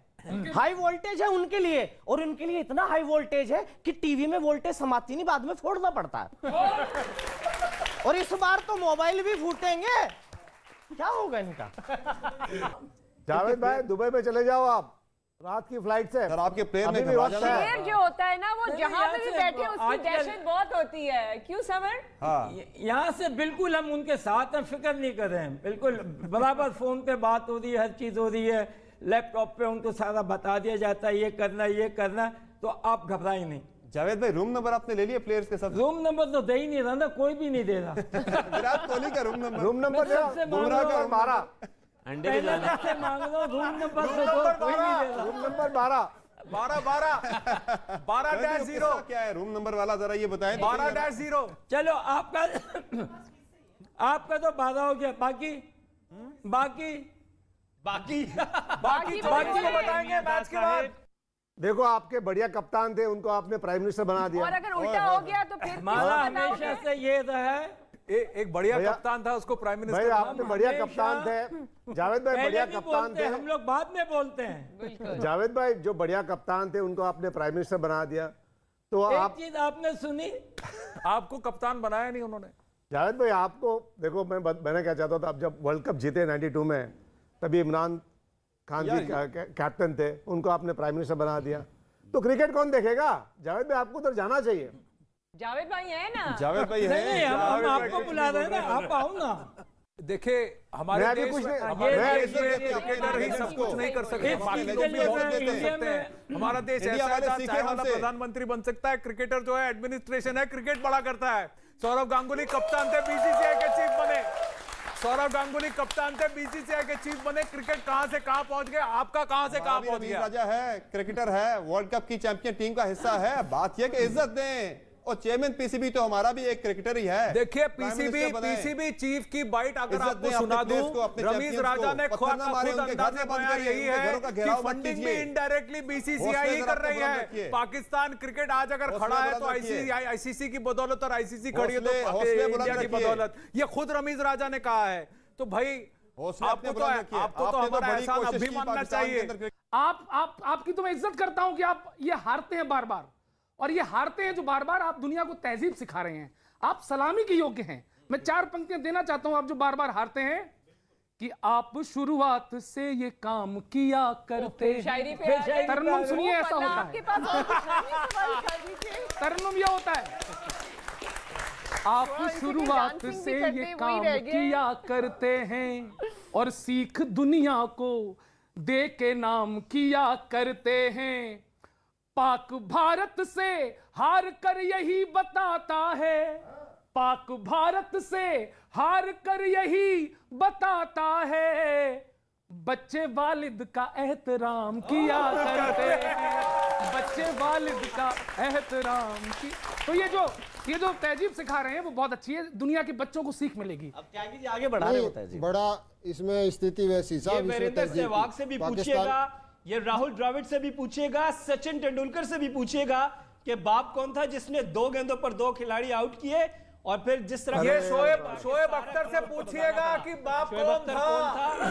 हाई वोल्टेज है उनके लिए, और उनके लिए इतना हाई वोल्टेज है कि टीवी में वोल्टेज समाती नहीं, बाद में फोड़ना पड़ता है। और इस बार तो मोबाइल भी फूटेंगे, क्या होगा इनका। जावेद भाई दुबई में चले जाओ आप, रात की फ्लाइट से। सर आपके प्लेयर ने शेर जो होता है ना, वो जहां पे भी बैठे उसकी दहशत बहुत होती है। क्यों समर? हाँ। यहाँ से बिल्कुल हम उनके साथ हैं, फिक्र नहीं कर रहे हैं। बिल्कुल बराबर फोन पे बात हो रही है, हर चीज हो रही है, लैपटॉप पे उनको सारा बता दिया जाता है, ये करना ये करना, तो आप घबराएं नहीं। जावेद भाई रूम नंबर आपने ले लिया प्लेयर्स के सब? रूम नंबर तो दे ही नहीं रहा ना, कोई भी नहीं दे रहा। विराट कोहली का रूम नंबर बुमराह का 12 अंडे भी लाना से मांग लो। रूम नंबर तो कोई नहीं दे रहा। रूम नंबर 12 12-0 क्या है रूम नंबर वाला, जरा ये बताएं। 12-0। चलो आपका तो 12 हो गया, बाकी को बताएंगे मैच के बाद। देखो आपके बढ़िया कप्तान थे, उनको आपने प्राइम मिनिस्टर बना दिया। और अगर उल्टा हो गया तो फिर हमारा हमेशा से ये रहा है, एक बढ़िया कप्तान था, उसको प्राइम मिनिस्टर। भाई आपने बढ़िया कप्तान थे जावेद भाई, बढ़िया कप्तान थे। हम लोग बाद में बोलते हैं। जावेद भाई जो बढ़िया कप्तान थे उनको आपने प्राइम मिनिस्टर बना दिया, तो एक चीज आपने सुनी, आपको कप्तान बनाया नहीं उन्होंने। जावेद भाई आपको देखो, मैंने क्या चाहता था, अब जब वर्ल्ड कप जीते 92 में, तभी इमरान खान जी कैप्टन थे, उनको आपने प्राइम मिनिस्टर बना दिया, तो क्रिकेट कौन देखेगा? जावेद भाई आपको उधर जाना चाहिए। जावेद भाई है ना, जावेद भाई है। नहीं, हम आपको बुला रहे हैं ना, आप आओ ना। देखिए हमारे देश में क्रिकेटर ही सब कुछ नहीं कर सकते, बाकी लोग भी बहुत कुछ कर सकते हैं। हमारा देश ऐसा है जहाँ चाहे वाला प्रधानमंत्री बन सकता है। क्रिकेटर जो है एडमिनिस्ट्रेशन है, क्रिकेट बड़ा करता है। सौरव गांगुली कप्तान थे, बीसीसीआई के चीफ बने। सौरव गांगुली कप्तान थे, बीसीसीआई के चीफ बने। क्रिकेट कहां से कहां पहुंच गए, आपका कहां से कहां पहुंच गया। राजा है, क्रिकेटर है, वर्ल्ड कप की चैंपियन टीम का हिस्सा है। बात यह कि इज्जत दें, और चेयरमैन पीसीबी तो हमारा भी एक क्रिकेटर ही है। देखिए पीसीबी चीफ की बाइट अगर आपको सुना दूं, रमीज राजा ने खुद अंदाजे बनाया यही है कि फंडिंग भी इनडायरेक्टली बीसीसीआई ही कर रही है। पाकिस्तान क्रिकेट आज अगर खड़ा है तो आईसीसी की बदौलत, और आईसीसी खड़ी है तो इंडिया की बदौलत। ये खुद रमीज राजा ने कहा है। तो भाई आपको तो हमारा एहसान अब भी मानना चाहिए। आपकी तो मैं इज्जत करता हूं कि आप ये हारते हैं बार बार, और ये हारते हैं जो बार बार आप दुनिया को तहजीब सिखा रहे हैं। आप सलामी के योग्य हैं। मैं 4 पंक्तियां देना चाहता हूं, आप जो बार बार हारते हैं, कि आप शुरुआत से ये काम किया करते हैं। तरन्नुम सुनिए, ऐसा होता है। तरन्नुम ये होता है, आप शुरुआत से ये काम किया करते हैं, और सीख दुनिया को दे के नाम किया करते हैं। पाक भारत से हार कर यही बताता है, पाक भारत से हार कर यही बताता है, बच्चे वालिद का एहतराम किया करते हैं, बच्चे वालिद का एहतराम की। तो ये जो ये जो तहजीब सिखा रहे हैं वो बहुत अच्छी है, दुनिया के बच्चों को सीख मिलेगी। अब त्यागी जी आगे बढ़ा रहे होता है जी। बड़ा इसमें स्थिति वैसी ये साहब, वीरेंद्र सहवाग से भी पूछिएगा, ये राहुल द्रविड़ से भी पूछिएगा, सचिन तेंदुलकर से भी पूछिएगा कि बाप कौन था जिसने 2 गेंदों पर 2 खिलाड़ी आउट किए, और फिर जिस तरह ये शोएब अख्तर से पूछिएगा कि बाप कौन था,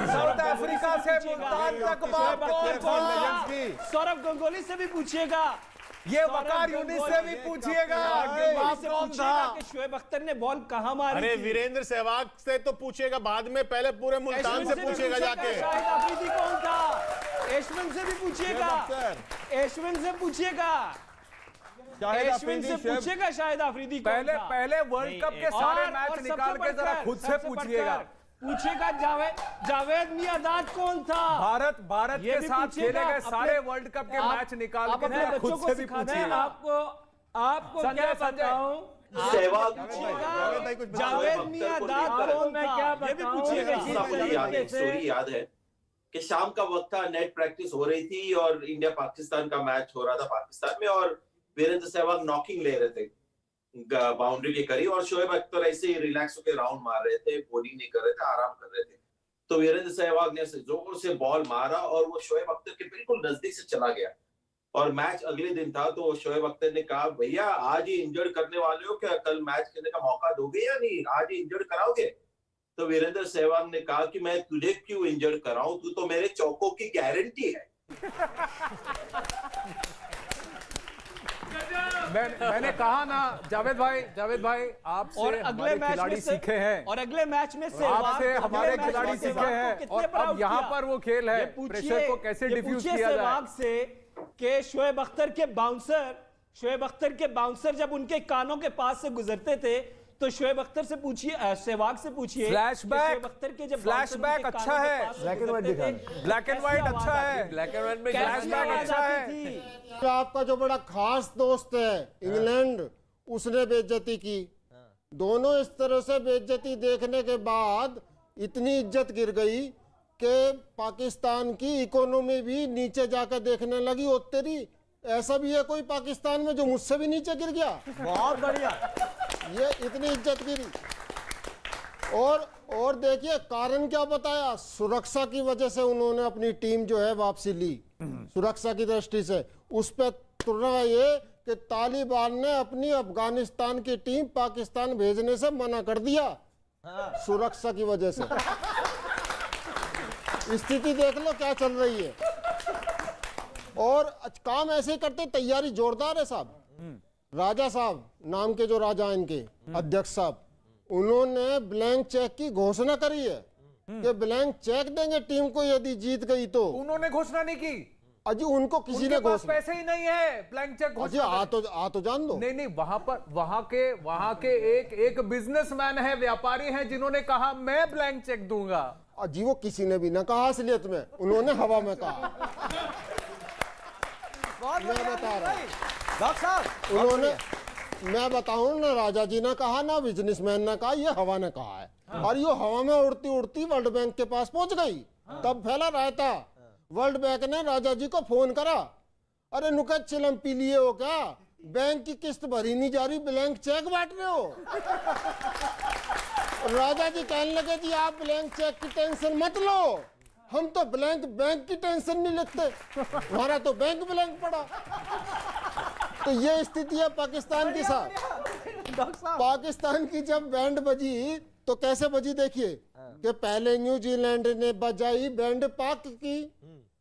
साउथ अफ्रीका से मुल्तान तक बाप कौन था। सौरव गंगोली से भी पूछिएगा, ये वकार यूनिस से भी पूछिएगा कि बाप कौन था, कि शोएब अख्तर ने बॉल कहां मारी। अरे वीरेंद्र सहवाग से तो पूछेगा बाद में, पहले पूरे मुल्तान से पूछेगा जाके। शाहिद अफरीदी कौन था, एशविन से भी पूछिएगा, एशविन से पूछिएगा, एशविन से पूछेगा शाहिद अफरीदी कौन था। पहले वर्ल्ड कप के सारे मैच निकाल के जरा खुद से पूछिएगा। पूछेगा जावेद मियांदाद कौन था। भारत के साथ खेले गए सारे वर्ल्ड कप के मैच निकाल के जरा खुद से भी पूछिएगा। आपको क्या बताऊं, सहवाग जावेद मियांदाद कौन था, ये भी पूछिएगा। एक स्टोरी याद है कि शाम का वक्त था, नेट प्रैक्टिस हो रही थी और इंडिया पाकिस्तान का मैच हो रहा था पाकिस्तान में, और वीरेंद्र सहवाग नॉकिंग ले रहे थे बाउंड्री के करीब, और शोएब अख्तर ऐसे ही रिलैक्स होकर राउंड मार रहे थे, बॉलिंग नहीं कर रहे थे, आराम कर रहे थे। तो वीरेंद्र सहवाग ने जोर से बॉल मारा और वो शोएब अख्तर के बिल्कुल नजदीक से चला गया। और मैच अगले दिन था, तो शोएब अख्तर ने कहा, भैया आज ही इंजर्ड करने वाले हो क्या, कल मैच खेलने का मौका दोगे या नहीं, आज ही इंजर्ड कराओगे। तो वीरेंद्र सहवाग ने कहा कि मैं तुझे क्यों इंजर्ड कराऊं, तू तो मेरे चौकों की गारंटी है। मैंने कहा ना जावेद भाई आपसे और अगले मैच खिलाड़ी में सीखे हैं, और अगले मैच में आपसे हमारे खिलाड़ी सीखे हैं, और अब यहाँ पर वो खेल है, प्रेशर को कैसे डिफ्यूज किया जाए। से कि शोएब अख्तर के बाउंसर जब उनके कानों के पास से गुजरते थे, तो शोएब अख्तर से पूछिए, सहवाग से पूछिए, फ्लैशबैक अख्तर के जब फ्लैशबैक अच्छा है, ब्लैक एंड व्हाइट दिखा, ब्लैक एंड व्हाइट अच्छा है, ब्लैक एंड व्हाइट में फ्लैशबैक अच्छा है। आपका जो बड़ा खास दोस्त है इंग्लैंड, उसने बेइज्जती की। दोनों इस तरह से बेइज्जती देखने के बाद इतनी इज्जत गिर गई कि पाकिस्तान की इकोनॉमी भी नीचे जाकर देखने लगी। और तेरी ऐसा भी है कोई पाकिस्तान में जो मुझसे भी नीचे गिर गया। बहुत बढ़िया, ये इतनी इज्जत गिरी। और देखिए कारण क्या बताया, सुरक्षा की वजह से उन्होंने अपनी टीम जो है वापसी ली, सुरक्षा की दृष्टि से। उस पर तुलना ये कि तालिबान ने अपनी अफगानिस्तान की टीम पाकिस्तान भेजने से मना कर दिया, सुरक्षा की वजह से। स्थिति देख लो क्या चल रही है। और काम ऐसे ही करते, तैयारी जोरदार है साहब। राजा साहब नाम के जो राजा इनके अध्यक्ष साहब, उन्होंने ब्लैंक चेक की घोषणा करी है कि ब्लैंक चेक देंगे टीम को यदि जीत गई तो। उन्होंने घोषणा नहीं की अजी, उनको किसी ने घोषणा, पैसे ही नहीं है ब्लैंक चेक घोषणा। आ तो जान दो। नहीं वहां के एक बिजनेसमैन है, व्यापारी हैं, जिन्होंने कहा मैं ब्लैंक चेक दूंगा। अजी वो किसी ने भी ना कहा असलियत में, उन्होंने हवा में कहा। मैं बता रहा हूँ डॉक्टर साहब, उन्होंने, मैं बताऊं ना, राजा जी ने कहा ना बिजनेसमैन ने कहा, ये हवा ने कहा है। और ये हवा में उड़ती उड़ती वर्ल्ड बैंक के पास पहुंच गई, तब फैला रायता। वर्ल्ड बैंक ने राजा जी को फोन करा, अरे नुकत चिलम पी लिए हो क्या, बैंक की किस्त भरी नहीं जा रही, ब्लैंक चेक बांट रहे हो। राजा जी कहने लगे जी आप ब्लैंक चेक की टेंशन मत लो, हम तो बैंक की टेंशन नहीं लेते, हमारा तो बैंक ब्लैंक पड़ा। तो ये स्थिति है पाकिस्तान के साथ। पाकिस्तान की जब बैंड बजी तो कैसे बजी देखिए, कि पहले न्यूजीलैंड ने बजाई बैंड पाक की,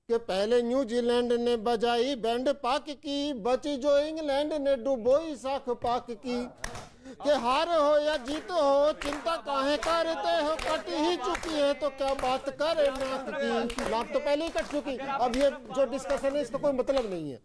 कि पहले न्यूजीलैंड ने बजाई बैंड पाक की, बची जो इंग्लैंड ने डुबोई साख पाक की। कि हार हो या जीत हो चिंता काहे करते हो, कट ही चुकी है तो क्या बात करे नाक की। नाक तो पहले ही कट चुकी, अब ये जो डिस्कशन है इसका कोई मतलब नहीं है।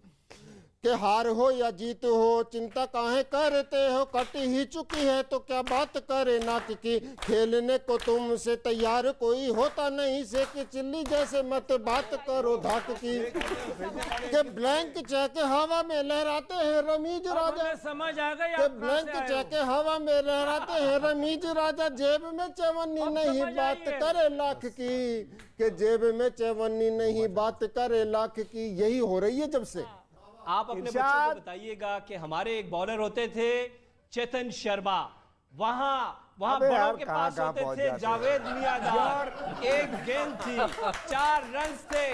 कि हार हो या जीत हो चिंता काहे करते हो, कट ही चुकी है तो क्या बात करे नाक की। खेलने को तुमसे तैयार कोई होता नहीं से, कि चिल्ली जैसे मत बात करो धाक की। कि ब्लैंक चेक हवा में लहराते हैं रमीज राजा, समझ आ गया। कि ब्लैंक चेक हवा में लहराते हैं रमीज राजा, जेब में चवन्नी नहीं बात करे लाख की। कि जेब में चवन्नी नहीं बात करे लाख की। यही हो रही है जब से। आप अपने बच्चों को बताइएगा कि हमारे एक बॉलर होते थे चेतन शर्मा, वहां अबे बड़ों यार, के कहाँ पास कहाँ होते पहुंच थे जाते जावेद मियाँदाद, एक गेंद थी, 4 रन थे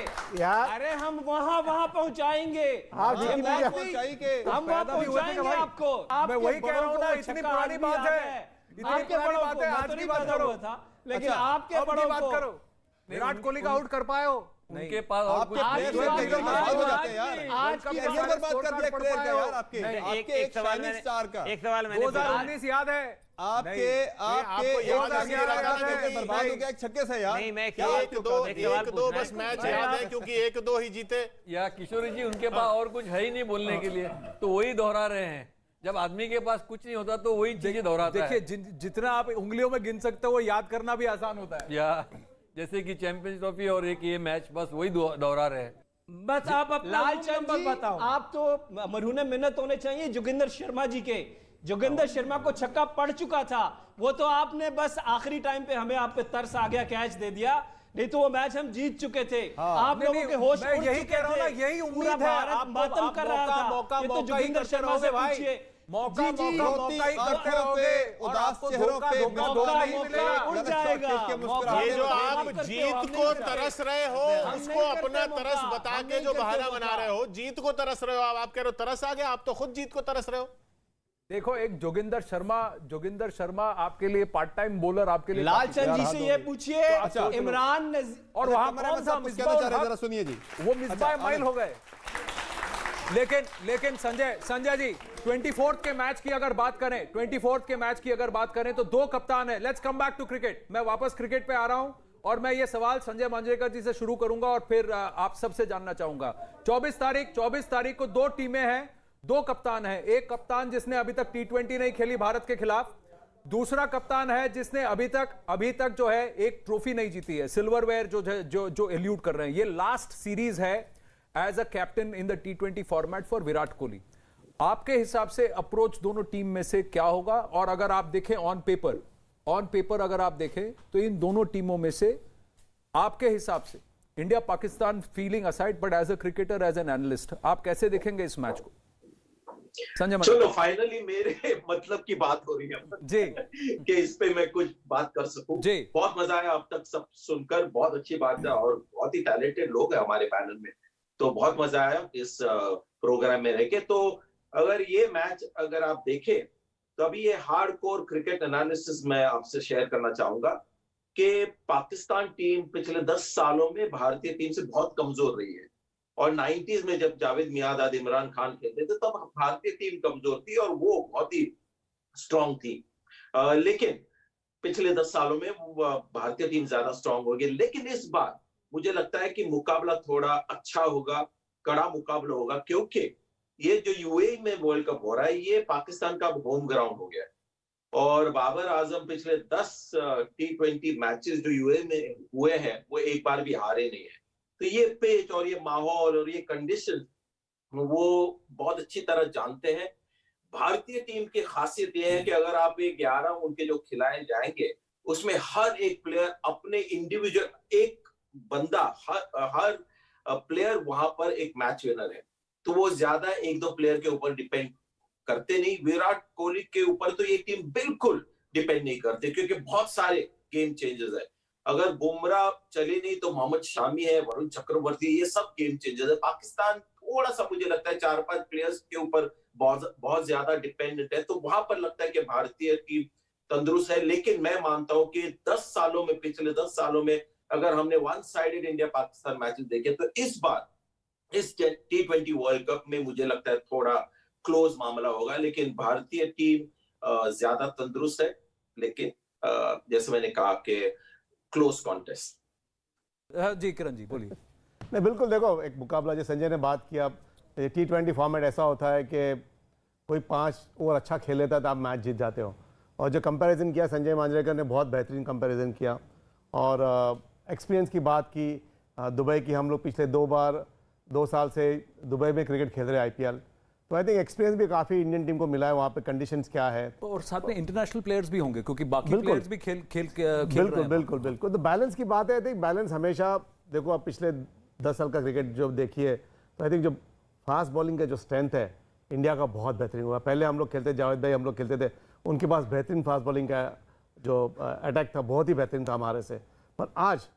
यार। अरे हम वहां पहुंचाएंगे, हाँ, ये जी, मैच जी, भी- हम वहां पहुंचाएंगे आपको। मैं वही कह रहा हूं ना, इतनी पुरानी बात है, इतनी आपके पुरानी बड़ों बात को है, मैं आज तो की नहीं बात पैदा करो। हुआ था, लेकिन अच्छा, आपके अब की बड़ों बात को करो। विराट कोहली का आउट कर पाए हो? उनके पास और कुछ आज की बात करियर बर्बाद हो जाते हैं यार। आज की करियर बर्बाद कर दिया प्लेयर का यार आपके। नहीं, आपके एक शाइनिंग स्टार का। एक सवाल मैंने 2019 याद है? आपके आपको याद है, करियर बर्बाद हो गया एक छक्के से यार। नहीं, मैं क्या एक आपको दो बस मैच याद है क्योंकि 1-2 ही जीते। या किशोरी जी, उनके पास और कुछ है ही नहीं बोलने के लिए, तो वही दोहरा रहे हैं। जब आदमी के पास कुछ नहीं होता तो वही चीजें दोहराता है। देखिए, जितना आप उंगलियों में गिन सकते हो वो याद करना भी आसान होता है। या जैसे कि चैंपियंस ट्रॉफी और एक ये मैच, बस वही दोहरा रहे हैं। बस आप अपना लालचंद नंबर जी, बताओ। आप तो मरहूने मिन्नत होने चाहिए जोगिंदर शर्मा जी के। जोगिंदर शर्मा को छक्का पड़ चुका था, वो तो आपने बस आखिरी टाइम पे हमें आप पे तरस आ गया, कैच दे दिया, नहीं तो वो मैच हम जीत चुके थे। आप लोगों के होश मैं उड़ यही चुके कह रहा हूं ना, थे। यही पूरा उम्मीद है। भारत आप मातम कर रहा था। मौका ये तो मौका ही जोगिंदर करते शर्मा से रहोगे भाई। पूछिए। मौका जी, जी, मौका मौका ही करते रहोगे, और उदास आपको चेहरों धोखा पे धोखा धोखा नहीं मिलेगा। उड़ जाएगा। ये जो आप जीत को तरस रहे हो, उसको अपना तरस बता के जो बहाना बना रहे हो, जीत को तरस रहे हो आप कह रहे हो तरस आ गया, आप तो खुद जीत को तरस रहे हो। देखो, एक जोगिंदर शर्मा आपके लिए पार्ट टाइम बॉलर, आपके लिए लालचंद जी से ये पूछिए, इमरान और वहां कौन सा जरा सुनिए जी, वो मिसबाह माइल हो गए। लेकिन संजय जी, 24th के मैच की अगर बात करें तो 2 कप्तान है। Let's come back to cricket. मैं वापस क्रिकेट पे आ रहा हूं और मैं ये सवाल संजय मांजरेकर जी से शुरू करूंगा और फिर आप सबसे जानना चाहूंगा। 24 तारीख को 2 टीमें हैं, 2 कप्तान हैं। एक कप्तान जिसने अभी तक T20 नहीं खेली भारत के खिलाफ, दूसरा कप्तान है जिसने अभी तक जो है एक ट्रॉफी नहीं जीती है, सिल्वरवेयर जो एल्यूड कर रहे हैं। ये लास्ट सीरीज है as a captain in the T20 format for Virat Kohli. आपके हिसाब से अप्रोच दोनों टीम में से क्या होगा? और अगर आप देखें ऑन पेपर अगर आप देखें तो इन दोनों टीमों में से आपके हिसाब से, India Pakistan feeling aside, but as a cricketer, as an analyst, आप कैसे देखेंगे इस मैच को? संजय, चलो फाइनली मेरे मतलब की बात हो रही है जी कि इस पे मैं कुछ बात कर सकूं। जी, बहुत मजा आया अब तक सब सुनकर, बहुत अच्छी बात है और बहुत ही टैलेंटेड लोग हैं हमारे पैनल में, तो बहुत मजा आया इस प्रोग्राम में रह के। तो अगर ये मैच अगर आप देखें तो अभी ये हार्डकोर क्रिकेट एनालिसिस मैं आपसे शेयर करना चाहूंगा कि पाकिस्तान टीम पिछले 10 सालों में भारतीय टीम से बहुत कमजोर रही है। और 90s में जब जावेद मियाँदाद, इमरान खान खेलते थे तब भारतीय टीम कमजोर थी और वो बहुत ही स्ट्रांग थी। लेकिन पिछले 10 सालों में भारतीय टीम ज्यादा स्ट्रांग हो गई। लेकिन इस बार मुझे लगता है कि मुकाबला थोड़ा अच्छा होगा, कड़ा मुकाबला होगा, क्योंकि ये जो यूएई में वर्ल्ड कप हो रहा है ये पाकिस्तान का होम ग्राउंड हो गया है। और बाबर आजम पिछले 10 T20 मैचेस जो यूएई में हुए हैं वो एक बार भी हारे नहीं है। तो ये पिच और ये माहौल और ये कंडीशन वो बहुत अच्छी तरह जानते हैं। भारतीय टीम की खासियत ये है कि अगर आप ये 11 उनके जो खिलाए जाएंगे उसमें हर एक प्लेयर अपने इंडिविजुअल, एक बंदा हर प्लेयर वहां पर एक मैच विनर है, तो वो ज्यादा 1-2 प्लेयर के ऊपर डिपेंड करते नहीं। विराट कोहली के ऊपर तो ये टीम बिल्कुल डिपेंड नहीं करते क्योंकि बहुत सारे गेम चेंजर्स है। अगर बुमराह चले नहीं तो मोहम्मद शामी है, वरुण चक्रवर्ती, ये सब गेम चेंजर्स है। पाकिस्तान थोड़ा सा मुझे लगता है 4-5 प्लेयर्स के ऊपर बहुत ज्यादा डिपेंडेंट है, तो वहां पर लगता है कि भारतीय टीम तंदुरुस्त है। लेकिन मैं मानता हूं कि पिछले 10 सालों में अगर हमने one sided India Pakistan matches देखे तो इस बार इस T20 वर्ल्ड कप में मुझे लगता है थोड़ा क्लोज मामला होगा। लेकिन भारतीय टीम ज्यादा तंदुरुस्त है, लेकिन जैसे मैंने कहा कि क्लोज कॉन्टेस्ट। जी किरण जी बोलिए। नहीं बिल्कुल, देखो एक मुकाबला जो संजय ने बात किया, T20 फॉर्मेट ऐसा होता है कि कोई 5 ओवर अच्छा खेल लेता है तो आप मैच जीत जाते हो। और जो कंपैरिजन किया संजय मांजरेकर ने, बहुत बेहतरीन कंपैरिजन किया। और एक्सपीरियंस की बात की, दुबई की, हम लोग पिछले 2 साल से दुबई में क्रिकेट खेल रहे हैं IPL, तो आई थिंक एक्सपीरियंस भी काफ़ी इंडियन टीम को मिला है। वहाँ पे कंडीशंस क्या है, और साथ में इंटरनेशनल प्लेयर्स भी होंगे क्योंकि बाकी प्लेयर्स भी खेल बिल्कुल। तो बैलेंस की बात है। आई थिंक बैलेंस हमेशा, देखो आप पिछले 10 साल का क्रिकेट जो देखिए तो आई थिंक जो फास्ट बॉलिंग का जो स्ट्रेंथ है इंडिया का बहुत बेहतरीन हुआ। पहले हम लोग खेलते, जावेद भाई हम लोग खेलते थे, उनके पास बेहतरीन फास्ट बॉलिंग का जो अटैक था बहुत ही बेहतरीन था हमारे से। पर आज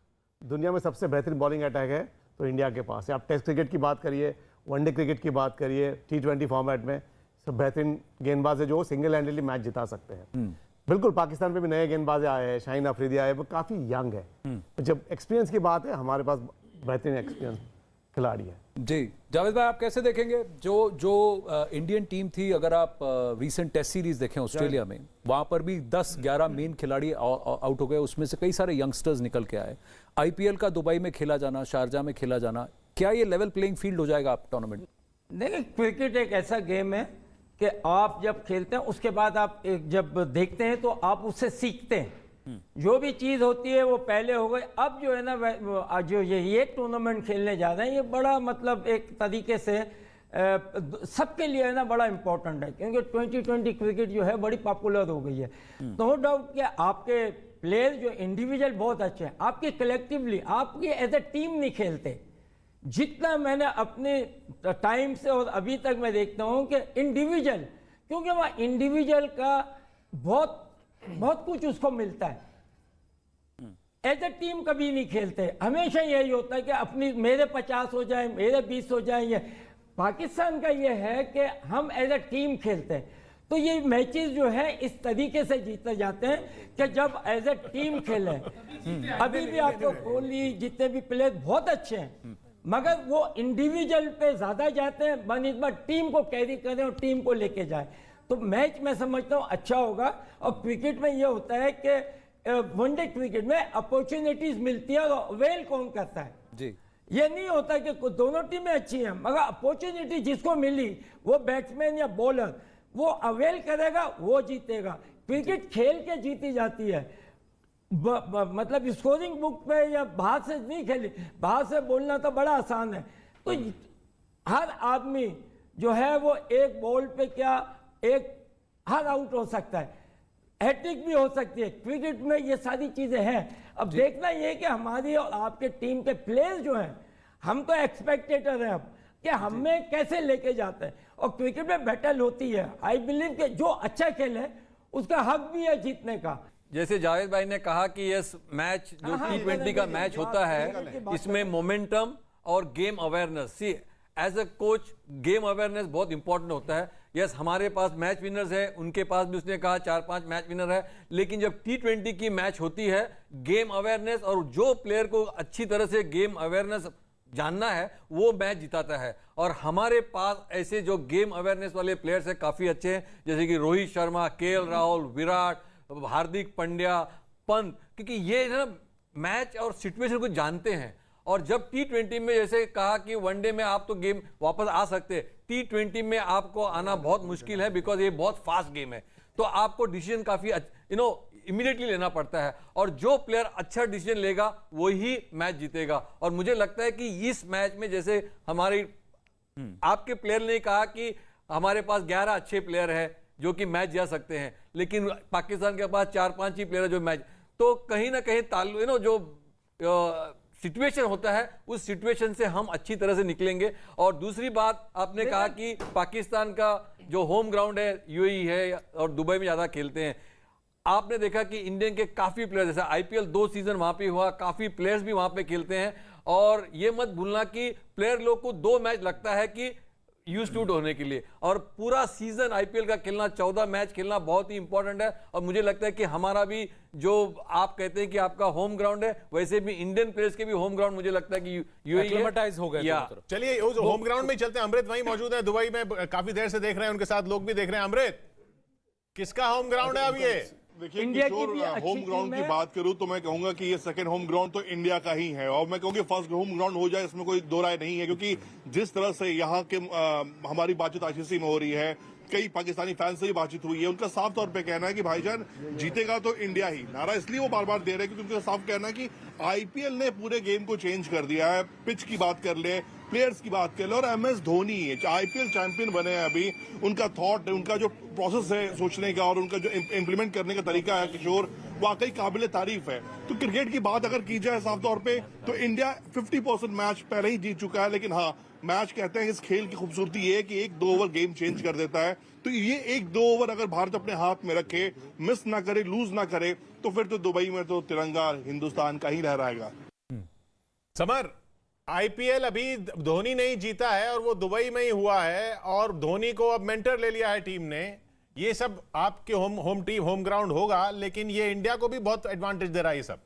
दुनिया में सबसे बेहतरीन बॉलिंग अटैक है तो इंडिया के पास है। आप टेस्ट क्रिकेट की बात करिए, वनडे क्रिकेट की बात करिए, T20 फॉर्मेट में सब बेहतरीन गेंदबाज है जो सिंगल हैंडली मैच जिता सकते हैं। बिल्कुल, पाकिस्तान में भी नए गेंदबाज आए हैं, शाहीन अफरीदी आए, वो काफ़ी यंग है। जब एक्सपीरियंस की बात है, हमारे पास बेहतरीन एक्सपीरियंस खिलाड़ी है। जी जावेद भाई, आप कैसे देखेंगे जो इंडियन टीम थी? अगर आप रीसेंट टेस्ट सीरीज देखें ऑस्ट्रेलिया में, वहां पर भी 10-11 मेन खिलाड़ी आउट हो गए, उसमें से कई सारे यंगस्टर्स निकल के आए। IPL का दुबई में खेला जाना, शारजा में खेला जाना, क्या ये लेवल प्लेइंग फील्ड हो जाएगा आप टूर्नामेंट? देखिए, क्रिकेट एक ऐसा गेम है कि आप जब खेलते हैं उसके बाद आप जब देखते हैं तो आप उससे सीखते हैं। जो भी चीज होती है वो पहले हो गई। अब जो है ना, जो ये टूर्नामेंट खेलने जा रहे हैं, ये बड़ा मतलब एक तरीके से सबके लिए है ना बड़ा इंपॉर्टेंट है, क्योंकि 2020 क्रिकेट जो है बड़ी पॉपुलर हो गई है। नो डाउट कि आपके प्लेयर जो इंडिविजुअल बहुत अच्छे हैं, आपके कलेक्टिवली आपकी एज ए टीम नहीं खेलते। जितना मैंने अपने टाइम से और अभी तक मैं देखता हूं कि इंडिविजुअल, क्योंकि वहाँ इंडिविजुअल का बहुत कुछ उसको मिलता है। एज ए टीम कभी नहीं खेलते, हमेशा यही होता है कि अपनी मेरे 50 हो जाए, मेरे 20 हो जाए। ये पाकिस्तान का ये है कि हम एज ए टीम खेलते हैं, तो ये मैचेस जो है इस तरीके से जीते जाते हैं कि जब एज ए टीम खेलें। अभी भी आपको कोहली जितने भी प्लेयर बहुत अच्छे हैं, मगर वो इंडिविजुअल पे ज्यादा जाते हैं, बनिस्बत टीम को कैरी करें और टीम को लेके जाए, तो मैच मैं समझता हूँ अच्छा होगा। और क्रिकेट में ये होता है कि वनडे क्रिकेट में अपॉर्चुनिटीज मिलती है और अवेल कौन करता है जी। ये नहीं होता कि दोनों टीमें अच्छी हैं, मगर अपॉर्चुनिटी जिसको मिली वो बैट्समैन या बॉलर वो अवेल करेगा, वो जीतेगा। क्रिकेट खेल के जीती जाती है, मतलब स्कोरिंग बुक पे या बाहर से नहीं खेली। बाहर से बोलना तो बड़ा आसान है। तो हर आदमी जो है वो एक बॉल पे क्या हर आउट हो सकता है, हैट्रिक भी हो सकती है। क्रिकेट में ये सारी चीजें हैं। अब देखना ये कि हमारी और आपके टीम के प्लेयर्स जो हैं, हम तो एक्सपेक्टेटर हैं अब कि हमें कैसे लेके जाते हैं। और क्रिकेट में बैटल होती है। आई बिलीव कि जो अच्छा खेले उसका हक भी है जीतने का। जैसे जावेद भाई ने कहा कि ये मैच जो T20 का मैच होता है, इसमें मोमेंटम और game awareness, see as a coach game awareness बहुत इंपॉर्टेंट होता है। यस, हमारे पास मैच विनर्स है, उनके पास भी उसने कहा 4-5 मैच विनर है, लेकिन जब T20 की मैच होती है, गेम अवेयरनेस और जो प्लेयर को अच्छी तरह से गेम अवेयरनेस जानना है वो मैच जिताता है। और हमारे पास ऐसे जो गेम अवेयरनेस वाले प्लेयर्स हैं काफी अच्छे हैं, जैसे कि रोहित शर्मा, KL राहुल, विराट, हार्दिक पांड्या, पंत, क्योंकि ये ना मैच और सिचुएशन को जानते हैं। और जब T20 में जैसे कहा कि वनडे में आप तो गेम वापस आ सकते हैं, T20 में आपको आना बहुत मुश्किल है, बिकॉज ये बहुत फास्ट गेम है। तो आपको डिसीजन काफी इमीडिएटली लेना पड़ता है, और जो प्लेयर अच्छा डिसीजन लेगा वही मैच जीतेगा। और मुझे लगता है कि इस मैच में जैसे हमारी आपके प्लेयर ने कहा कि हमारे पास 11 अच्छे प्लेयर हैं जो कि मैच जा सकते हैं, लेकिन पाकिस्तान के पास 4-5 ही प्लेयर है जो मैच, तो कहीं ना कहीं जो सिचुएशन होता है उस सिचुएशन से हम अच्छी तरह से निकलेंगे। और दूसरी बात आपने कहा कि पाकिस्तान का जो होम ग्राउंड है UAE है और दुबई में ज्यादा खेलते हैं। आपने देखा कि इंडियन के काफी प्लेयर, जैसे IPL 2 सीजन वहां पे हुआ, काफी प्लेयर्स भी वहां पे खेलते हैं। और ये मत भूलना कि प्लेयर लोग को 2 मैच लगता है कि यूज्ड टू होने के लिए, और पूरा सीजन IPL का खेलना, 14 मैच खेलना बहुत ही इंपॉर्टेंट है। और मुझे लगता है कि हमारा भी जो आप कहते हैं कि आपका होम ग्राउंड है, वैसे भी इंडियन प्लेयर्स के भी होम ग्राउंड मुझे लगता है कि एक्लेमेटाइज हो गए। चलिए होम ग्राउंड में चलते हैं। अमृत वहीं मौजूद है दुबई में, काफी देर से देख रहे हैं, उनके साथ लोग भी देख रहे हैं। अमृत, किसका होम ग्राउंड है अब ये? देखिए, किशोर, होम ग्राउंड की बात करूं तो मैं कहूंगा कि ये सेकंड होम ग्राउंड तो इंडिया का ही है, और मैं कहूंगा फर्स्ट होम ग्राउंड हो जाए इसमें कोई दो राय नहीं है, क्योंकि जिस तरह से यहाँ के हमारी बातचीत ICC में हो रही है, कई पाकिस्तानी फैंस से भी बातचीत हुई है, उनका साफ तौर पे कहना है कि भाईजान जीतेगा तो इंडिया ही। नारा इसलिए वो बार बार दे रहे हैं क्योंकि उनका साफ कहना है कि IPL ने पूरे गेम को चेंज कर दिया है। पिच की बात कर ले, प्लेयर्स की बात कर ले, और MS धोनी IPL चैंपियन बने हैं अभी, उनका थॉट, उनका जो प्रोसेस है सोचने का और उनका जो इम्प्लीमेंट करने का तरीका है किशोर, वाकई काबिल तारीफ है। तो क्रिकेट की बात अगर की जाए साफ तौर पे तो इंडिया 50% मैच पहले ही जीत चुका है, लेकिन हाँ, मैच कहते हैं इस खेल की खूबसूरती ये है कि 1-2 ओवर गेम चेंज कर देता है। तो ये 1-2 ओवर अगर भारत अपने हाथ में रखे, मिस ना करे, लूज ना करे, तो फिर तो दुबई में तो तिरंगा हिंदुस्तान का ही लहराएगा। समर, आईपीएल अभी धोनी नहीं जीता है और वो दुबई में ही हुआ है, और धोनी को अब मेंटर ले लिया है टीम ने। ये सब आपके होम ग्राउंड होगा, लेकिन ये इंडिया को भी बहुत एडवांटेज दे रहा है। ये सब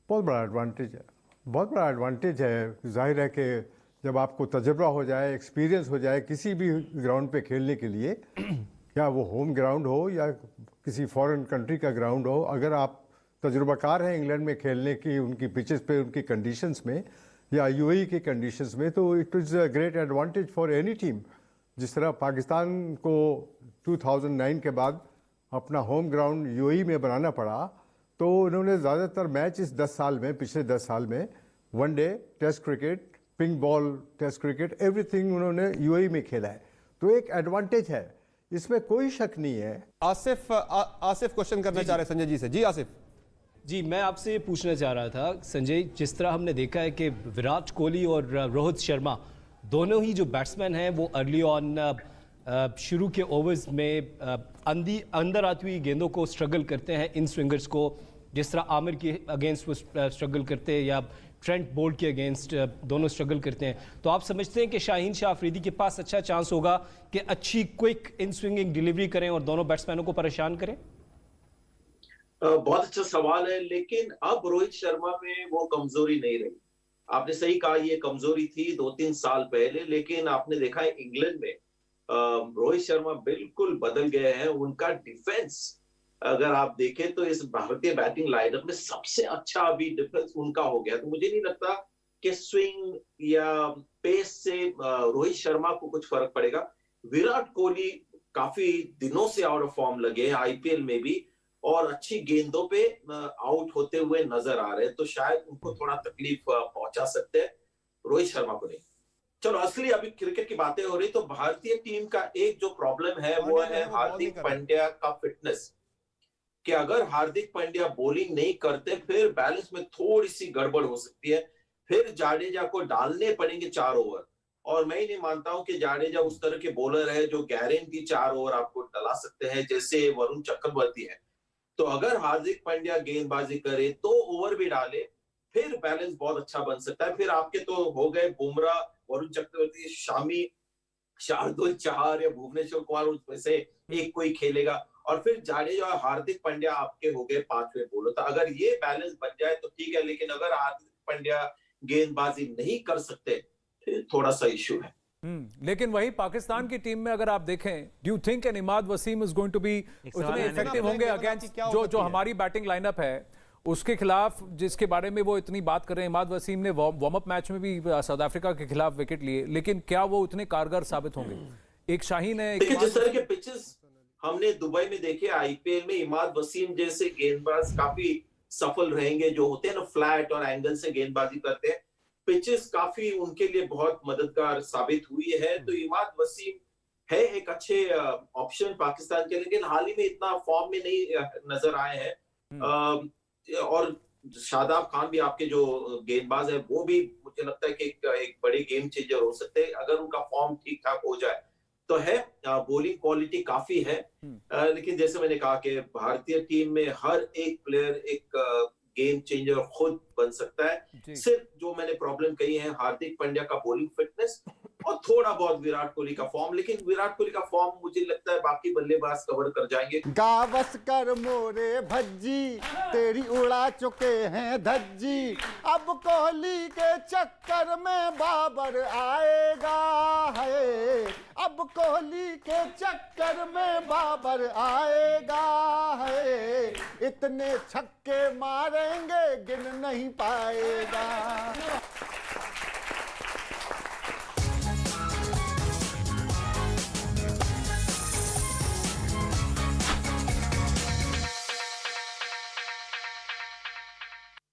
बहुत बड़ा एडवांटेज है, बहुत बड़ा एडवांटेज है। जाहिर है कि जब आपको तजुर्बा हो जाए, एक्सपीरियंस हो जाए किसी भी ग्राउंड पे खेलने के लिए, या वो होम ग्राउंड हो या किसी फॉरेन कंट्री का ग्राउंड हो, अगर आप तजुर्बाकार हैं इंग्लैंड में खेलने की, उनकी पिचेस पे, उनकी कंडीशंस में, या यूएई की कंडीशंस में, तो it is a great advantage for any team. जिस तरह पाकिस्तान को 2009 के बाद अपना होम ग्राउंड यूएई में बनाना पड़ा, तो उन्होंने ज़्यादातर मैच इस 10 साल में, पिछले 10 साल में, one day, test cricket, pink ball test cricket, everything उन्होंने यूएई में खेला है। तो एक एडवांटेज है, इसमें कोई शक नहीं है। आसिफ क्वेश्चन करना चाह रहे संजय जी से। जी आसिफ जी, मैं आपसे पूछना चाह रहा था संजय, जिस तरह हमने देखा है कि विराट कोहली और रोहित शर्मा दोनों ही जो बैट्समैन हैं वो अर्ली ऑन शुरू के ओवर्स में अंदर आती हुई गेंदों को स्ट्रगल करते हैं, इन स्विंगर्स को, जिस तरह आमिर के अगेंस्ट वो स्ट्रगल करते हैं या ट्रेंट बोल्ट के अगेंस्ट दोनों स्ट्रगल करते हैं। तो आप समझते हैं कि शाहीन शाह अफरीदी के पास अच्छा चांस होगा कि अच्छी क्विक इन स्विंगिंग डिलीवरी करें और दोनों बैट्समैनों को परेशान करें? बहुत अच्छा सवाल है, लेकिन अब रोहित शर्मा में वो कमजोरी नहीं रही। आपने सही कहा, ये कमजोरी थी 2-3 साल पहले, लेकिन आपने देखा है इंग्लैंड में रोहित शर्मा बिल्कुल बदल गए हैं। उनका डिफेंस अगर आप देखें तो इस भारतीय बैटिंग लाइनअप में सबसे अच्छा अभी डिफेंस उनका हो गया। तो मुझे नहीं लगता कि स्विंग या पेस से रोहित शर्मा को कुछ फर्क पड़ेगा। विराट कोहली काफी दिनों से आउट ऑफ फॉर्म लगे हैं आईपीएल में भी, और अच्छी गेंदों पे आउट होते हुए नजर आ रहे हैं, तो शायद उनको थोड़ा तकलीफ पहुंचा सकते हैं, रोहित शर्मा को नहीं। चलो, असली अभी क्रिकेट की बातें हो रही, तो भारतीय टीम का एक जो प्रॉब्लम है वो है हार्दिक पांड्या का फिटनेस। कि अगर हार्दिक पांड्या बॉलिंग नहीं करते, फिर बैलेंस में थोड़ी सी गड़बड़ हो सकती है, फिर जाडेजा को डालने पड़ेंगे 4 ओवर। और मैं ही नहीं मानता हूं कि जाडेजा उस तरह के बॉलर है जो गारंटी 4 ओवर आपको डला सकते हैं, जैसे वरुण चक्रवर्ती है। तो अगर हार्दिक पांड्या गेंदबाजी करे, 2 ओवर भी डाले, फिर बैलेंस बहुत अच्छा बन सकता है। फिर आपके तो हो गए बुमराह, वरुण चक्रवर्ती, शामी, शार्दुल चहार या भुवनेश्वर कुमार, उसमें से एक कोई खेलेगा, और फिर जाडेजा और हार्दिक पांड्या आपके हो गए 5वें बॉलर। तो अगर ये बैलेंस बन जाए तो ठीक है, लेकिन अगर हार्दिक पांड्या गेंदबाजी नहीं कर सकते, फिर थोड़ा सा इश्यू है। लेकिन वही पाकिस्तान की टीम में अगर आप देखें, do you think an Imad Wasim is going to be उतने इफेक्टिव होंगे अगेंस्ट जो हमारी बैटिंग लाइनअप है उसके खिलाफ, जिसके बारे में वो इतनी बात कर रहे हैं? इमाद वसीम ने वार्म अप मैच में भी साउथ अफ्रीका के खिलाफ विकेट लिए, लेकिन क्या वो उतने कारगर साबित होंगे? एक शाहीन है, देखिए जिस तरह के पिचेस हमने दुबई में देखे, आईपीएल में इमाद वसीम जैसे गेंदबाज काफी सफल रहेंगे, जो होते हैं ना फ्लैट और एंगल से गेंदबाजी करते हैं। पिचेस काफी उनके लिए बहुत मददगार साबित हुई है। तो इमाद वसीम है एक अच्छे ऑप्शन पाकिस्तान के, लेकिन हाल ही में इतना फॉर्म में नहीं नजर आए हैं। और शादाब खान भी आपके जो गेंदबाज है, वो भी मुझे लगता है कि एक बड़े गेम चेंजर हो सकते हैं अगर उनका फॉर्म ठीक ठाक हो जाए। तो है, बॉलिंग क्वालिटी काफी है, लेकिन जैसे मैंने कहा कि भारतीय टीम में हर एक प्लेयर एक गेम चेंजर खुद बन सकता है। सिर्फ जो मैंने प्रॉब्लम कही है, हार्दिक पांड्या का बॉलिंग फिटनेस और थोड़ा बहुत विराट कोहली का फॉर्म, लेकिन विराट कोहली का फॉर्म मुझे लगता है बाकी बल्लेबाज कवर कर जाएंगे। गावस कर मोरे भज्जी, तेरी उड़ा चुके हैं धज्जी, अब कोहली के चक्कर में बाबर आएगा है, अब कोहली के चक्कर में बाबर आएगा है, इतने छक्के मारेंगे गिन नहीं पाएगा।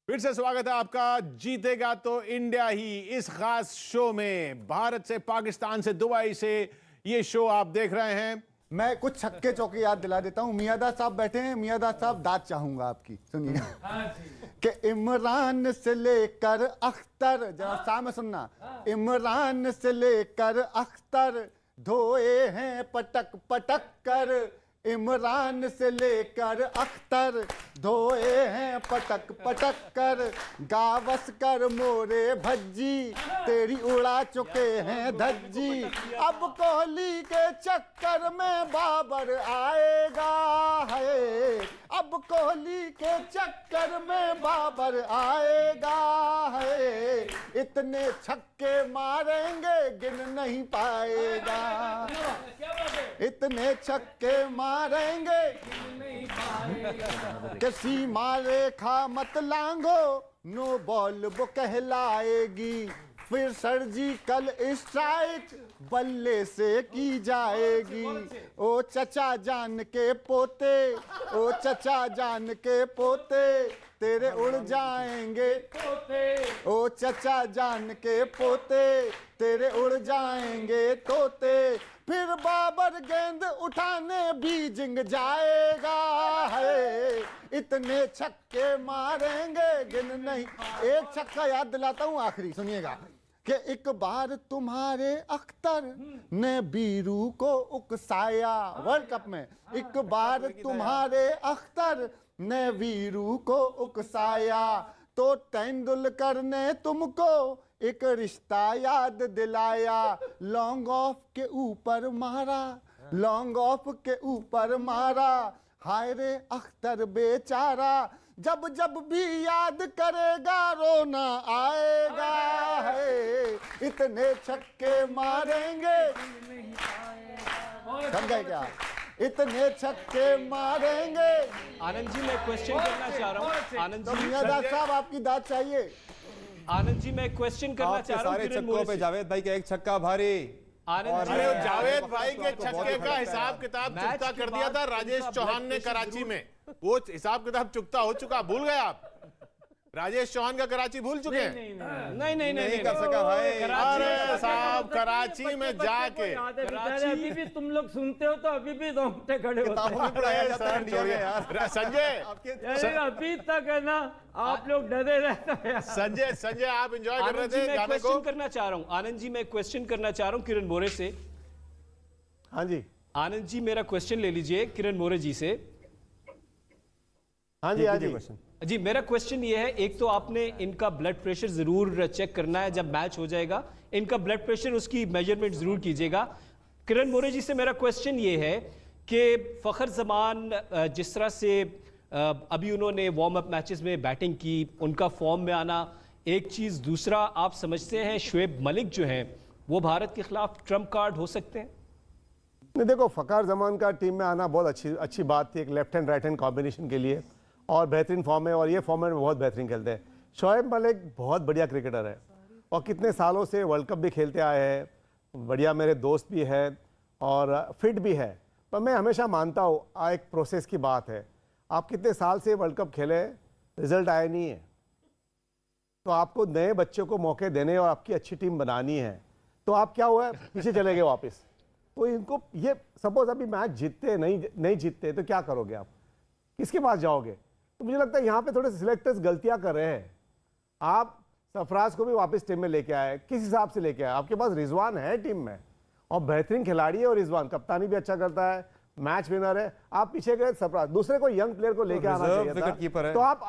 फिर से स्वागत है आपका जीतेगा तो इंडिया ही इस खास शो में। भारत से, पाकिस्तान से, दुबई से ये शो आप देख रहे हैं। मैं कुछ छक्के चौके याद दिला देता हूँ। मियाँदाद साहब बैठे हैं, मियाँदाद साहब दाद चाहूंगा आपकी, सुनिए कि इमरान से लेकर अख्तर, जरा सामने सुनना, इमरान से लेकर अख्तर धोए हैं पटक पटक कर, इमरान से लेकर अख्तर धोए हैं पटक पटक कर, गावस्कर मोरे भज्जी तेरी उड़ा चुके हैं धज्जी, अब कोहली के चक्कर में बाबर आएगा है, अब कोहली के चक्कर में बाबर आएगा है, इतने छक्के मारेंगे गिन नहीं पाएगा, इतने छक्के मारेंगे किसी रेखा मत लांगो, नो बॉल वो कहलाएगी, फिर सर्जिकल स्ट्राइक बल्ले से की जाएगी, ओ चचा जान के पोते, ओ चचा जान के पोते तेरे उड़ जाएंगे, ओ चचा जान के पोते तेरे उड़ जाएंगे तोते, फिर बाबर गेंद उठाने बीजिंग जाएगा है, इतने छक्के मारेंगे गिन नहीं। एक छक्का याद दिलाता हूं आखिरी, सुनिएगा कि एक बार तुम्हारे अख्तर ने बीरू को उकसाया वर्ल्ड कप में, एक बार तुम्हारे अख्तर ने वीरू को उकसाया, तो तेंदुलकर ने तुमको एक रिश्ता याद दिलाया, लॉन्ग ऑफ के ऊपर मारा, लॉन्ग ऑफ के ऊपर मारा, हाय रे अख्तर बेचारा, जब जब भी याद करेगा रोना आएगा है, इतने छक्के मारेंगे, समझे क्या, इतने छक्के मारेंगे। आनंद जी मैं क्वेश्चन करना चाह रहा हूँ, आनंद जी साहब आपकी दाद चाहिए। आनंद जी मैं क्वेश्चन करना चाह रहा हूँ सारे छक्कों पे जावेद भाई का एक छक्का भारी। आनंद जी जावेद भाई के छक्के का हिसाब किताब चुकता कर दिया था राजेश चौहान ने कराची में, वो हिसाब किताब चुकता हो चुका, भूल गए आप? राजेश चौहान का कराची भूल चुके हैं? नहीं कर सका भाई। अरे साहब कराची में जाके अभी भी तुम लोग सुनते हो तो अभी भी रोंगटे खड़े होते हैं। संजय अभी तक है ना आप लोग डरे रहते हैं। संजय आप एंजॉय कर रहे थे गाने को? क्वेश्चन करना चाह रहा हूँ आनंद जी, मैं क्वेश्चन करना चाह रहा हूँ किरण मोरे से। हाँ जी आनंद जी मेरा क्वेश्चन ले लीजिए किरण मोरे जी से। हाँ जी हाँ जी जी मेरा क्वेश्चन ये है, एक तो आपने इनका ब्लड प्रेशर जरूर चेक करना है, जब मैच हो जाएगा इनका ब्लड प्रेशर उसकी मेजरमेंट जरूर कीजिएगा। किरण मोरे जी से मेरा क्वेश्चन ये है कि फखर जमान जिस तरह से अभी उन्होंने वार्म अप मैचेस में बैटिंग की, उनका फॉर्म में आना एक चीज़, दूसरा आप समझते हैं शुएब मलिक जो हैं वो भारत के खिलाफ ट्रम्प कार्ड हो सकते हैं? नहीं देखो, फ़खर जमान का टीम में आना बहुत अच्छी बात थी, एक left hand right hand combination के लिए, और बेहतरीन फॉर्म है और ये फॉर्मेट में बहुत बेहतरीन खेलते हैं। शोएब मलिक बहुत बढ़िया क्रिकेटर है और कितने सालों से वर्ल्ड कप भी खेलते आए हैं, बढ़िया मेरे दोस्त भी है और फिट भी है। पर मैं हमेशा मानता हूँ एक प्रोसेस की बात है, आप कितने साल से वर्ल्ड कप खेले, रिजल्ट आया नहीं है, तो आपको नए बच्चों को मौके देने और आपकी अच्छी टीम बनानी है, तो आप क्या हुआ पीछे चले गए वापस। तो इनको ये सपोज अभी मैच जीतते नहीं जीतते तो क्या करोगे आप, किसके पास जाओगे? तो मुझे लगता है यहाँ पे थोड़े सिलेक्टर्स गलतियाँ कर रहे हैं। आप सरफराज को भी वापस टीम में लेके आए, किस हिसाब से लेके आए? आपके पास रिजवान है टीम में और बेहतरीन खिलाड़ी है, और रिजवान कप्तानी भी अच्छा करता है, मैच विनर है। आप पीछे गए सरफराज, दूसरे को यंग प्लेयर को लेके आना चाहिए था, तो आप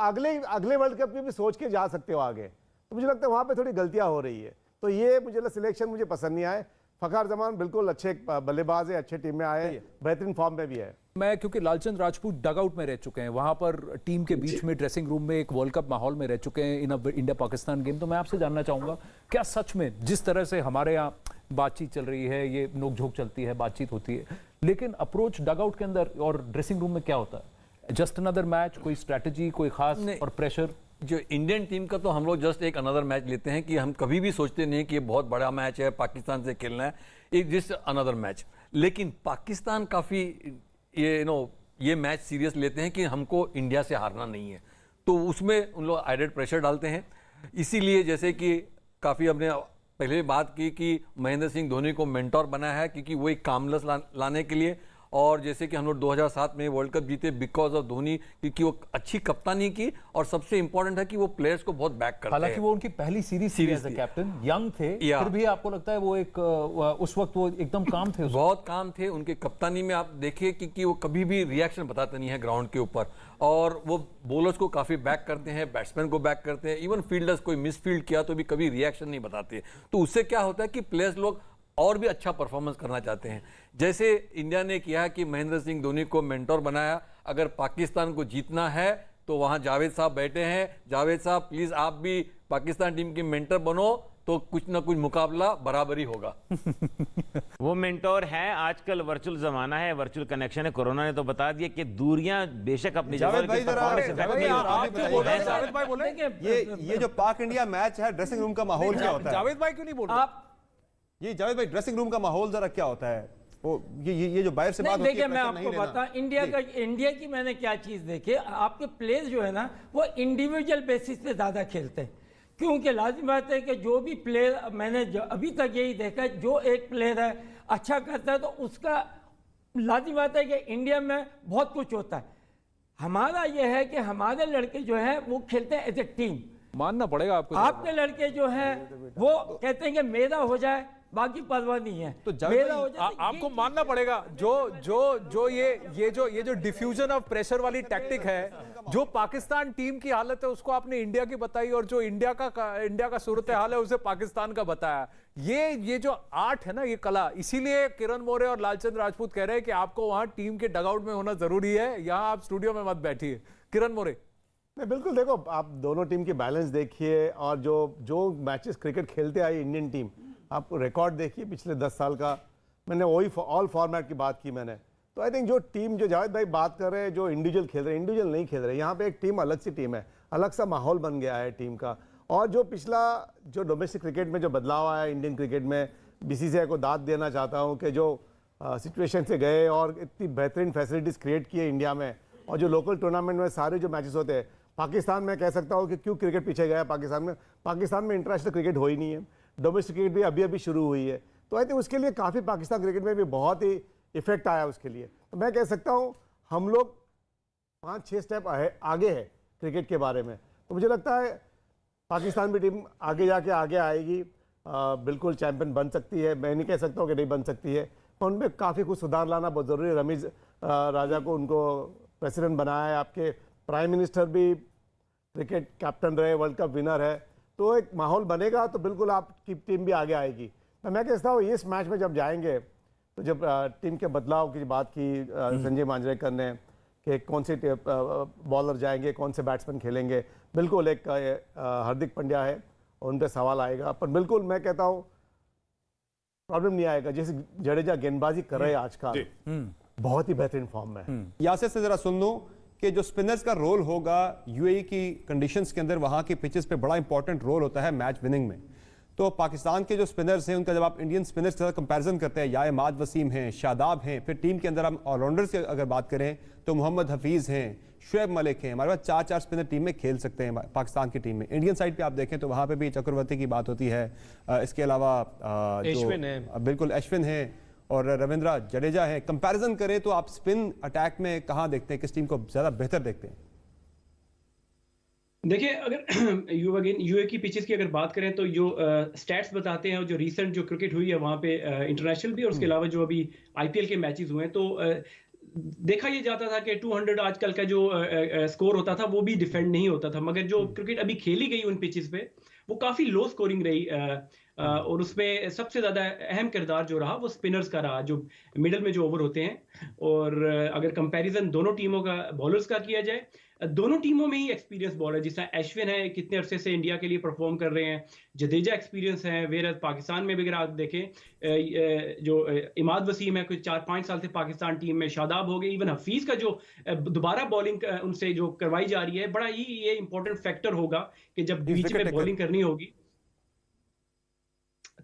अगले वर्ल्ड कप में भी सोच के जा सकते हो आगे। तो मुझे लगता है वहाँ पे थोड़ी गलतियाँ हो रही है, तो ये मुझे सिलेक्शन मुझे पसंद नहीं आए। फखर जमान बिल्कुल अच्छे बल्लेबाज है, अच्छे टीम में आए, बेहतरीन फॉर्म में भी है। मैं क्योंकि लालचंद राजपूत डगआउट में रह चुके हैं, वहां पर टीम के बीच में ड्रेसिंग रूम में एक वर्ल्ड कप माहौल में रह चुके हैं इन इंडिया पाकिस्तान गेम, तो मैं आपसे जानना चाहूंगा क्या सच में जिस तरह से हमारे यहाँ बातचीत चल रही है, ये नोकझोंक चलती है, बातचीत होती है, लेकिन अप्रोच डगआउट के अंदर और ड्रेसिंग रूम में क्या होता है? जस्ट अनदर मैच, कोई स्ट्रैटेजी, कोई खास और प्रेशर? जो इंडियन टीम का तो हम लोग जस्ट एक अनदर मैच लेते हैं कि हम कभी भी सोचते नहीं कि ये बहुत बड़ा मैच है, पाकिस्तान से खेलना है, एक जस्ट अनदर मैच। लेकिन पाकिस्तान काफ़ी ये मैच सीरियस लेते हैं कि हमको इंडिया से हारना नहीं है, तो उसमें उन लोग एडेड प्रेशर डालते हैं। इसीलिए जैसे कि काफ़ी हमने पहले बात की कि महेंद्र सिंह धोनी को मेंटोर बनाया है, क्योंकि वो एक कामनेस लाने के लिए, और जैसे कि हम लोग 2007 में वर्ल्ड कप जीते बिकॉज ऑफ धोनी, क्योंकि वो अच्छी कप्तानी की और सबसे इंपॉर्टेंट है कि वो प्लेयर्स को बहुत बैक करते हैं। हालांकि वो उनकी पहली सीरीज थी एज अ कैप्टन, यंग थे, फिर भी आपको लगता है वो एक उस वक्त वो एकदम काम थे, बहुत काम थे उनके कप्तानी में। आप देखिए कि वो कभी भी रिएक्शन बताते नहीं है ग्राउंड के ऊपर, और वो बॉलर्स को काफी बैक करते हैं, बैट्समैन को बैक करते हैं, इवन फील्डर्स कोई मिस फील्ड किया तो भी कभी रिएक्शन नहीं बताते। तो उससे क्या होता है कि प्लेयर्स लोग और भी अच्छा परफॉर्मेंस करना चाहते हैं। जैसे इंडिया ने किया कि महेंद्र सिंह धोनी को मेंटोर बनाया, अगर पाकिस्तान को जीतना है तो वहां जावेद साहब बैठे हैं, जावेद साहब प्लीज आप भी पाकिस्तान टीम के मेंटर बनो, तो कुछ ना कुछ मुकाबला बराबरी होगा। वो मेंटोर है। आजकल वर्चुअल जमाना है, वर्चुअल कनेक्शन है। कोरोना ने तो बता दिया कि दूरियां बेशक अपनी जगह, ये जो पाक इंडिया मैच है, ड्रेसिंग रूम का माहौल क्या होता है? जावेद भाई क्यों नहीं बोल रहे? ये जावेद भाई, ड्रेसिंग रूम का माहौल जरा क्या होता है? वो ये जो बाहर से बात होती है, देखिए मैं आपको बता, इंडिया की मैंने क्या चीज देखी, आपके प्लेयर्स जो है ना वो इंडिविजुअल बेसिस पे ज्यादा खेलते हैं, क्योंकि लाजिम बात है कि जो भी प्लेयर मैंने अभी तक यही देखा है, जो एक प्लेयर है अच्छा करता है तो उसका लाजिम बात है कि इंडिया में बहुत कुछ होता है। हमारा यह है कि हमारे लड़के जो है वो खेलते हैं एज ए टीम, मानना पड़ेगा आपको। आपके लड़के जो है वो कहते हैं कि मेरा हो जाए, बाकी परवाह नहीं है, तो मेरा हो जाए। आपको मानना पड़ेगा जो ये जो डिफ्यूजन ऑफ प्रेशर वाली टैक्टिक है, जो पाकिस्तान टीम की हालत है उसको आपने इंडिया की बताई, और जो इंडिया का सूरत हाल है उसे पाकिस्तान का बताया। ये जो आर्ट है ना, ये कला, इसीलिए किरण मोरे और लालचंद राजपूत कह रहे हैं कि आपको वहां टीम के डगआउट में होना जरूरी है, यहां आप स्टूडियो में मत बैठिए। किरण मोरे। नहीं, बिल्कुल, देखो आप दोनों टीम की बैलेंस देखिए, और जो मैचेस क्रिकेट खेलते आई इंडियन टीम, आप रिकॉर्ड देखिए पिछले 10 साल का, मैंने वही ऑल फॉर्मेट की बात की मैंने। तो आई थिंक जो टीम, जो जावेद भाई बात कर रहे हैं, जो इंडिविजुअल खेल रहे हैं, इंडिविजुअल नहीं खेल रहे, यहाँ पे एक टीम अलग सी टीम है, अलग सा माहौल बन गया है टीम का। और जो पिछला जो डोमेस्टिक क्रिकेट में जो बदलाव आया है इंडियन क्रिकेट में, बीसीसीआई को दाद देना चाहता हूँ कि जो सिचुएशन से गए और इतनी बेहतरीन फैसिलिटीज़ क्रिएट की है इंडिया में, और जो लोकल टूर्नामेंट में सारे जो मैचेस होते हैं, पाकिस्तान में कह सकता हूँ कि क्यों क्रिकेट पीछे गया पाकिस्तान में इंटरनेशनल क्रिकेट हो ही नहीं है, डोमेस्टिक क्रिकेट भी अभी शुरू हुई है। तो आई थिंक उसके लिए काफ़ी पाकिस्तान क्रिकेट में भी बहुत ही इफेक्ट आया उसके लिए। तो मैं कह सकता हूँ हम लोग 5-6 स्टेप आगे है क्रिकेट के बारे में। तो मुझे लगता है पाकिस्तान भी टीम आगे जाके आगे आएगी, बिल्कुल चैंपियन बन सकती है। मैं नहीं कह सकता हूँ कि नहीं बन सकती है, पर उनमें काफ़ी कुछ सुधार लाना बहुत ज़रूरी है। रमीज राजा को उनको प्रेसिडेंट बनाया है, आपके प्राइम मिनिस्टर भी क्रिकेट कैप्टन रहे, वर्ल्ड कप विनर है, तो एक माहौल बनेगा तो बिल्कुल आपकी टीम भी आगे आएगी। मैं कहता हूँ इस मैच में जब जाएंगे, तो जब टीम के बदलाव की बात की संजय मांजरेकर ने कि कौन से बॉलर जाएंगे, कौन से बैट्समैन खेलेंगे, बिल्कुल एक हार्दिक पांड्या है और उन पर सवाल आएगा, पर बिल्कुल मैं कहता हूँ प्रॉब्लम नहीं आएगा। जैसे जडेजा गेंदबाजी कर रहे हैं आजकल, बहुत ही बेहतरीन फॉर्म में। यासिर से जरा सुन लूं कि जो स्पिनर्स का रोल होगा यूएई की कंडीशंस के अंदर, वहां के पिचेस पे बड़ा इंपॉर्टेंट रोल होता है मैच विनिंग में। तो पाकिस्तान के जो स्पिनर्स हैं उनका जब आप इंडियन स्पिनर्स के साथ कंपैरिजन करते हैं, या इमाद वसीम हैं, शादाब हैं, फिर टीम के अंदर हम ऑलराउंडर्स की अगर बात करें तो मोहम्मद हफीज़ हैं, शुएब मलिक हैं, हमारे पास 4-4 स्पिनर टीम में खेल सकते हैं पाकिस्तान की टीम में। इंडियन साइड पे आप देखें तो वहाँ पे भी चक्रवर्ती की बात होती है, इसके अलावा बिल्कुल अश्विन है और रविंद्र जडेजा है। कंपैरिजन करें तो आप स्पिन अटैक में कहाँ देखते हैं, किस टीम को ज़्यादा बेहतर देखते हैं? देखिए, अगर यूए की पिचेस की अगर बात करें तो जो स्टैट्स बताते हैं, जो रीसेंट जो क्रिकेट हुई है वहाँ पे इंटरनेशनल भी और उसके अलावा जो अभी आईपीएल के मैचेस हुए हैं, तो देखा ये जाता था कि 200 आजकल का जो स्कोर होता था वो भी डिफेंड नहीं होता था, मगर जो क्रिकेट अभी खेली गई उन पिचेस पे वो काफ़ी लो स्कोरिंग रही, और उसमें सबसे ज़्यादा अहम किरदार जो रहा वो स्पिनर्स का रहा, जो मिडल में जो ओवर होते हैं। और अगर कंपैरिजन दोनों टीमों का बॉलर्स का किया जाए, दोनों टीमों में ही एक्सपीरियंस बॉलर, जिस तरह अश्विन है कितने अरसे से इंडिया के लिए परफॉर्म कर रहे हैं, जडेजा एक्सपीरियंस है, वेर पाकिस्तान में भी अगर आप देखें जो इमाद वसीम है कुछ 4-5 साल से पाकिस्तान टीम में, शादाब हो गए, इवन हफीज का जो दोबारा बॉलिंग उनसे जो करवाई जा रही है, बड़ा ही ये इंपॉर्टेंट फैक्टर होगा कि जब बीच में बॉलिंग करनी होगी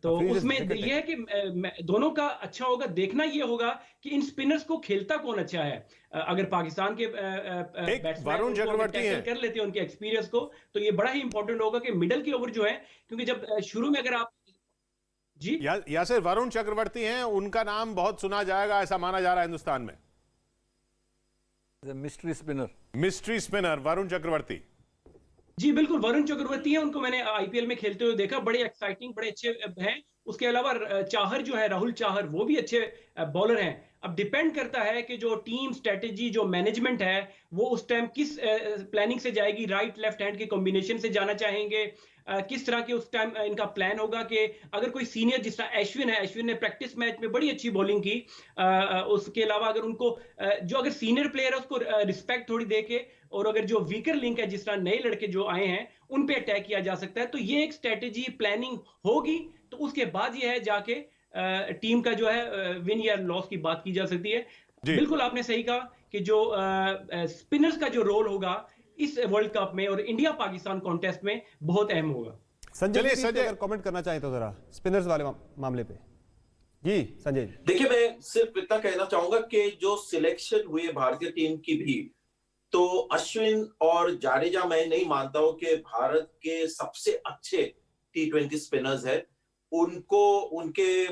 तो उसमें यह है कि दोनों का अच्छा होगा। देखना यह होगा कि इन स्पिनर्स को खेलता कौन अच्छा है। अगर पाकिस्तान के वरुण चक्रवर्ती कर लेते हैं उनके एक्सपीरियंस को, तो ये बड़ा ही इंपॉर्टेंट होगा कि मिडल के ओवर जो है, क्योंकि जब शुरू में अगर आप जी यासिर, वरुण चक्रवर्ती हैं, उनका नाम बहुत सुना जाएगा ऐसा माना जा रहा है हिंदुस्तान में। Mystery spinner Varun Chakravarthy. जी बिल्कुल, वरुण चक्रवर्ती है, उनको मैंने आईपीएल में खेलते हुए देखा, बड़े एक्साइटिंग, बड़े अच्छे हैं। उसके अलावा चाहर जो है, राहुल चाहर, वो भी अच्छे बॉलर हैं। अब डिपेंड करता है कि जो टीम स्ट्रेटेजी, जो मैनेजमेंट है, वो उस टाइम किस प्लानिंग से जाएगी। राइट लेफ्ट हैंड के कॉम्बिनेशन से जाना चाहेंगे, किस तरह के उस टाइम इनका प्लान होगा कि अगर कोई सीनियर, जिस तरह अश्विन है, अश्विन ने प्रैक्टिस मैच में बड़ी अच्छी बॉलिंग की, उसके अलावा अगर उनको जो अगर सीनियर प्लेयर है उसको रिस्पेक्ट थोड़ी दे के, और अगर जो वीकर लिंक है, जिस तरह नए लड़के जो आए हैं, उन पे अटैक किया जा सकता है। तो ये एक स्ट्रेटेजी प्लानिंग होगी, तो उसके बाद ये है जाके टीम का जो है विन या लॉस की बात की जा सकती है। बिल्कुल आपने सही कहा कि जो स्पिनर्स का जो रोल होगा इस वर्ल्ड कप में और इंडिया पाकिस्तान कॉन्टेस्ट में बहुत अहम होगा। संजय अगर कमेंट करना चाहें तो जरा स्पिनर्स वाले मामले पे। जी संजय। देखिए, मैं सिर्फ इतना कहना चाहूंगा कि जो सिलेक्शन हुई है भारतीय टीम की भी, तो अश्विन और जाडेजा मैं नहीं मानता हूं कि भारत के सबसे अच्छे T20 स्पिनर्स है। उनको, उनके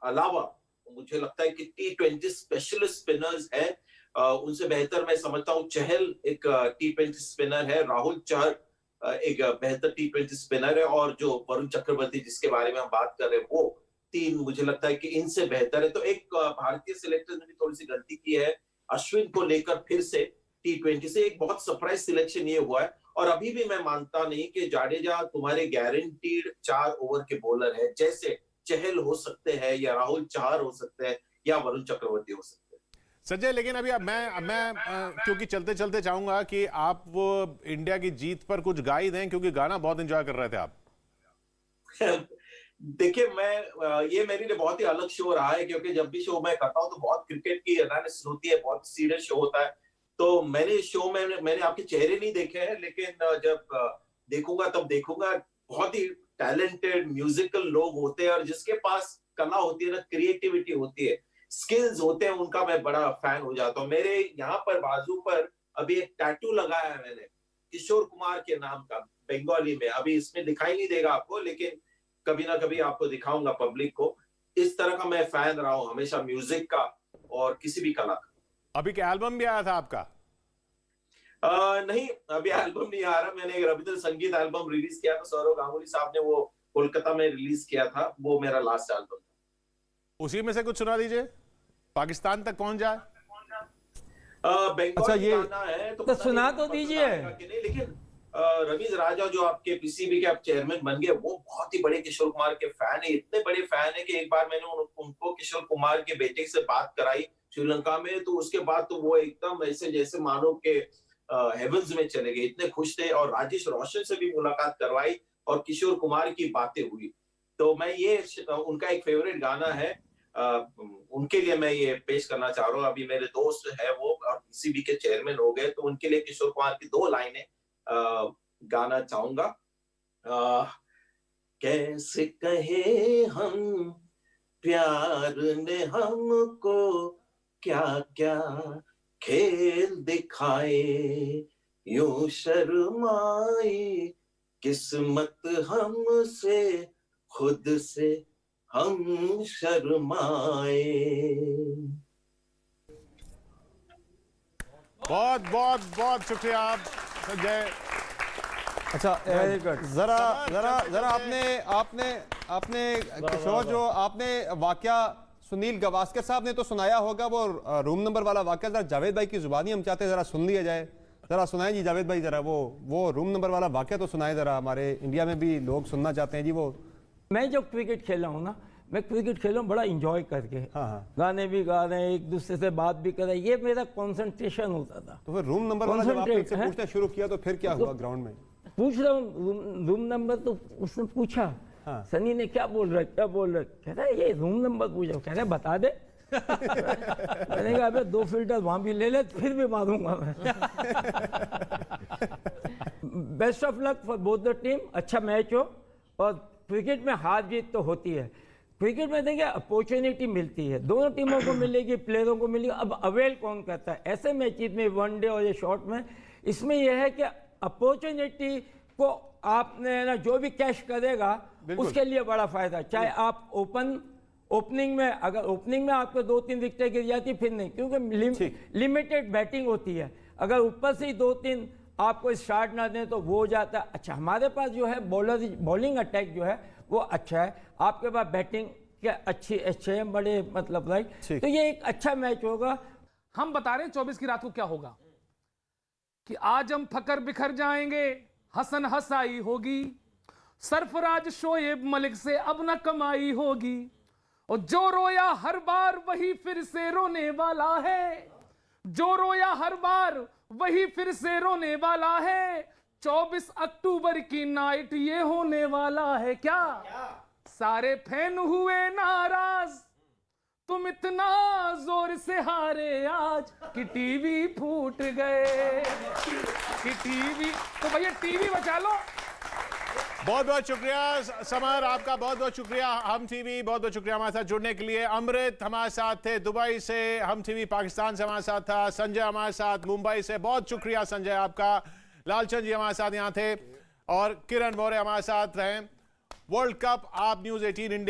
अलावा मुझे लगता है कि T20 स्पेशलिस्ट स्पिनर्स है, उनसे बेहतर मैं समझता हूं चहल एक T20 स्पिनर है, राहुल चहर एक बेहतर T20 स्पिनर है, और जो वरुण चक्रवर्ती जिसके बारे में हम बात कर रहे हैं, वो तीन मुझे लगता है कि इनसे बेहतर है। तो एक भारतीय सिलेक्टर ने भी थोड़ी सी गलती की है अश्विन को लेकर, फिर से T20 से एक बहुत सरप्राइज सिलेक्शन ये हुआ है। और अभी भी मैं मानता नहीं कि जाडेजा तुम्हारे गारंटीड 4 ओवर के बॉलर है, जैसे चहल हो सकते हैं, या राहुल चहर हो सकते हैं, या वरुण चक्रवर्ती हो सकते हैं। संजय, लेकिन अभी मैं क्योंकि चलते चलते चाहूंगा कि आप वो इंडिया की जीत पर कुछ गा ही दें, क्योंकि गाना बहुत एंजॉय कर रहे थे आप। देखिए, ये मेरे लिए बहुत ही अलग शो रहा है, क्योंकि जब भी शो मैं करता हूँ तो बहुत क्रिकेट की एनालिसिस होती है, बहुत सीरियस शो होता है। तो मैंने इस शो में मैंने आपके चेहरे नहीं देखे हैं, लेकिन जब देखूंगा तब देखूंगा, बहुत ही टैलेंटेड म्यूजिकल लोग होते हैं, और जिसके पास कला होती है ना, क्रिएटिविटी होती है, स्किल्स होते हैं, उनका मैं बड़ा फैन हो जाता हूँ। मेरे यहाँ पर बाजू पर अभी एक टैटू लगाया है मैंने किशोर कुमार के नाम का, बंगाली में। अभी इसमें दिखाई नहीं देगा आपको, लेकिन कभी ना कभी आपको दिखाऊंगा पब्लिक को। इस तरह का मैं फैन रहा हूं हमेशा म्यूजिक का और किसी भी कला का। अभी क्या एल्बम भी आया था आपका? नहीं, अभी एल्बम नहीं आ रहा। मैंने एक रविंद्र संगीत एल्बम रिलीज किया था, सौरव गांगुली साहब ने वो कोलकाता में रिलीज किया था, वो मेरा लास्ट एल्बम था। उसी में से कुछ सुना दीजिए, पाकिस्तान तक पहुंच जाए। बंगाली गाना है तो सुना तो दीजिए। लेकिन रवीज राजा जो आपके पीसीबी के आप चेयरमैन बन गए, वो बहुत ही बड़े किशोर कुमार के फैन है, इतने बड़े फैन है कि एक बार मैंने उनको किशोर कुमार के बेटे से बात कराई श्रीलंका में, तो उसके बाद तो वो एकदम ऐसे जैसे मानो के हेवंस में चले गए, इतने खुश थे। और राजेश रोशन से भी मुलाकात करवाई और किशोर कुमार की बातें हुई। तो मैं ये उनका एक फेवरेट गाना है, उनके लिए मैं ये पेश करना चाह रहा हूँ। अभी मेरे दोस्त है वो और पीसीबी के चेयरमैन हो गए, तो उनके लिए किशोर कुमार की 2 लाइनें गाना चाहूंगा। कैसे कहे हम प्यार ने हमको क्या क्या खेल दिखाए, यूं शर्माए किस्मत हमसे, खुद से हम शर्माए। बहुत बहुत बहुत शुक्रिया आप संजय। अच्छा, जरा आपने किशोर, जो आपने वाकया सुनील गावस्कर साहब ने तो सुनाया होगा, वो रूम नंबर वाला वाकया जरा जावेद भाई की जुबानी हम चाहते हैं जरा सुन लिया जाए। जरा सुनाए जी जावेद भाई, जरा वो रूम नंबर वाला वाकया तो सुनाए जरा, हमारे इंडिया में भी लोग सुनना चाहते हैं जी। वो मैं जब क्रिकेट खेला हूँ ना, मैं क्रिकेट खेला हूँ बड़ा इंजॉय करके। हाँ। गाने भी गा रहे हैं, एक दूसरे से बात भी कर रहे हैं, ये मेरा कंसंट्रेशन होता था। तो फिर रूम नंबर वाला जब आपने इससे पूछना शुरू किया तो फिर क्या हुआ ग्राउंड में? पूछ रहा हूँ रूम नंबर, तो उसने पूछा सनी ने क्या बोल रहा है, क्या बोल रहा है, कहता है ये रूम नंबर पूछा, कह रहे बता दे। मैंने कहा 2 फिल्टर वहां भी ले ले, फिर भी मारूंगा मैं। Best of luck for both the team, अच्छा मैच हो। और क्रिकेट में हार जीत तो होती है, क्रिकेट में देखिए अपॉर्चुनिटी मिलती है, दोनों टीमों को मिलेगी, प्लेयरों को मिलेगी। अब अवेल कौन करता है ऐसे मैचेस में, वनडे और ये शॉर्ट में? इसमें यह है कि अपॉर्चुनिटी को आपने ना जो भी कैश करेगा उसके लिए बड़ा फायदा, चाहे आप ओपनिंग में, अगर ओपनिंग में आपको 2-3 विकेटें गिर जाती फिर नहीं, क्योंकि लिमिटेड बैटिंग होती है। अगर ऊपर से ही 2-3 आपको स्टार्ट ना दें तो वो हो जाता है। अच्छा, हमारे पास जो है बॉलिंग अटैक जो है वो अच्छा है, आपके पास बैटिंग के अच्छे बड़े मतलब राइट, तो ये एक अच्छा मैच होगा। हम बता रहे हैं 24 की रात को क्या होगा, कि आज हम फकर बिखर जाएंगे, हसन हसाई होगी, सरफराज शोएब मलिक से अब न कमाई होगी, और जो रोया हर बार वही फिर से रोने वाला है, जो रोया हर बार वही फिर से रोने वाला है, 24 अक्टूबर की नाइट ये होने वाला है। क्या सारे फैन हुए नाराज, तुम इतना जोर से हारे आज कि टीवी फूट गए, कि टीवी, तो भैया टीवी बचा लो। बहुत बहुत शुक्रिया समर, आपका बहुत बहुत शुक्रिया। हम टीवी बहुत बहुत शुक्रिया हमारे साथ जुड़ने के लिए। अमृत हमारे साथ थे दुबई से, हम टीवी पाकिस्तान से हमारे साथ था। संजय हमारे साथ मुंबई से, बहुत शुक्रिया संजय आपका। लालचंद जी हमारे साथ यहाँ थे और किरण मौर्य हमारे साथ रहे। वर्ल्ड कप आप न्यूज़ 18 इंडिया